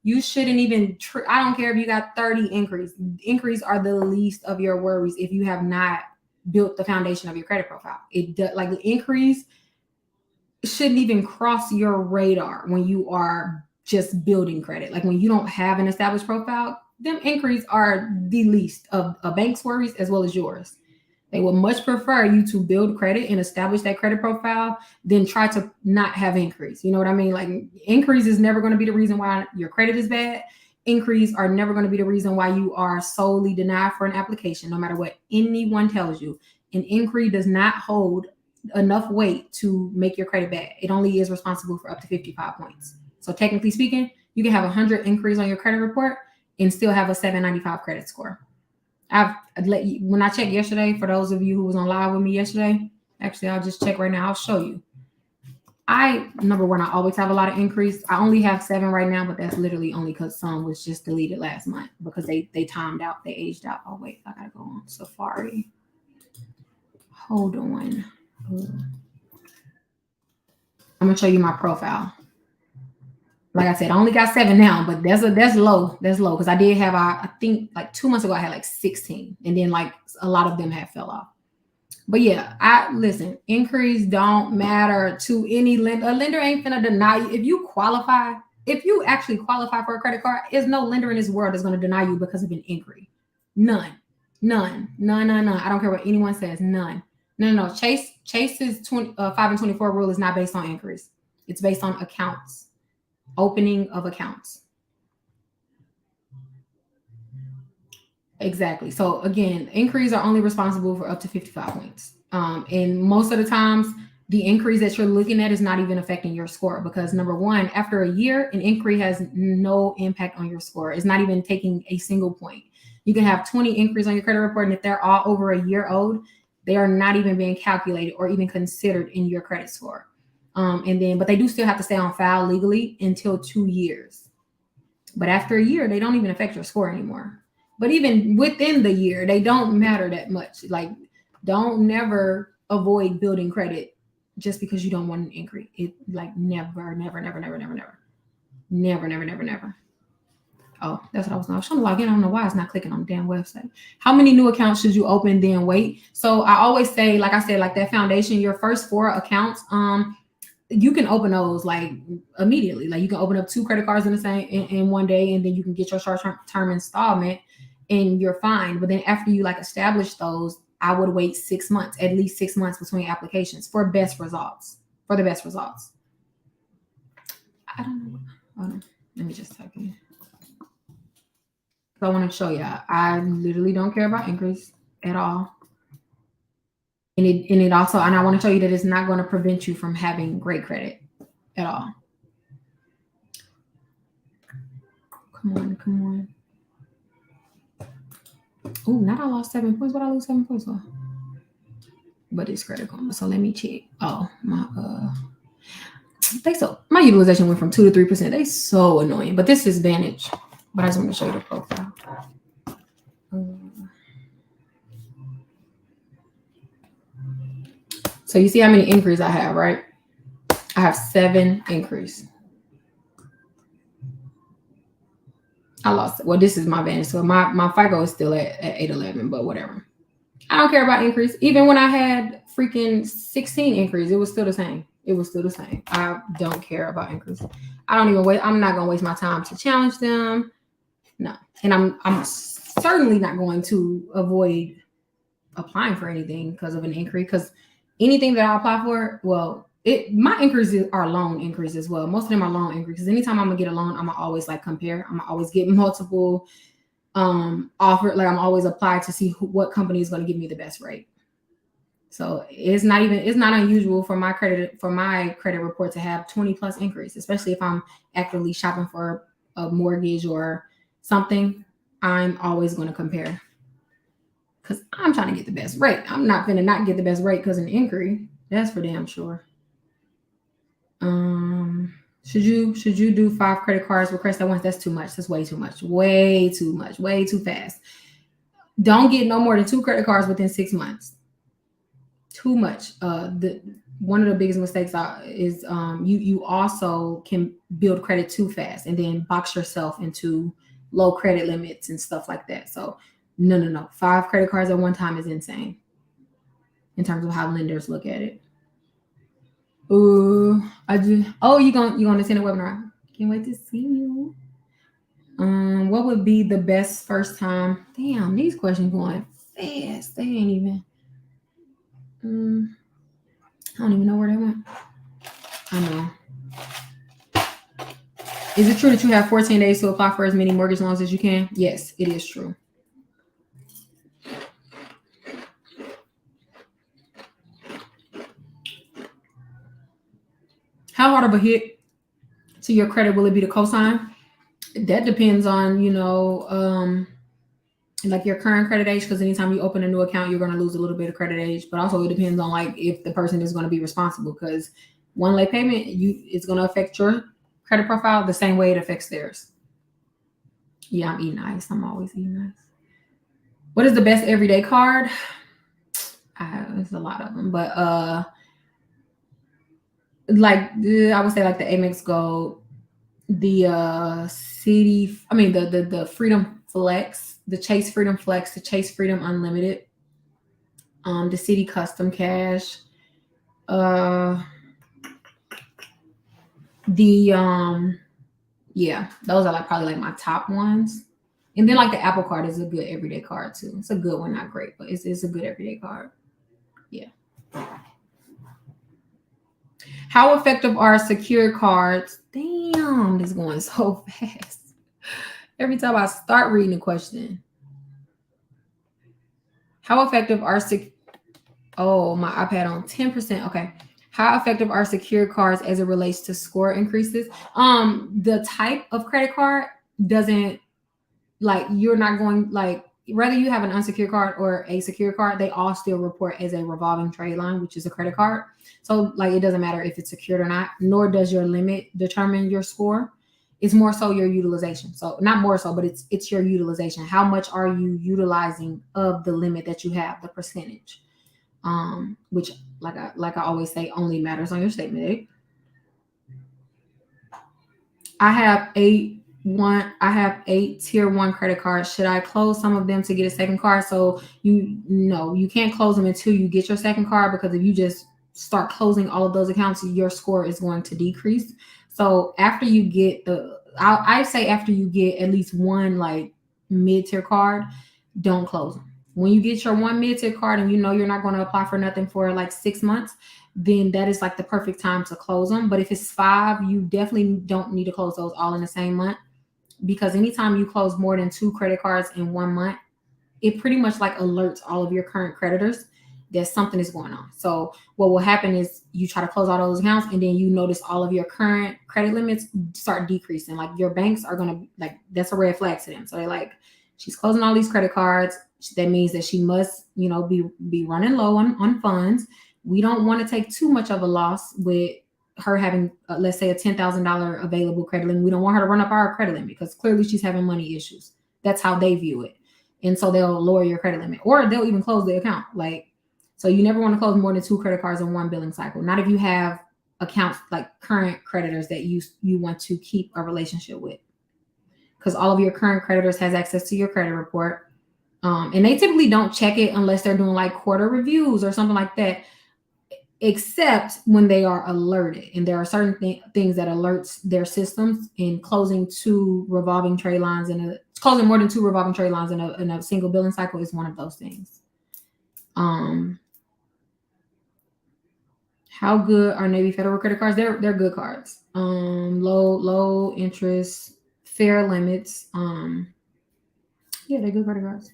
You shouldn't even, I don't care if you got 30 inquiries. Inquiries are the least of your worries if you have not built the foundation of your credit profile. Like inquiries shouldn't even cross your radar when you are just building credit. Like when you don't have an established profile, them inquiries are the least of a bank's worries as well as yours. They would much prefer you to build credit and establish that credit profile than try to not have inquiries. You know what I mean? Like inquiries is never going to be the reason why your credit is bad. Inquiries are never going to be the reason why you are solely denied for an application, no matter what anyone tells you. An inquiry does not hold enough weight to make your credit bad. It only is responsible for up to 55 points. So technically speaking, you can have 100 inquiries on your credit report and still have a 795 credit score. When I checked yesterday, for those of you who was on live with me yesterday, actually, I'll just check right now. I'll show you. Number one, I always have a lot of inquiries. I only have 7 right now, but that's literally only because some was just deleted last month because they timed out, they aged out. Oh wait, I gotta go on Safari. Hold on. I'm gonna show you my profile. Like I said, I only got 7 now, but that's low. That's low because I did have I think like 2 months ago I had like 16, and then like a lot of them have fell off. But yeah, listen. Inquiries don't matter to any lender. A lender ain't finna deny you if you qualify. If you actually qualify for a credit card, there's no lender in this world that's gonna deny you because of an inquiry. None. I don't care what anyone says. None. No. Chase's 5 and 24 rule is not based on inquiries. It's based on accounts. Opening of accounts. Exactly. So again, inquiries are only responsible for up to 55 points. And most of the times, the inquiries that you're looking at is not even affecting your score because number one, after a year, an inquiry has no impact on your score. It's not even taking a single point. You can have 20 inquiries on your credit report, and if they're all over a year old, they are not even being calculated or even considered in your credit score. But they do still have to stay on file legally until 2 years. But after a year, they don't even affect your score anymore. But even within the year, they don't matter that much. Like, don't never avoid building credit just because you don't want an inquiry. It like never. Oh, that's what I was trying to log in. I don't know why it's not clicking on the damn website. How many new accounts should you open, then wait? So I always say, like I said, like that foundation, your first 4 accounts, you can open those like immediately. Like you can open up 2 credit cards in one day, and then you can get your short-term installment and you're fine. But then after you like establish those, I would wait 6 months, at least 6 months between applications for the best results. I don't know. Hold on. Let me just type in. I want to show you. I literally don't care about inquiries at all. And I want to show you that it's not going to prevent you from having great credit at all. Come on. Oh, not I lost 7 points. What I lose 7 points for? But it's critical. So let me check. Oh, my my utilization went from 2 to 3%. They so annoying. But this is Vantage. But I just want to show you the profile. So you see how many inquiries I have, right? I have 7 inquiries. I lost it. Well, this is my Vantage. So my FICO is still at 811, but whatever. I don't care about inquiries. Even when I had freaking 16 inquiries, it was still the same. I don't care about inquiries. I'm not going to waste my time to challenge them. No. And I'm certainly not going to avoid applying for anything because of an inquiry, because anything that I apply for, well, My increases are loan increases as well. Most of them are loan increases. Anytime I'm gonna get a loan, I'm gonna always like compare. I'm gonna always get multiple offer. Like I'm always apply to see what company is gonna give me the best rate. So it's not unusual for my credit report to have 20 plus increase, especially if I'm actively shopping for a mortgage or something. I'm always going to compare because I'm trying to get the best rate. I'm not gonna not get the best rate because of an inquiry. That's for damn sure. Should you do 5 credit cards request at once? That's too much. That's way too much. Way too much. Way too fast. Don't get no more than 2 credit cards within 6 months. Too much. One of the biggest mistakes is you also can build credit too fast and then box yourself into low credit limits and stuff like that. So no. 5 credit cards at one time is insane in terms of how lenders look at it. You gonna attend a webinar? Can't wait to see you. What would be the best first time? Damn, these questions going fast. They ain't even. I don't even know where they went. I know. Is it true that you have 14 days to apply for as many mortgage loans as you can? Yes, it is true. How hard of a hit to your credit will it be to cosign? That depends on, like your current credit age, because anytime you open a new account, you're going to lose a little bit of credit age. But also it depends on like if the person is going to be responsible, because one late payment it's going to affect your credit profile the same way it affects theirs. Yeah, I'm eating ice. I'm always eating ice. What is the best everyday card? There's a lot of them, but like I would say like the Amex Gold, the the Freedom Flex, the Chase Freedom Flex, the Chase Freedom Unlimited, the City Custom Cash, those are like probably like my top ones. And then like the Apple Card is a good everyday card too. It's a good one, not great, but it's a good everyday card. Yeah. How effective are secure cards? Damn, this is going so fast. Every time I start reading the question. How effective are my iPad on 10%. Okay. How effective are secure cards as it relates to score increases? The type of credit card doesn't, like, you're not going, like, whether you have an unsecured card or a secure card, they all still report as a revolving trade line, which is a credit card. So like, it doesn't matter if it's secured or not, nor does your limit determine your score. It's more so your utilization. So not more so, but it's your utilization. How much are you utilizing of the limit that you have, the percentage? Which like I always say, only matters on your statement. Eh? I have 8 tier 1 credit cards. Should I close some of them to get a second card? So you can't close them until you get your second card, because if you just start closing all of those accounts, your score is going to decrease. So after you get I say after you get at least one like mid-tier card, don't close them. When you get your one mid-tier card and you're not going to apply for nothing for like 6 months, then that is like the perfect time to close them. But if it's 5, you definitely don't need to close those all in the same month, because anytime you close more than 2 credit cards in 1 month, it pretty much like alerts all of your current creditors that something is going on. So what will happen is you try to close all those accounts, and then you notice all of your current credit limits start decreasing. Like your banks are going to, like, that's a red flag to them. So they're like, she's closing all these credit cards. That means that she must, be running low on funds. We don't want to take too much of a loss with her having, let's say, a $10,000 available credit limit. We don't want her to run up our credit limit because clearly she's having money issues. That's how they view it. And so they'll lower your credit limit, or they'll even close the account. So you never want to close more than 2 credit cards in 1 billing cycle. Not if you have accounts like current creditors that you want to keep a relationship with, because all of your current creditors has access to your credit report. And they typically don't check it unless they're doing like quarter reviews or something like that, except when they are alerted. And there are certain things that alerts their systems, in closing 2 revolving trade lines closing more than 2 revolving trade lines in a single billing cycle is one of those things. How good are Navy Federal credit cards? They're good cards. Low interest, fair limits. Yeah, they're good credit cards.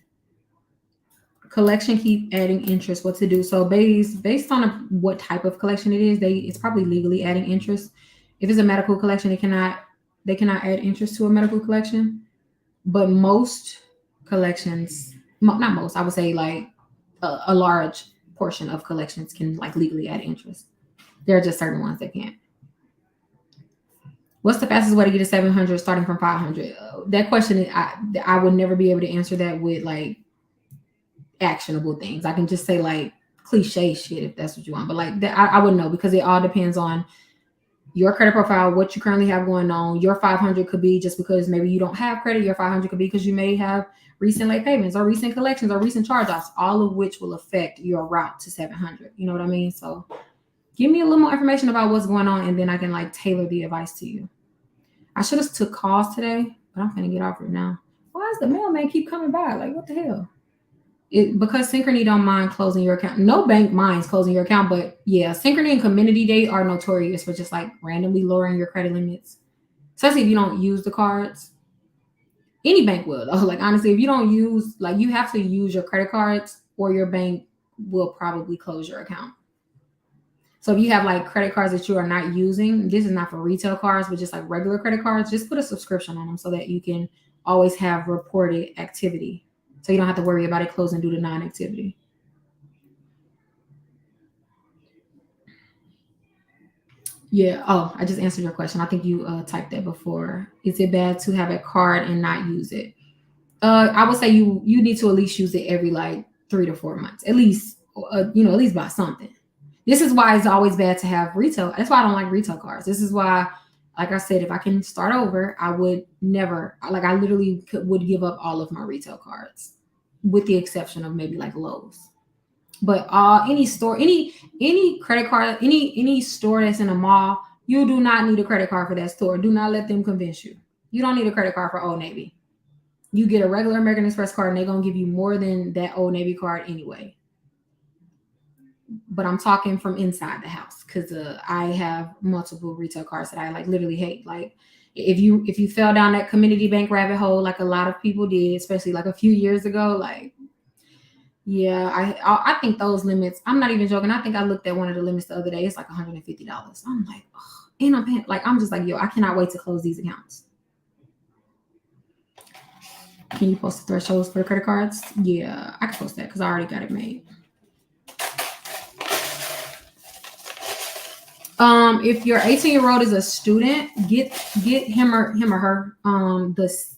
Collection keep adding interest. What to do? So based on what type of collection it is, it's probably legally adding interest. If it's a medical collection, they cannot add interest to a medical collection. But most collections, not most, I would say like a large portion of collections can like legally add interest. There are just certain ones that can't. What's the fastest way to get to 700 starting from 500? That question, I would never be able to answer that with like actionable things. I can just say like cliche shit if that's what you want, but like that, I wouldn't know because it all depends on your credit profile, what you currently have going on. Your 500 could be just because maybe you don't have credit. Your 500 could be because you may have recent late payments or recent collections or recent charge-offs, all of which will affect your route to 700. You know what I mean? So give me a little more information about what's going on and then I can like tailor the advice to you. I should have took calls today, but I'm gonna get off it now. Why does the mailman keep coming by? Like, what the hell? Because Synchrony don't mind closing your account. No bank minds closing your account, but yeah, Synchrony and Community Day are notorious for just like randomly lowering your credit limits, especially if you don't use the cards. Any bank will though. Like honestly, if you don't use, like you have to use your credit cards, or your bank will probably close your account. So if you have like credit cards that you are not using, this is not for retail cards, but just like regular credit cards, just put a subscription on them so that you can always have reported activity. So you don't have to worry about it closing due to non-activity. Yeah. Oh, I just answered your question. I think you typed that before. Is it bad to have a card and not use it? I would say you need to at least use it every like 3 to 4 months, at least. At least buy something. This is why it's always bad to have retail. That's why I don't like retail cards. This is why, like I said, if I can start over, I would never. Like I literally would give up all of my retail cards, with the exception of maybe like Lowe's. But any store, any credit card, any store that's in a mall, you do not need a credit card for that store. Do not let them convince you. You don't need a credit card for Old Navy. You get a regular American Express card, and they're gonna give you more than that Old Navy card anyway. But I'm talking from inside the house because I have multiple retail cards that I like literally hate. Like if you fell down that community bank rabbit hole, like a lot of people did, especially like a few years ago, like yeah, I think those limits. I'm not even joking. I think I looked at one of the limits the other day. It's like $150. I'm like, oh, and I'm paying, like I'm just like, yo, I cannot wait to close these accounts. Can you post the thresholds for the credit cards? Yeah, I can post that because I already got it made. If your 18-year-old is a student, get him or her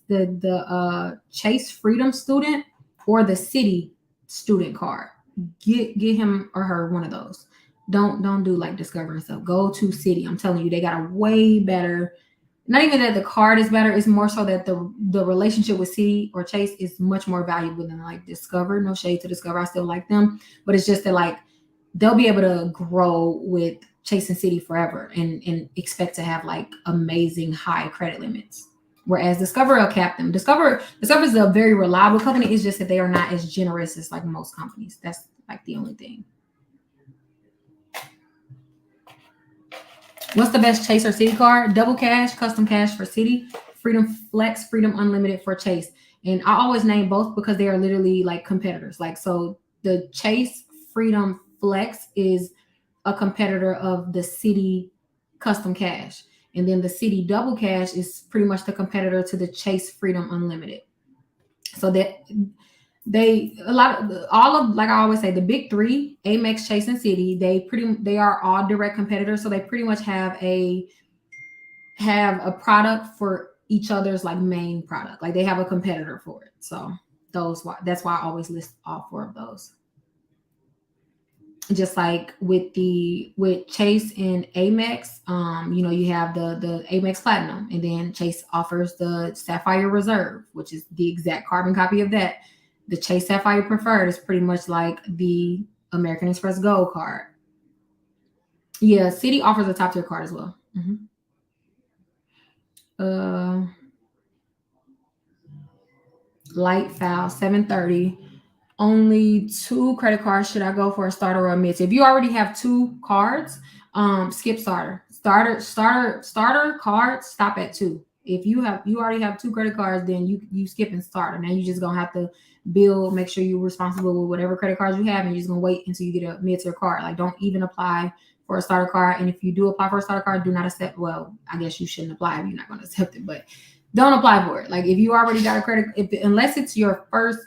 the Chase Freedom student or the City student card. Get him or her one of those. Don't do like Discover and stuff. Go to City. I'm telling you, they got a way better. Not even that the card is better. It's more so that the relationship with City or Chase is much more valuable than like Discover. No shade to Discover. I still like them, but it's just that like they'll be able to grow with Chase and City forever and expect to have like amazing high credit limits. Whereas Discover will cap them. Discover is a very reliable company. It's just that they are not as generous as like most companies. That's like the only thing. What's the best Chase or City card? Double cash, custom cash for City, Freedom Flex, Freedom Unlimited for Chase. And I always name both because they are literally like competitors. Like so the Chase Freedom Flex is a competitor of the City Custom Cash. And then the City Double Cash is pretty much the competitor to the Chase Freedom Unlimited. So that all of like I always say, the big three, Amex, Chase, and City, they are all direct competitors. So they pretty much have a product for each other's like main product. Like they have a competitor for it. So that's why I always list all four of those. Just like with Chase and Amex, you have the Amex Platinum, and then Chase offers the Sapphire Reserve, which is the exact carbon copy of that. The Chase Sapphire Preferred is pretty much like the American Express Gold card. Yeah, City offers a top tier card as well. Light foul 730. Only 2 credit cards should I go for a starter or a mid? If you already have 2 cards, Skip starter cards stop at 2. If you already have 2 credit cards, then you skipping starter. Now you just gonna have to make sure you're responsible with whatever credit cards you have, and you're just gonna wait until you get a mid-tier card. Like, don't even apply for a starter card. And if you do apply for a starter card, do not accept. Well, I guess you shouldn't apply if you're not gonna accept it, but don't apply for it. Like, if you already got a unless it's your first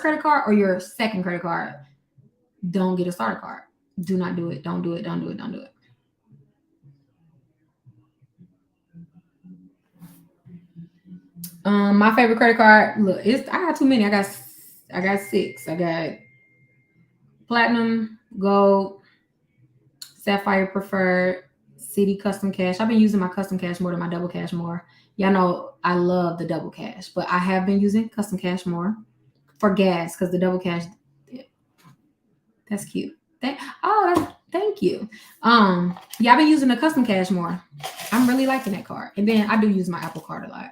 credit card or your second credit card, don't get a starter card. Do not do it. Don't do it. Don't do it. Don't do it. My favorite credit card. Look, I got too many. I got 6. I got Platinum, Gold, Sapphire Preferred, CD Custom Cash. I've been using my Custom Cash more than my Double Cash more. Y'all know I love the Double Cash, but I have been using Custom Cash more for gas because the Double Cash. That's cute. Thank you. Yeah, I've been using the Custom Cash more. I'm really liking that card, and then I do use my Apple Card a lot,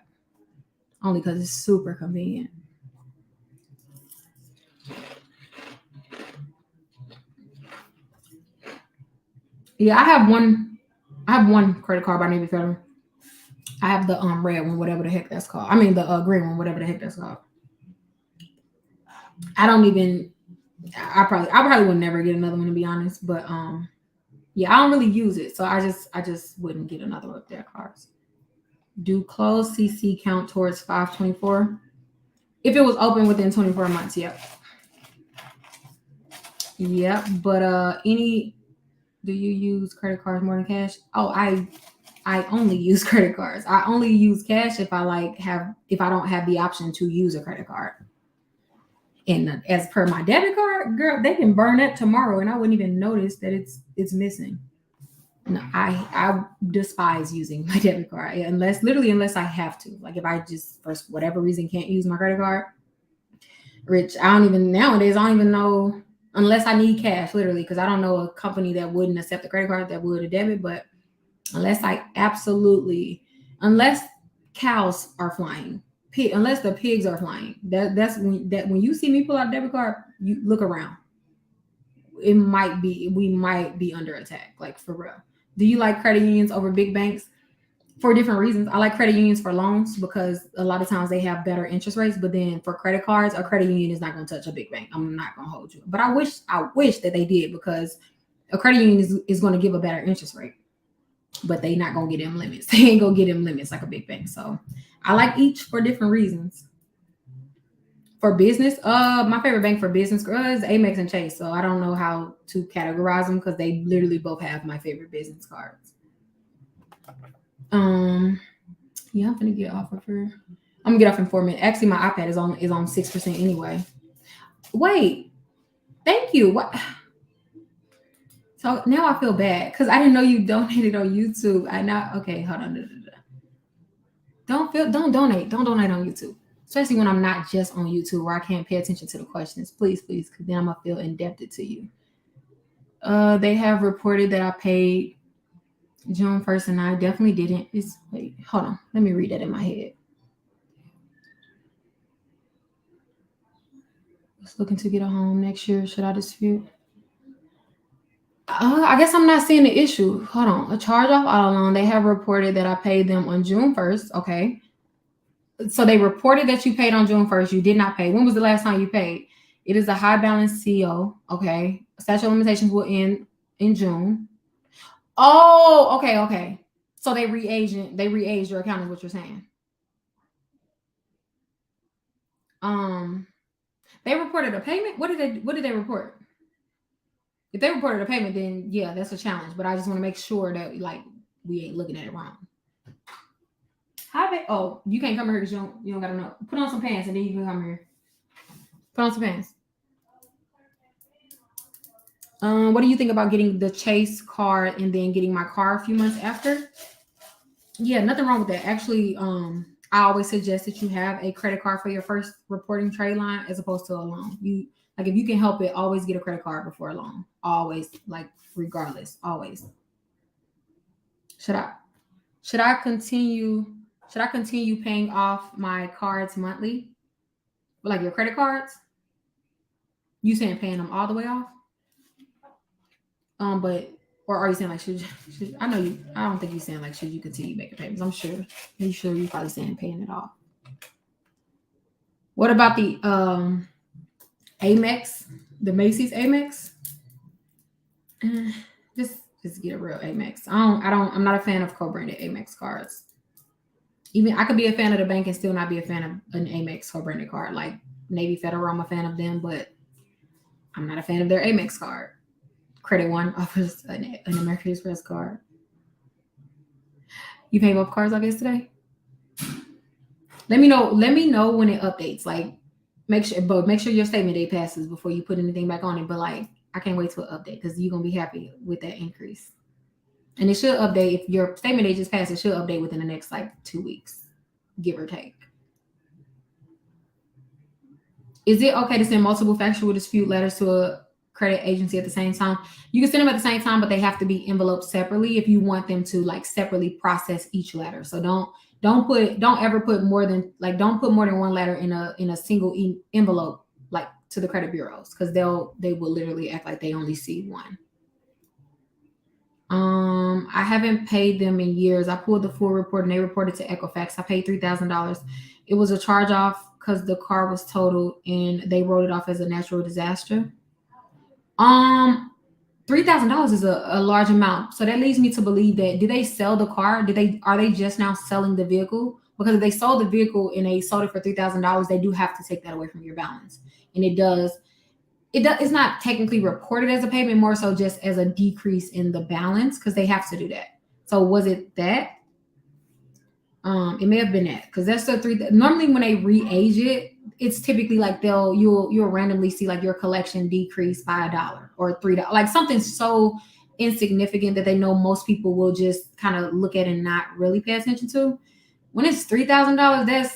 only because it's super convenient. Yeah, I have one credit card by Navy Federal. I have the red one, whatever the heck that's called. I mean the green one, whatever the heck that's called. I probably would never get another one, to be honest. But yeah, I don't really use it, so I just wouldn't get another one of their cards. Do closed CC count towards 524? If it was open within 24 months, yep. Yep, but do you use credit cards more than cash? Oh, I only use credit cards. I only use cash if I don't have the option to use a credit card. And as per my debit card, girl, they can burn it tomorrow and I wouldn't even notice that it's missing. No, I despise using my debit card unless I have to. Like, if I just for whatever reason can't use my credit card. Rich, nowadays I don't even know unless I need cash, literally, because I don't know a company that wouldn't accept a credit card that would a debit. But unless cows are flying, unless the pigs are flying, that's when you see me pull out a debit card, you look around. We might be under attack, like, for real. Do you like credit unions over big banks? For different reasons. I like credit unions for loans because a lot of times they have better interest rates. But then for credit cards, a credit union is not going to touch a big bank. I'm not going to hold you. But I wish that they did, because a credit union is going to give a better interest rate. But they not going to get them limits. They ain't going to get them limits like a big bank. So I like each for different reasons. For business, my favorite bank for business is Amex and Chase. So I don't know how to categorize them because they literally both have my favorite business cards. Yeah, I'm gonna get off of her. I'm gonna get off in 4 minutes. Actually, my iPad is on 6% anyway. Wait, thank you. What? So now I feel bad because I didn't know you donated on YouTube. Okay, hold on. Don't donate on YouTube, especially when I'm not just on YouTube where I can't pay attention to the questions. Please, because then I'm gonna feel indebted to you. They have reported that I paid June 1st, and I definitely didn't. Wait, hold on. Let me read that in my head. Just looking to get a home next year. Should I dispute? I guess I'm not seeing the issue. Hold on. A charge off auto loan. They have reported that I paid them on June 1st. Okay. So they reported that you paid on June 1st. You did not pay. When was the last time you paid? It is a high balance CO. Okay. Statute of limitations will end in June. Oh, okay. So they re-aged your account is what you're saying. They reported a payment. What did they report? If they reported a payment, then yeah, that's a challenge. But I just want to make sure that, like, we ain't looking at it wrong. Oh, you can't come here because you don't gotta know. Put on some pants and then you can come here. Put on some pants. What do you think about getting the Chase card and then getting my car a few months after? Yeah, nothing wrong with that. Actually, I always suggest that you have a credit card for your first reporting trade line as opposed to a loan. If you can help it, always get a credit card before a loan. Always, regardless, always. Should I continue paying off my cards monthly? Like your credit cards? You saying paying them all the way off? But Or are you saying like should I know you? I don't think you're saying like should you continue making payments. I'm sure. Are sure you're probably saying paying it off. What about the Amex, the Macy's Amex? Just get a real Amex. I'm not a fan of co-branded Amex cards. Even I could be a fan of the bank and still not be a fan of an Amex co-branded card. Like Navy Federal, I'm a fan of them, but I'm not a fan of their Amex card. Credit One offers an American Express card. You pay both cards, I guess, today? Let me know when it updates. Like make sure your statement date passes before you put anything back on it. But like I can't wait to update because you're gonna be happy with that increase. And it should update if your statement date just passed, it should update within the next like 2 weeks, give or take. Is it okay to send multiple factual dispute letters to a credit agency at the same time? You can send them at the same time, but they have to be enveloped separately if you want them to like separately process each letter. So don't put more than one letter in a single envelope like to the credit bureaus because they will literally act like they only see one. I haven't paid them in years. I pulled the full report and they reported to Equifax. I paid $3,000. It was a charge off because the car was totaled and they wrote it off as a natural disaster. $3,000 is a large amount. So that leads me to believe that did they sell the car? Are they just now selling the vehicle? Because if they sold the vehicle and they sold it for $3,000, they do have to take that away from your balance. And it's not technically reported as a payment, more so just as a decrease in the balance because they have to do that. So was it that? It may have been that because that's the three. Normally, when they re-age it, it's typically like you'll randomly see like your collection decrease by $1 or $3, like something so insignificant that they know most people will just kind of look at and not really pay attention to. When it's $3,000,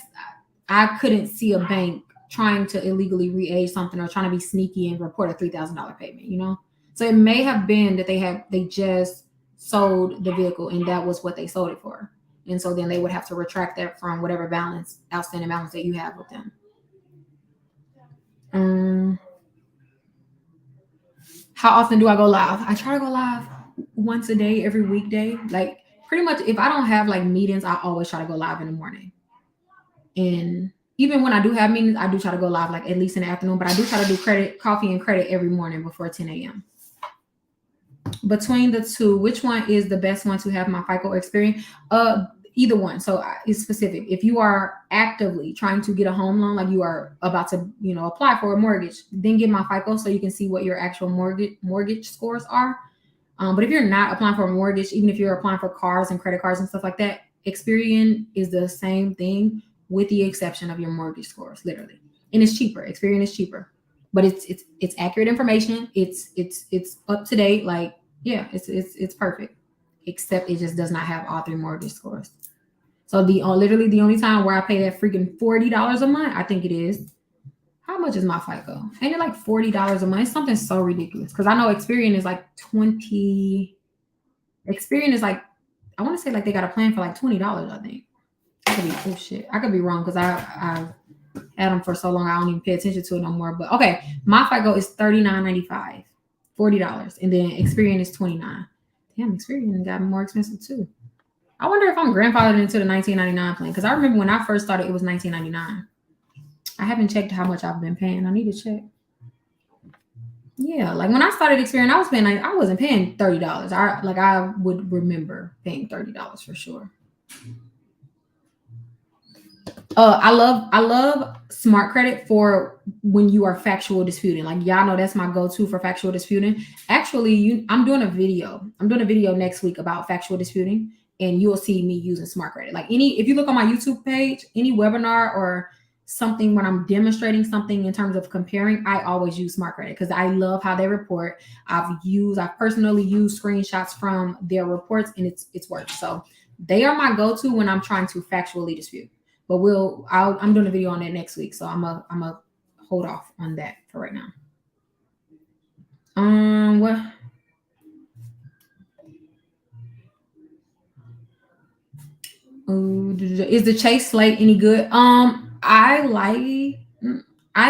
I couldn't see a bank trying to illegally re-age something or trying to be sneaky and report a $3,000 payment, you know? So it may have been that they just sold the vehicle and that was what they sold it for. And so then they would have to retract that from whatever outstanding balance that you have with them. How often do I go live? I try to go live once a day, every weekday. Like pretty much if I don't have like meetings, I always try to go live in the morning. And even when I do have meetings, I do try to go live like at least in the afternoon, but I do try to do coffee and credit every morning before 10 a.m. Between the two, which one is the best one to have my FICO experience? Either one. So it's specific. If you are actively trying to get a home loan, like you are about to, apply for a mortgage, then get my FICO so you can see what your actual mortgage scores are. But if you're not applying for a mortgage, even if you're applying for cars and credit cards and stuff like that, Experian is the same thing with the exception of your mortgage scores, literally. And it's cheaper. Experian is cheaper. But it's accurate information. It's up to date. Like, yeah, it's perfect. Except it just does not have all 3 mortgage scores. So literally the only time where I pay that freaking $40 a month, I think it is. How much is my FICO? Ain't it like $40 a month? It's something so ridiculous. Because I know Experian is like $20. Experian is like, I want to say like they got a plan for like $20, I think. I could be wrong because I've had them for so long I don't even pay attention to it no more. But okay, my FICO is $39.95, $40, and then Experian is $29. Damn, Experian got more expensive too. I wonder if I'm grandfathered into the $19.99 plan because I remember when I first started it was $19.99. I haven't checked how much I've been paying. I need to check. Yeah, like when I started Experian, I wasn't paying $30. I would remember paying $30 for sure. I love smart credit for when you are factual disputing. Like y'all know that's my go-to for factual disputing. Actually, I'm doing a video next week about factual disputing, and you'll see me using smart credit. Like if you look on my YouTube page, any webinar or something when I'm demonstrating something in terms of comparing, I always use smart credit because I love how they report. I've personally used screenshots from their reports and it's worked. So they are my go-to when I'm trying to factually dispute. But I'm doing a video on that next week, so I'm a hold off on that for right now. What? Is the Chase Slate any good? I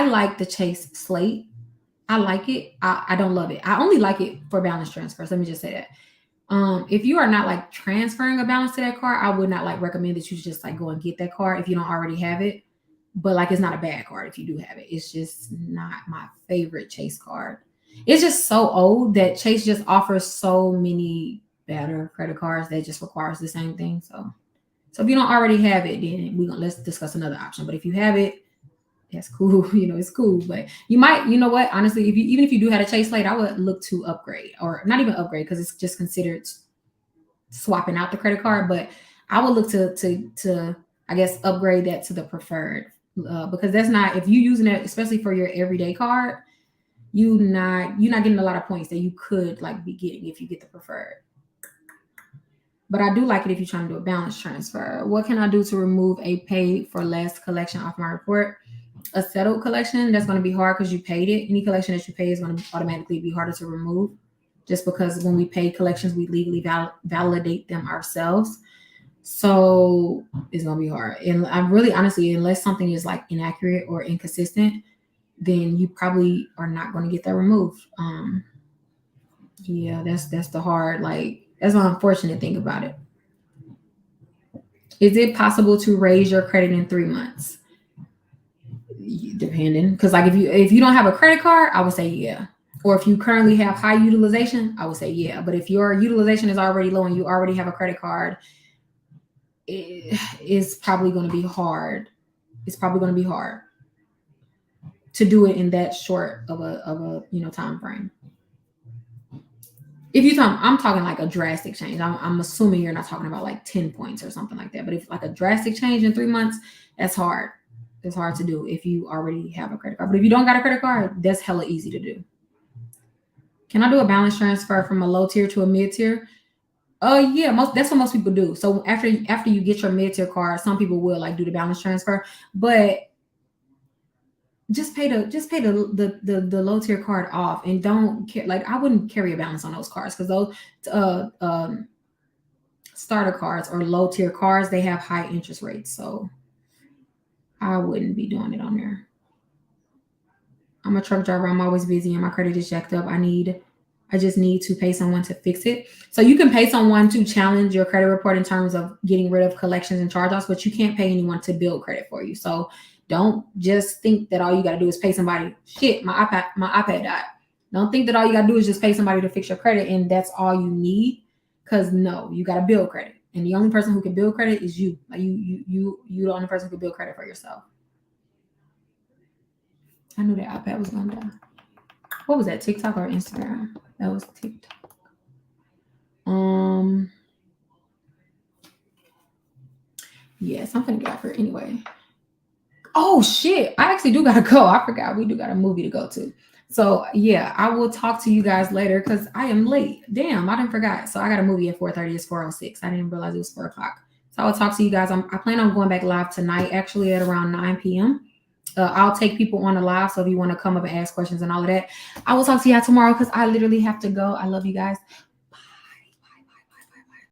like the Chase Slate. I like it. I don't love it. I only like it for balance transfers. Let me just say that. If you are not like transferring a balance to that card, I would not like recommend that you just like go and get that card if you don't already have it. But like, it's not a bad card if you do have it. It's just not my favorite Chase card. It's just so old that Chase just offers so many better credit cards that just requires the same thing. So if you don't already have it, then let's discuss another option. But if you have it, that's cool. It's cool. But you might, you know what? Honestly, even if you do have a Chase late, I would look to upgrade, or not even upgrade, because it's just considered swapping out the credit card. But I would look to I guess upgrade that to the preferred, because that's not, if you're using it especially for your everyday card, you're not getting a lot of points that you could like be getting if you get the preferred. But I do like it if you're trying to do a balance transfer. What can I do to remove a paid for less collection off my report? A settled collection, that's going to be hard because you paid it. Any collection that you pay is going to automatically be harder to remove, just because when we pay collections, we legally validate them ourselves. So it's going to be hard. And I'm really, honestly, unless something is like inaccurate or inconsistent, then you probably are not going to get that removed. Yeah, that's the hard, like, that's the unfortunate thing about it. Is it possible to raise your credit in 3 months? Depending, because like if you don't have a credit card, I would say yeah. Or if you currently have high utilization, I would say yeah. But if your utilization is already low and you already have a credit card, it's probably going to be hard. It's probably going to be hard to do it in that short of a time frame. If I'm talking like a drastic change. I'm assuming you're not talking about like 10 points or something like that. But if like a drastic change in 3 months, that's hard. It's hard to do if you already have a credit card. But if you don't got a credit card, that's hella easy to do. Can I do a balance transfer from a low tier to a mid tier? Yeah, that's what most people do. So after you get your mid tier card, some people will like do the balance transfer, but just pay the low tier card off, and don't care. Like, I wouldn't carry a balance on those cards, because those starter cards or low tier cards, they have high interest rates. So I wouldn't be doing it on there. I'm a truck driver. I'm always busy and my credit is jacked up. I just need to pay someone to fix it. So you can pay someone to challenge your credit report in terms of getting rid of collections and charge-offs, but you can't pay anyone to build credit for you. So don't just think that all you got to do is pay somebody. Shit, my iPad died. Don't think that all you got to do is just pay somebody to fix your credit and that's all you need. Because no, you got to build credit. And the only person who can build credit is you. Like you the only person who can build credit for yourself. I knew that iPad was going to die. What was that, TikTok or Instagram? That was TikTok. Yes, I'm gonna get off here anyway. Oh shit, I actually do gotta go. I forgot we do got a movie to go to. So yeah, I will talk to you guys later because I am late. Damn, I didn't forget. So I got a movie at 4:30. It's 4:06. I didn't realize it was 4 o'clock. So I will talk to you guys. I plan on going back live tonight, actually at around 9 p.m. I'll take people on the live. So if you want to come up and ask questions and all of that, I will talk to you tomorrow because I literally have to go. I love you guys.